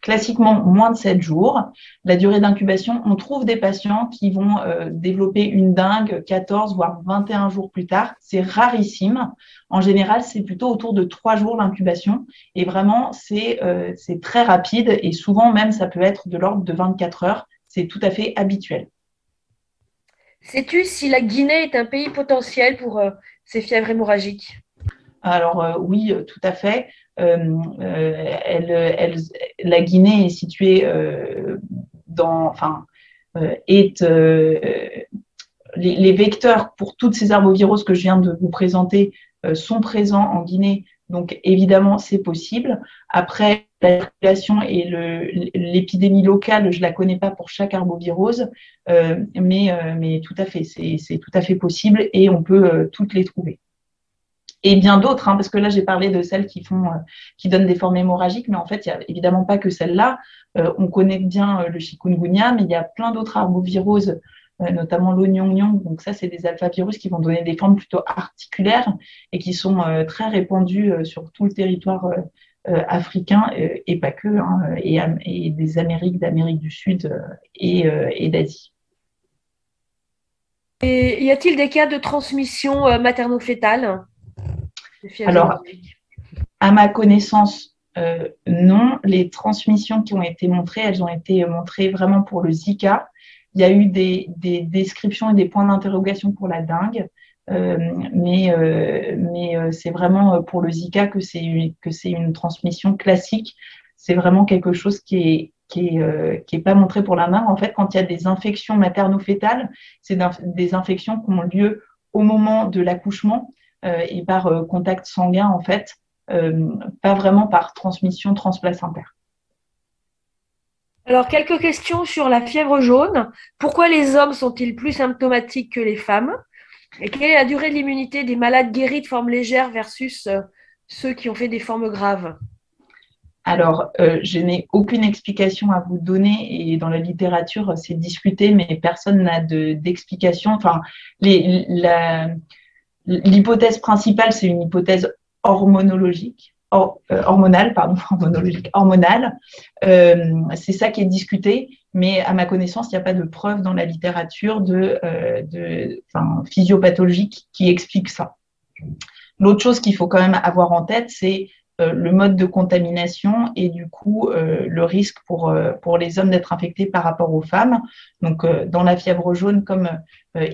classiquement moins de 7 jours. La durée d'incubation, on trouve des patients qui vont développer une dengue 14 voire 21 jours plus tard. C'est rarissime. En général, c'est plutôt autour de 3 jours l'incubation. Et vraiment, c'est très rapide et souvent même, ça peut être de l'ordre de 24 heures. C'est tout à fait habituel. Sais-tu si la Guinée est un pays potentiel pour ces fièvres hémorragiques? Alors oui, tout à fait. La Guinée est située les vecteurs pour toutes ces arboviroses que je viens de vous présenter sont présents en Guinée. Donc évidemment, c'est possible. Après, la population et l'épidémie locale, je ne la connais pas pour chaque arbovirose, mais tout à fait, c'est tout à fait possible et on peut toutes les trouver. Et bien d'autres, parce que là, j'ai parlé de celles qui donnent des formes hémorragiques, mais en fait, il n'y a évidemment pas que celles-là. On connaît bien le chikungunya, mais il y a plein d'autres arboviroses, notamment l'oignon-oignon. Donc ça, c'est des alphavirus qui vont donner des formes plutôt articulaires et qui sont très répandues sur tout le territoire africain et pas que, et des Amériques, d'Amérique du Sud et d'Asie. Et y a-t-il des cas de transmission materno-fétale? Alors, à ma connaissance, non. Les transmissions qui ont été montrées, elles ont été montrées vraiment pour le Zika. Il y a eu des descriptions et des points d'interrogation pour la dengue, mais c'est vraiment pour le Zika que c'est une transmission classique. C'est vraiment quelque chose qui est pas montré pour la dengue. En fait, quand il y a des infections materno-fétales, c'est des infections qui ont lieu au moment de l'accouchement et par contact sanguin, en fait, pas vraiment par transmission transplacentaire. Alors, quelques questions sur la fièvre jaune. Pourquoi les hommes sont-ils plus symptomatiques que les femmes? Et quelle est la durée de l'immunité des malades guéris de formes légères versus ceux qui ont fait des formes graves? Alors, je n'ai aucune explication à vous donner et dans la littérature, c'est discuté, mais personne n'a d'explication. Enfin, l'hypothèse principale, c'est une hypothèse hormonale. C'est ça qui est discuté, mais à ma connaissance, il n'y a pas de preuve dans la littérature physiopathologique qui explique ça. L'autre chose qu'il faut quand même avoir en tête, c'est le mode de contamination et du coup le risque pour les hommes d'être infectés par rapport aux femmes. Donc dans la fièvre jaune, comme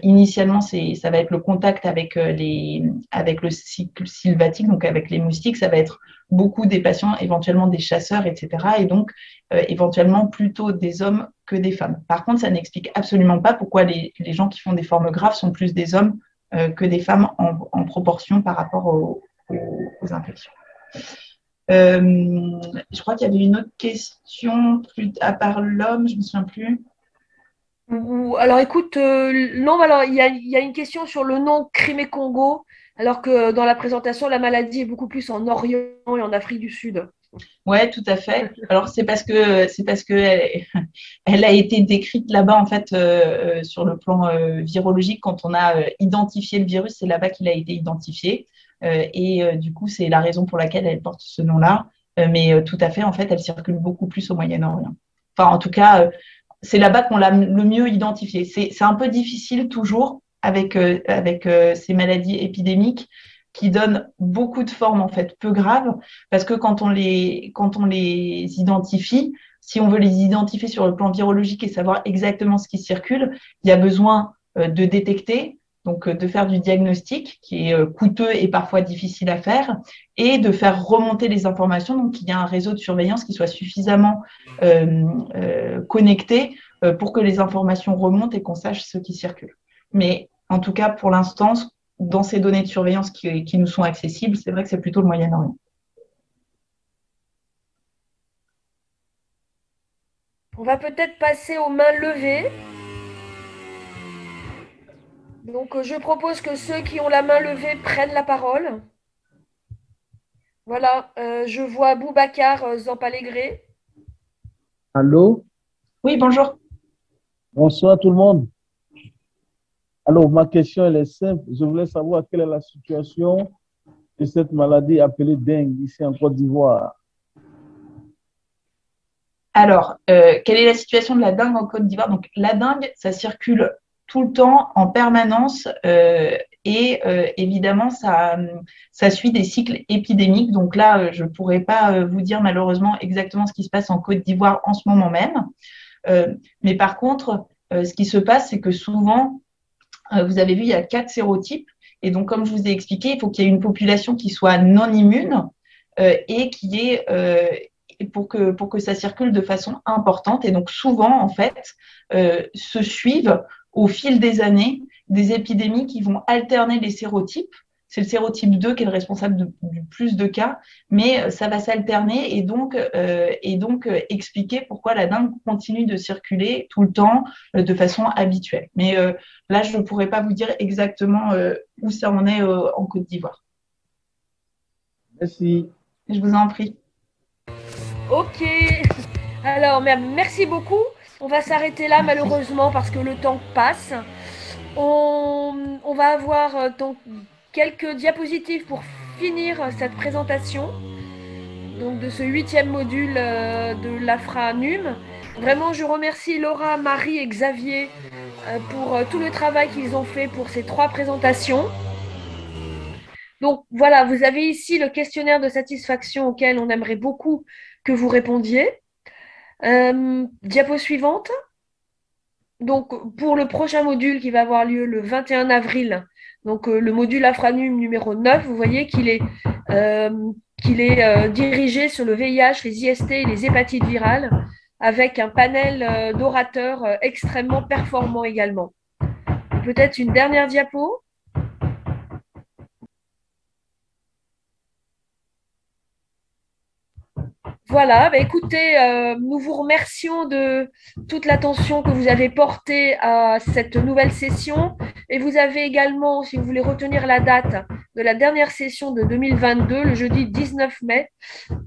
initialement ça va être le contact avec le cycle sylvatique, donc avec les moustiques, ça va être beaucoup des patients, éventuellement des chasseurs, etc. Et donc éventuellement plutôt des hommes que des femmes. Par contre, ça n'explique absolument pas pourquoi les gens qui font des formes graves sont plus des hommes que des femmes en proportion par rapport aux infections. Je crois qu'il y avait une autre question à part l'homme, je ne me souviens plus. Alors écoute, non, alors il y a une question sur le nom Crimée-Congo, alors que dans la présentation, la maladie est beaucoup plus en Orient et en Afrique du Sud. Ouais, tout à fait. Alors c'est parce que elle a été décrite là-bas en fait sur le plan virologique quand on a identifié le virus, c'est là-bas qu'il a été identifié et du coup c'est la raison pour laquelle elle porte ce nom-là. Mais tout à fait en fait, elle circule beaucoup plus au Moyen-Orient. Enfin en tout cas, c'est là-bas qu'on l'a le mieux identifié. C'est un peu difficile toujours avec ces maladies épidémiques qui donnent beaucoup de formes en fait peu graves, parce que quand on les identifie, si on veut les identifier sur le plan virologique et savoir exactement ce qui circule, il y a besoin de détecter, donc de faire du diagnostic qui est coûteux et parfois difficile à faire, et de faire remonter les informations. Donc il y a un réseau de surveillance qui soit suffisamment connecté pour que les informations remontent et qu'on sache ce qui circule. Mais en tout cas, pour l'instant, dans ces données de surveillance qui nous sont accessibles, c'est vrai que c'est plutôt le Moyen-Orient. On va peut-être passer aux mains levées. Donc, je propose que ceux qui ont la main levée prennent la parole. Voilà, je vois Boubacar Zampallegré. Allô? Oui, bonjour. Bonsoir tout le monde. Alors, ma question elle est simple. Je voulais savoir quelle est la situation de cette maladie appelée dengue ici en Côte d'Ivoire. Alors, quelle est la situation de la dengue en Côte d'Ivoire? Donc, la dengue, ça circule tout le temps, en permanence, et évidemment, ça suit des cycles épidémiques. Donc là, je ne pourrais pas vous dire malheureusement exactement ce qui se passe en Côte d'Ivoire en ce moment même. Mais par contre, ce qui se passe, c'est que souvent, vous avez vu, il y a 4 sérotypes. Et donc, comme je vous ai expliqué, il faut qu'il y ait une population qui soit non immune et qui est pour que ça circule de façon importante. Et donc, souvent, en fait, se suivent au fil des années des épidémies qui vont alterner les sérotypes. C'est le sérotype 2 qui est le responsable du plus de cas, mais ça va s'alterner et donc expliquer pourquoi la dengue continue de circuler tout le temps de façon habituelle. Mais là, je ne pourrais pas vous dire exactement où ça en est en Côte d'Ivoire. Merci. Je vous en prie. Ok. Alors, merci beaucoup. On va s'arrêter là, malheureusement, parce que le temps passe. On va avoir donc quelques diapositives pour finir cette présentation donc de ce 8e module de l'AFRA-NUM. Vraiment, je remercie Laura, Marie et Xavier pour tout le travail qu'ils ont fait pour ces 3 présentations. Donc voilà, vous avez ici le questionnaire de satisfaction auquel on aimerait beaucoup que vous répondiez. Diapo suivante. Donc, pour le prochain module qui va avoir lieu le 21 avril, donc le module AFRANUM numéro 9, vous voyez qu'il est, dirigé sur le VIH, les IST et les hépatites virales, avec un panel d'orateurs extrêmement performants également. Peut-être une dernière diapo. Voilà, écoutez, nous vous remercions de toute l'attention que vous avez portée à cette nouvelle session. Et vous avez également, si vous voulez retenir la date de la dernière session de 2022, le jeudi 19 mai,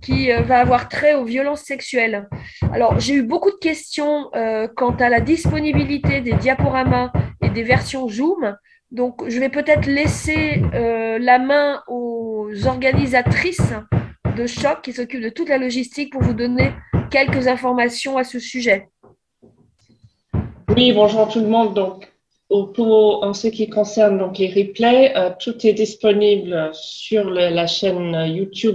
qui va avoir trait aux violences sexuelles. Alors, j'ai eu beaucoup de questions quant à la disponibilité des diaporamas et des versions Zoom. Donc, je vais peut-être laisser la main aux organisatrices de Choc qui s'occupe de toute la logistique pour vous donner quelques informations à ce sujet. Oui, bonjour tout le monde. Donc, en ce qui concerne donc les replays, tout est disponible sur la chaîne YouTube